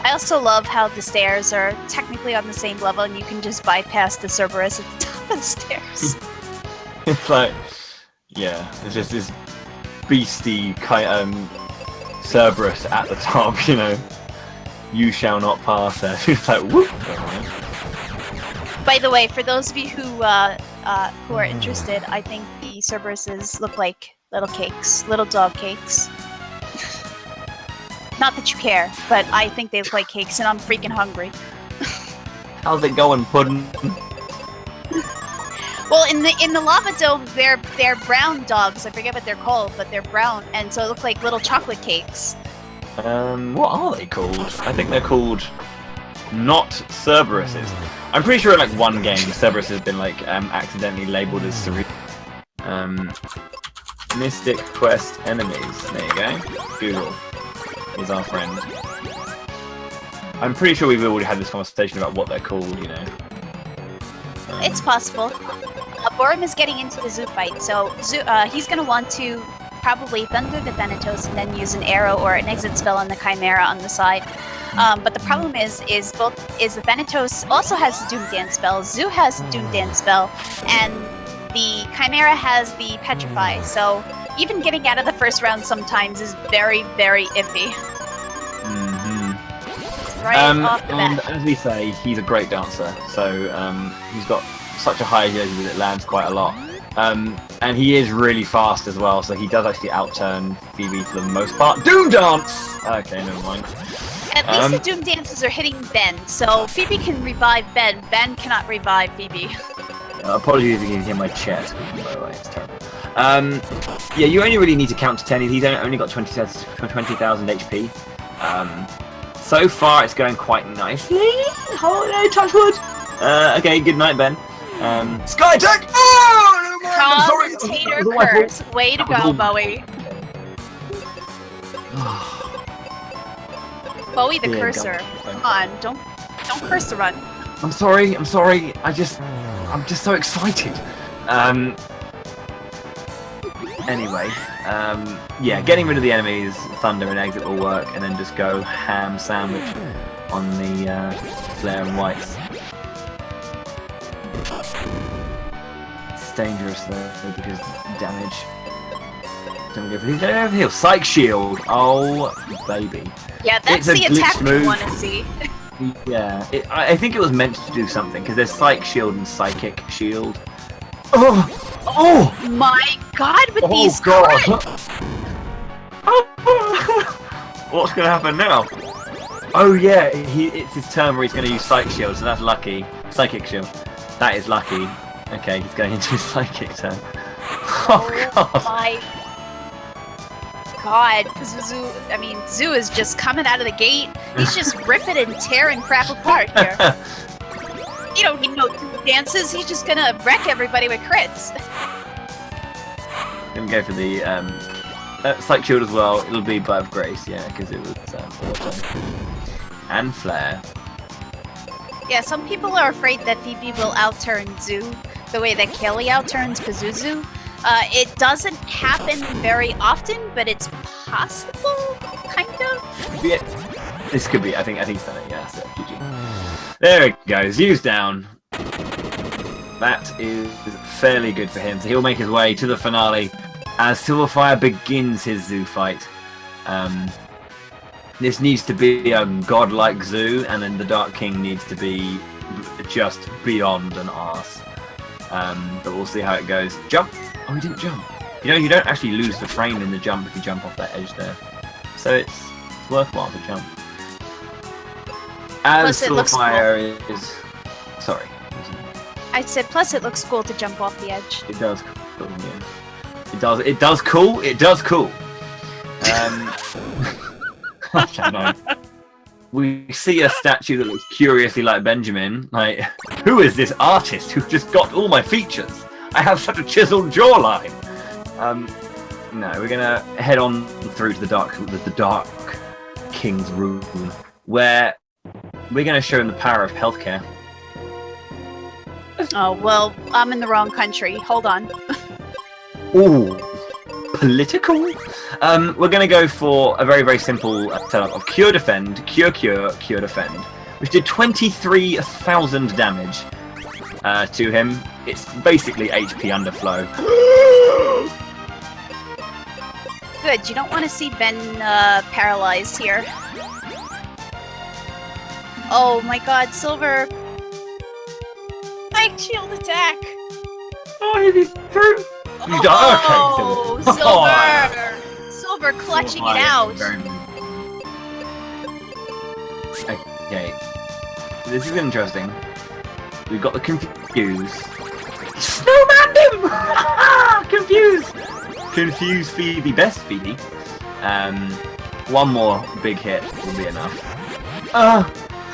I also love how the stairs are technically on the same level and you can just bypass the Cerberus at the top of the stairs. It's like, yeah, there's just this beastie Cerberus at the top, You shall not pass there. It's like, whoop! By the way, for those of you who are interested, I think the Cerberuses look like little cakes, little dog cakes. Not that you care, but I think they look like cakes, and I'm freaking hungry. How's it going, Puddin'? Well, in the lava dome, they're brown dogs. I forget what they're called, but they're brown, and so it look like little chocolate cakes. What are they called? I think they're called not Cerberuses. I'm pretty sure in like one game, Cerberus has been like accidentally labeled as cerebral. Mystic Quest enemies. There you go. Google is our friend. I'm pretty sure we've already had this conversation about what they're called, It's possible. Boarum is getting into the zoo fight, so he's going to want to probably Thunder the Thanatos and then use an arrow or an exit spell on the Chimera on the side. But the problem is the Thanatos also has the Doom Dance spell, Zoo has the Doom Dance spell, and the Chimera has the Petrify, so even getting out of the first round sometimes is very, very iffy. Right off the bat. And as we say, he's a great dancer, so he's got such a high agility that it lands quite a lot. And he is really fast as well, so he does actually outturn Phoebe for the most part. Doom Dance! Okay, never mind. At least the Doom Dances are hitting Ben, so Phoebe can revive Ben. Ben cannot revive Phoebe. Apologies if you can hear my chest, by the way, it's terrible. Yeah, you only really need to count to 10. He's only got 20,000 HP. So far, it's going quite nicely. Oh no, touch wood! Okay, good night, Ben. Sky attack! Oh, no, I'm sorry. Commentator curse. Way to go, Bowie. Bowie the cursor. Come on, don't curse the run. I'm sorry. I'm just so excited. Anyway, yeah, getting rid of the enemies, Thunder and Exit will work, and then just go ham sandwich on the Flare and Whites. It's dangerous though, because damage. Don't go for these. Go for heal. Psych shield. Oh baby. Yeah, that's It's a the attack glitch we move. want to see. Yeah. I think it was meant to do something because there's psych shield and psychic shield. Oh. Oh. My God, with these God. crits! What's gonna happen now? Oh yeah, it's his turn where he's gonna use psych shield, so that's lucky. Psychic shield. That is lucky. Okay, he's going into his psychic turn. Oh god. My God, Zoo is just coming out of the gate. He's just ripping and tearing crap apart here. You don't need no dances. He's just gonna wreck everybody with crits. Gonna go for the psych shield as well. It'll be Bud of Grace, yeah, because it was auto. And Flare. Yeah, some people are afraid that Phoebe will outturn Zoo the way that Kaylee outturns Pazuzu. It doesn't happen very often, but it's possible, kind of. Yeah, this could be. I think he's done it. Yeah, so GG. There it goes. Zoo's down. That is fairly good for him. So he'll make his way to the finale as Sylverfyre begins his Zoo fight. This needs to be a godlike Zoo, and then the Dark King needs to be just beyond an arse. But we'll see how it goes. Jump! Oh, he didn't jump. You know, you don't actually lose the frame in the jump if you jump off that edge there. So it's worthwhile to jump. As Sylverfyre is... Sorry. I said, plus it looks cool to jump off the edge. It does cool, yeah. It does cool. It does cool. I don't know. We see a statue that looks curiously like Benjamin. Like, who is this artist who just got all my features? I have such a chiseled jawline. No, we're gonna head on through to the Dark King's room, where we're gonna show him the power of healthcare. Oh, well, I'm in the wrong country. Hold on. Ooh, political? We're going to go for a very, very simple setup of Cure Defend, Cure Cure, Cure Defend, which did 23,000 damage to him. It's basically HP underflow. Good, you don't want to see Ben paralyzed here. Oh my god, Silver! Psych shield attack! Oh, he's through! You died. Oh, Okay, Silver! Silver clutching it out. Okay, this is interesting. We've got the confuse. Snowman him! Confuse Phoebe, best Phoebe. One more big hit will be enough.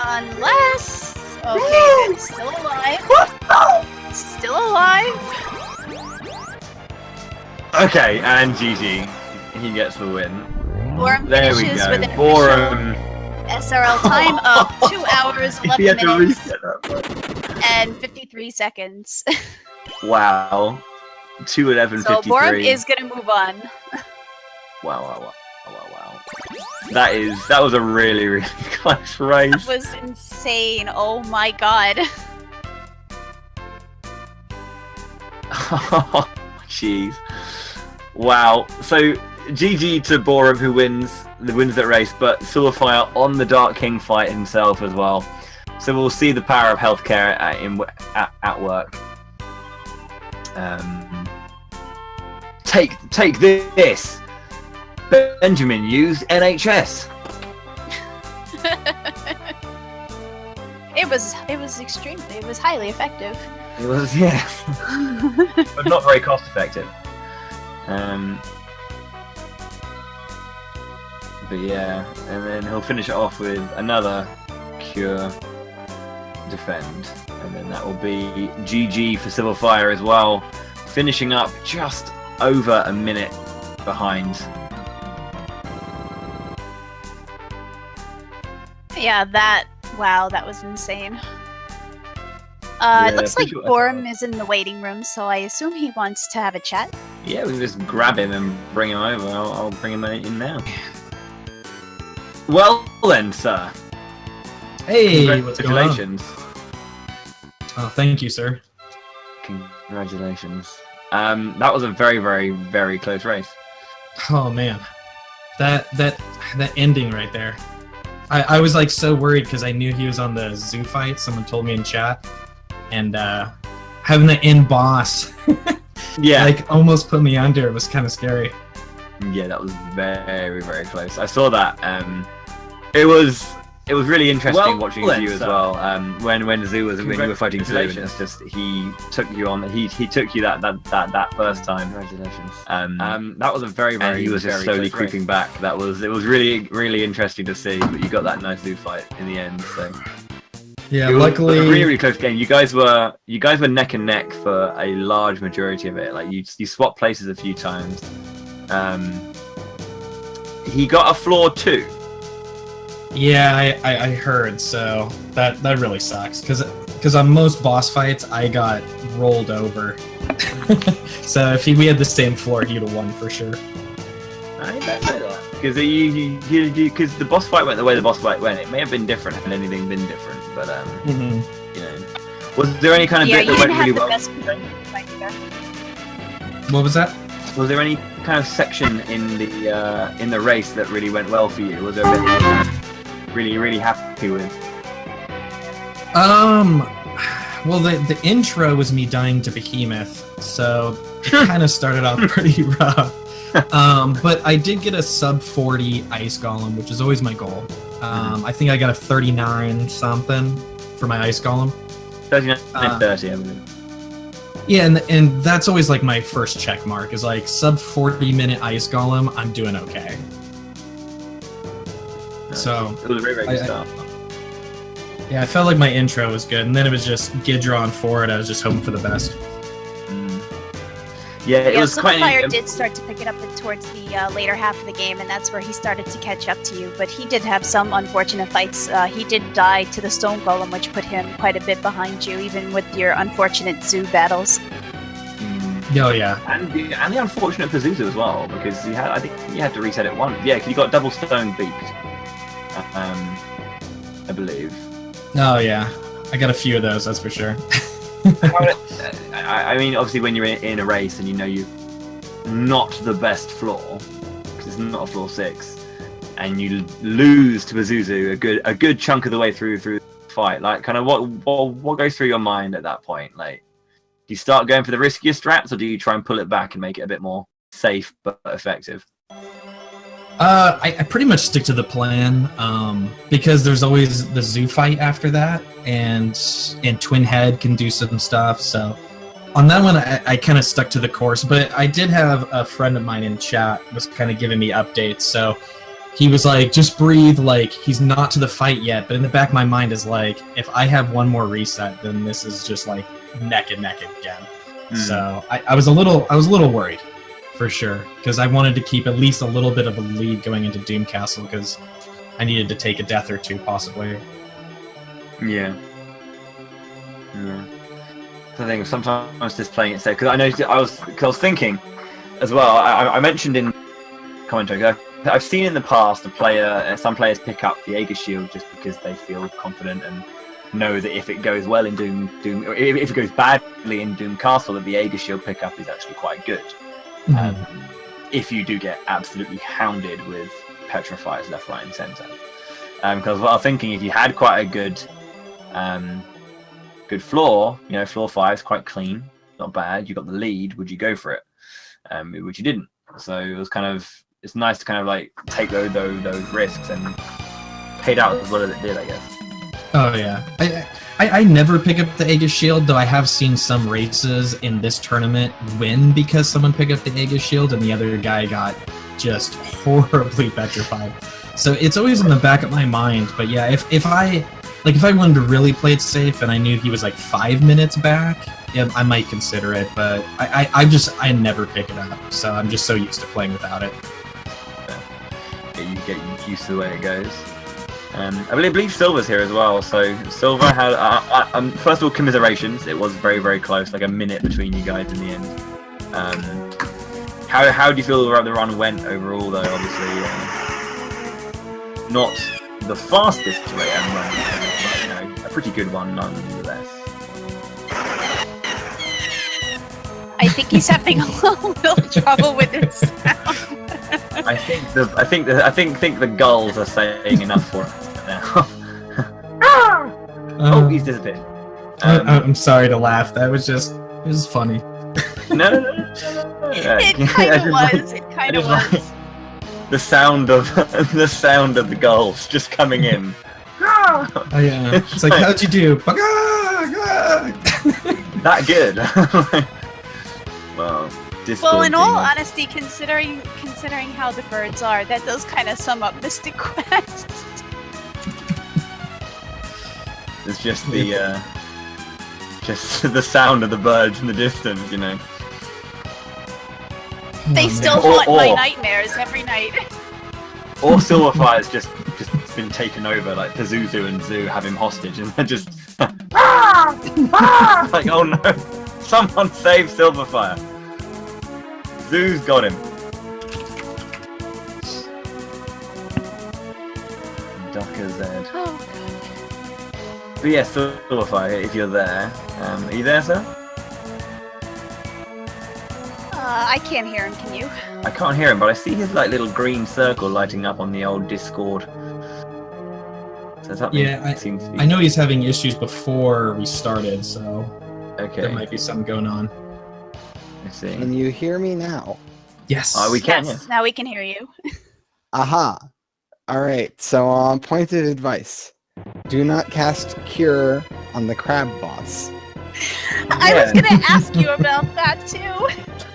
Unless... Okay, it's still alive. Still alive. Okay, and GG. He gets the win. Boarum There we finishes go. with an Boarum. SRL time of 2 hours, He had 11 to minutes, reset that one. and 53 seconds. Wow. 2:11:53. So Boarum is gonna move on. Wow. That was a really, really close race. That was insane. Oh my god. Oh, jeez. Wow. So GG to Boarum, who wins that race, but Sylverfyre on the Dark King fight himself as well. So we'll see the power of healthcare at work. Take this. Benjamin used NHS. It was highly effective. It was, yes, but not very cost effective. But yeah, and then he'll finish it off with another Cure Defend, and then that will be GG for Sylverfyre as well, finishing up just over a minute behind. Yeah, wow, that was insane. Yeah, it looks like sure. Boarum is in the waiting room, so I assume he wants to have a chat. Yeah, we can just grab him and bring him over. I'll bring him in now. Well then, sir. Hey, what's going on? Congratulations. Oh, thank you, sir. Congratulations. That was a very, very, very close race. Oh man, that ending right there. I was like so worried because I knew he was on the zoo fight. Someone told me in chat, and having the end boss, Yeah, like almost put me under. It was kind of scary. yeah, that was very, very close. I saw that. It was really interesting watching you as well. When Zoo was when you were fighting Zoo, and it's just he took you on. He took you that first time. Congratulations. That was a very and he was very just slowly close race. creeping back. It was really interesting to see. But you got that nice Zoo fight in the end. So Yeah, it was luckily. a really close game. You guys were neck and neck for a large majority of it. Like you swapped places a few times. He got a floor too. Yeah, I heard. So that really sucks because on most boss fights I got rolled over. So if we had the same floor, he'd have won for sure. I don't know that. Because the boss fight went the way the boss fight went. It may have been different had anything been different, but you know, was there any kind of Yeah, bit you that didn't went have really the well? best position to fight either. What was that? Was there any kind of section in the race that really went well for you? Was there a bit that you were really happy with? Well, the intro was me dying to Behemoth, so it kind of started off pretty rough. But I did get a sub 40 Ice Golem, which is always my goal. I think I got a 39 something for my Ice Golem. 39 and 30, I believe. Yeah, and that's always like my first check mark is like sub 40-minute Ice Golem. I'm doing okay. So It was a very good start. yeah, I felt like my intro was good, and then it was just Gidra on forward. I was just hoping for the best. Yeah, it was quite. Sylverfyre did start to pick it up towards the later half of the game, and that's where he started to catch up to you. But he did have some unfortunate fights. He did die to the Stone Golem, which put him quite a bit behind you, even with your unfortunate zoo battles. Oh yeah. And the unfortunate Pazuzu as well, because I think you had to reset it once. Yeah, because you got double stone beaked. I believe. Oh yeah. I got a few of those, that's for sure. I mean, obviously, when you're in a race and you know you're not the best floor, because it's not a floor 6, and you lose to Pazuzu a good chunk of the way through the fight, like, kind of what goes through your mind at that point? Like, do you start going for the riskier strats, or do you try and pull it back and make it a bit more safe but effective? I pretty much stick to the plan, because there's always the zoo fight after that, and Twin Head can do some stuff, so on that one I kind of stuck to the course. But I did have a friend of mine in chat was kind of giving me updates, so he was like, just breathe, like, he's not to the fight yet, but in the back of my mind is like, if I have one more reset, then this is just like neck and neck again. So I was a little worried. For sure, because I wanted to keep at least a little bit of a lead going into Doom Castle, because I needed to take a death or two, possibly. Yeah. I think sometimes just playing it safe, because I was thinking as well. I mentioned in commentary, I've seen in the past some players pick up the Aegis Shield just because they feel confident and know that if it goes well in Doom, or if it goes badly in Doom Castle, that the Aegis Shield pickup is actually quite good. If you do get absolutely hounded with petrifiers left, right, and centre. Because what I was thinking, if you had quite a good floor, floor 5 is quite clean, not bad. You got the lead. Would you go for it? Which you didn't. So it's nice to kind of like take those risks, and paid out as well as it did, I guess. Oh yeah. I never pick up the Aegis Shield, though I have seen some races in this tournament win because someone picked up the Aegis Shield and the other guy got just horribly petrified. So it's always in the back of my mind. But yeah, if I wanted to really play it safe and I knew he was like 5 minutes back, yeah, I might consider it. But I never pick it up, so I'm just so used to playing without it. Yeah, you get used to the way it goes. I believe Silver's here as well. So Silver had, first of all, commiserations. It was very, very close, like a minute between you guys in the end. How do you feel the run went overall, though? Obviously, not the fastest run, but a pretty good one nonetheless. I think he's having a little trouble with his sound. think the gulls are saying enough for him now. Oh, he's disappeared. I'm sorry to laugh. That was just it was funny. No. It kind of was. It kind of was. The sound of the gulls just coming in. Oh yeah. It's like, how'd you do? That good. Well, Well, in all discord honesty, considering how the birds are, that does kind of sum up Mystic Quest. It's just the sound of the birds in the distance, you know. They still haunt my nightmares every night. Or Sylverfyre's just been taken over, like Pazuzu and Zoo have him hostage, and they're just like, oh no, someone save Sylverfyre. Zoo's got him. Docker Z. Oh, But yeah, Sylverfyre, if you're there, are you there, sir? I can't hear him. Can you? I can't hear him, but I see his like little green circle lighting up on the old Discord. So something seems to be... I know he's having issues before we started, so Okay. there might be something going on. Let's see. Can you hear me now? Yes. We can. Yes. Now we can hear you. Aha. Alright, so point of advice. Do not cast Cure on the crab boss. I was gonna ask you about that too.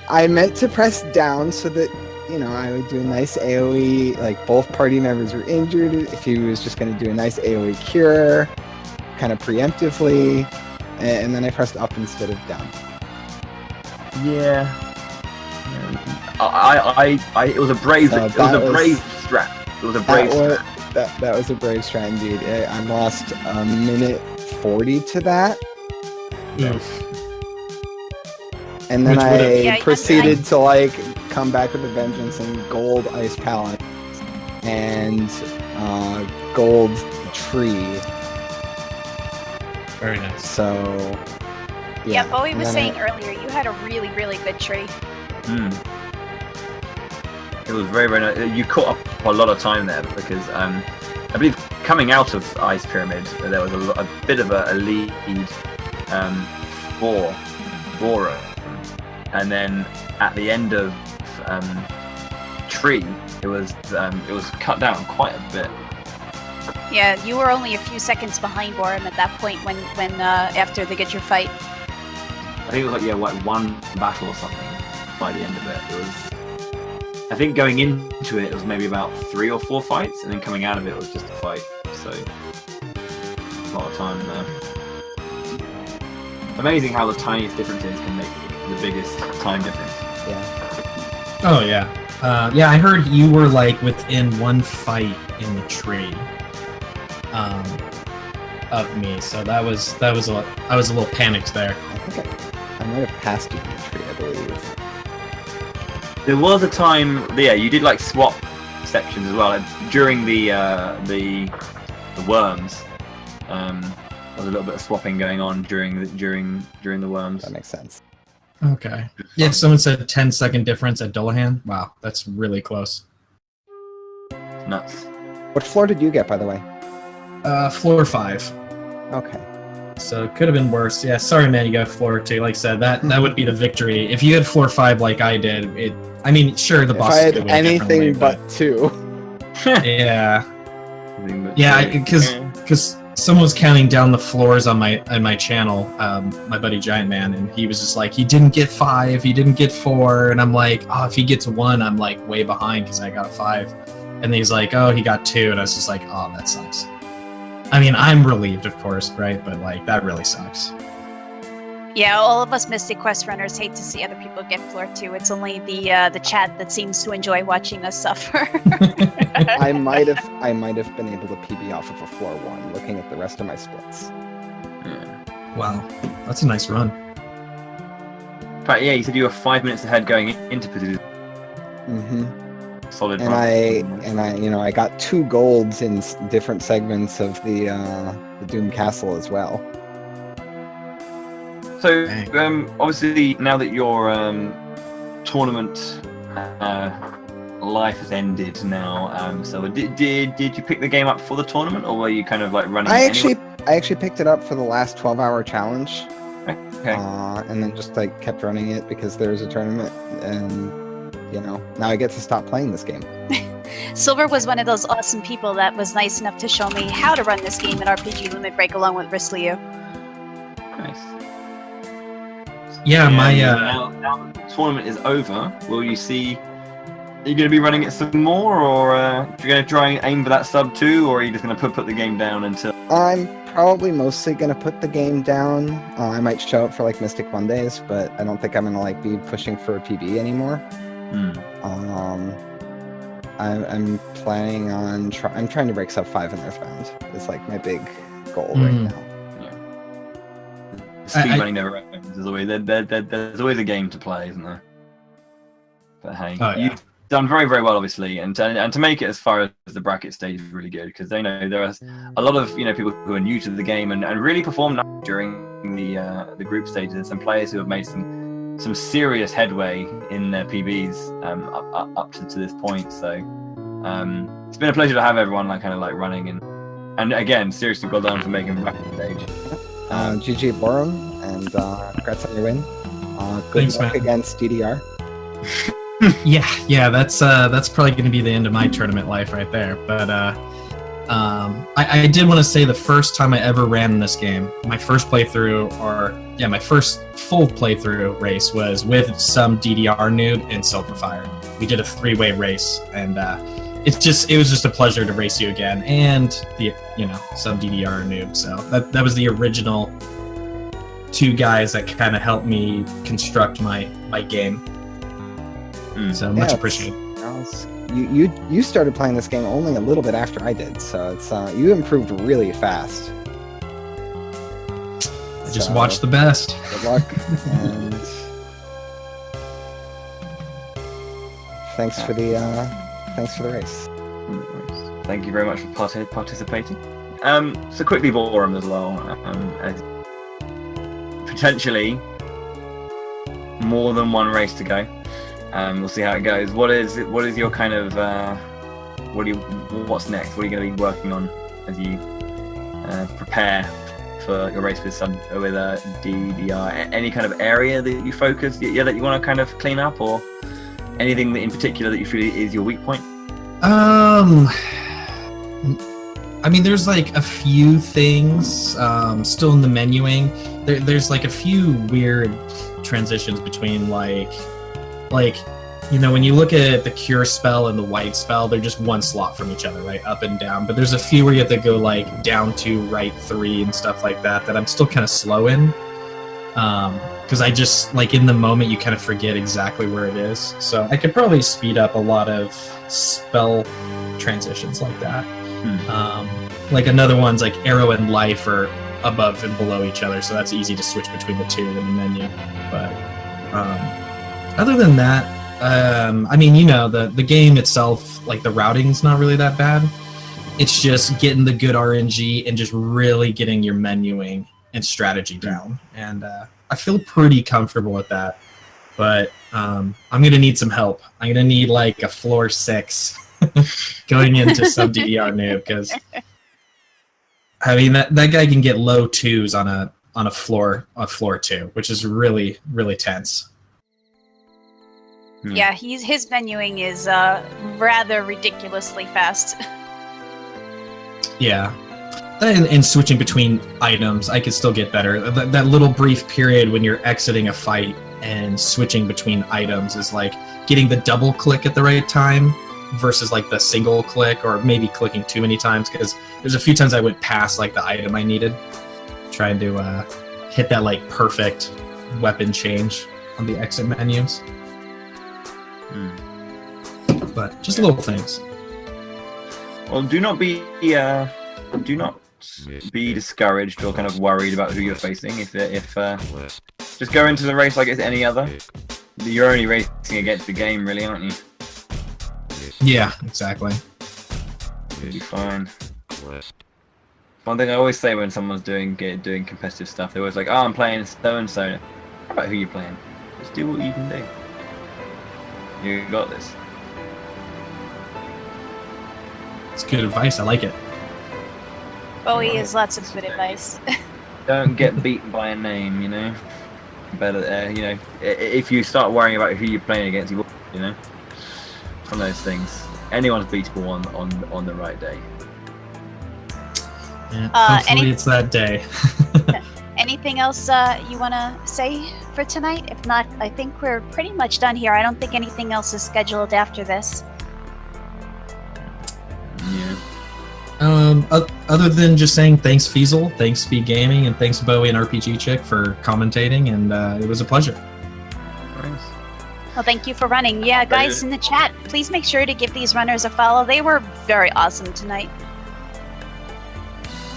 I meant to press down so that, I would do a nice AoE, like both party members were injured, if he was just going to do a nice AoE cure, kind of preemptively, and then I pressed up instead of down. Yeah. It was a brave. It was a brave strat. It was a brave strat. That was a brave strat indeed. I lost a minute 40 to that. Oof. And then Which I proceeded to come back with a vengeance and gold ice palette and gold tree. Very nice. So Yeah, Bowie was saying earlier you had a really, really good tree. It was very, very nice. You caught up a lot of time there because I believe coming out of Ice Pyramid there was a bit of a lead for Boarum. And then at the end of Tree, it was cut down quite a bit. Yeah, you were only a few seconds behind Boarum at that point when after they get your fight. I think it was like one battle or something by the end of it. It was. I think going into it was maybe about 3 or 4 fights, and then coming out of it was just a fight. So a lot of time there. Amazing how the tiniest differences can make the biggest time difference. Yeah. Oh yeah. Yeah, I heard you were within one fight in the tree of me, so that was I was a little panicked there. I think I might have passed you in the tree, I believe. There was a time, you did swap sections as well during the worms. There was a little bit of swapping going on during the worms. That makes sense. Okay. Yeah, someone said 10-second difference at Dullahan. Wow, that's really close. Nuts. What floor did you get, by the way? Floor 5. Okay. So it could have been worse. Yeah, sorry, man. You got floor 2. Like I said, that would be the victory. If you had floor 5 like I did, sure, the boss. If I had anything but 2. Yeah. Yeah, because someone was counting down the floors on my channel, my buddy Giant Man, and he was just like, he didn't get 5, he didn't get 4, and I'm like, oh, if he gets 1, I'm way behind because I got a 5, and he's like, oh, he got 2, and I was just like, oh, that sucks. I mean, I'm relieved, of course, right? But that really sucks. Yeah, all of us Mystic Quest runners hate to see other people get floor 2. It's only the chat that seems to enjoy watching us suffer. I might have been able to PB off of a floor 1, looking at the rest of my splits. Yeah. Wow, that's a nice run. But yeah, you said you were 5 minutes ahead going into Pazuzu. Mm-hmm. Solid. And I got 2 golds in different segments of the Doom Castle as well. So, obviously, now that your tournament life has ended now. So did you pick the game up for the tournament, or were you kind of like running? I it actually picked it up for the last 12-hour challenge. Okay. And then just like kept running it because there was a tournament, and now I get to stop playing this game. Silver was one of those awesome people that was nice enough to show me how to run this game at RPG Limit Break along with Risliu. Nice. Yeah, my now the tournament is over. Will you see? Are you going to be running it some more, or are you going to try and aim for that sub 2, or are you just going to put the game down until? I'm probably mostly gonna put the game down. I might show up for like Mystic Mondays, but I don't think I'm gonna like be pushing for a PB anymore. I'm planning on I'm trying to break sub 5 in Earthbound. It's like my big goal right now. Speedrunning never ends. There's always a game to play, isn't there? But hey, you've done very, very well, obviously, and to make it as far as the bracket stage is really good, because they know there are a lot of people who are new to the game and really performed during the group stages, and some players who have made some serious headway in their PBs up to this point. So it's been a pleasure to have everyone kind of running, and again, seriously, well done for making the bracket stage. GG Boarum, and congrats on your win. Good Thanks, luck man. against DDR. Yeah, that's probably going to be the end of my tournament life right there. But I did want to say the first time I ever ran in this game, my first playthrough, my first full playthrough race was with some DDR noob in Sylverfyre. We did a 3-way race, and it was just a pleasure to race you again, and some DDR noob. So that was the original 2 guys that kind of helped me construct my game. So much appreciated. You started playing this game only a little bit after I did, so it's you improved really fast. I just watched the best. Good luck, and thanks for the race. Thank you very much for participating. So quickly, Boarum as well, as potentially more than one race to go. We'll see how it goes. What is your kind of what's next? What are you going to be working on as you prepare for your race with DDR? Any kind of area that you focus, that you want to kind of clean up, or anything in particular that you feel is your weak point? I mean, there's like a few things still in the menuing. There's like a few weird transitions between like when you look at the cure spell and the white spell, they're just one slot from each other, right, up and down. But there's a few where you have to go like down 2, right 3, and stuff like that I'm still kind of slow in, because I just in the moment you kind of forget exactly where it is. So I could probably speed up a lot of spell transitions like that. Like another one's like arrow and life are above and below each other, so that's easy to switch between the 2 in the menu. But other than that, I mean, the game itself, like the routing's not really that bad. It's just getting the good RNG and just really getting your menuing and strategy down. And I feel pretty comfortable with that. But I'm going to need some help. I'm going to need like a floor 6 going into some DDR noob, because I mean that guy can get low 2s on a floor 2, which is really, really tense. Yeah, his menuing is rather ridiculously fast. Yeah. And switching between items, I could still get better. That little brief period when you're exiting a fight and switching between items is like getting the double click at the right time versus like the single click, or maybe clicking too many times, because there's a few times I went past like the item I needed, trying to hit that like perfect weapon change on the exit menus. But just little things. Well, do not be discouraged or kind of worried about who you're facing. If just go into the race like it's any other. You're only racing against the game, really, aren't you? Yeah, exactly. You'll be fine. One thing I always say when someone's doing competitive stuff, they're always like, "Oh, I'm playing so and so." How about who you're playing? Just do what you can do. You got this. It's good advice. I like it. Bowie has lots of good advice. Don't get beaten by a name, you know. Better, you know, if you start worrying about who you're playing against, you know, from those things. Anyone's beatable on the right day. Yeah, hopefully it's that day. Anything else you want to say for tonight? If not, I think we're pretty much done here. I don't think anything else is scheduled after this. Yeah. Other than just saying thanks Feasel, thanks Speed Gaming, and thanks Bowie and RPG Chick for commentating, and it was a pleasure. Nice. Well, thank you for running. Yeah, guys in the chat, please make sure to give these runners a follow. They were very awesome tonight.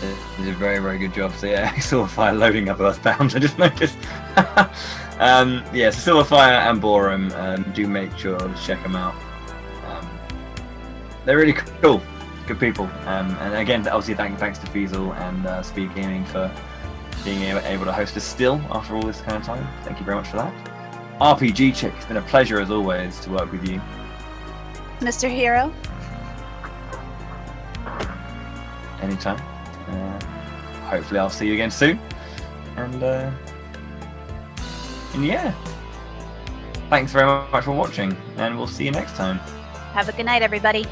They did a very, very good job. So yeah, Sylverfyre loading up Earthbound, I just noticed. Yeah, so Sylverfyre and Boarum, do make sure to check them out. They're really cool. Good people, and again, obviously, thanks to Feasel and Speed Gaming for being able to host us still after all this kind of time. Thank you very much for that. RPG Chick, it's been a pleasure as always to work with you. Mr. Hero? Anytime. Hopefully, I'll see you again soon. And yeah, thanks very much for watching, and we'll see you next time. Have a good night, everybody.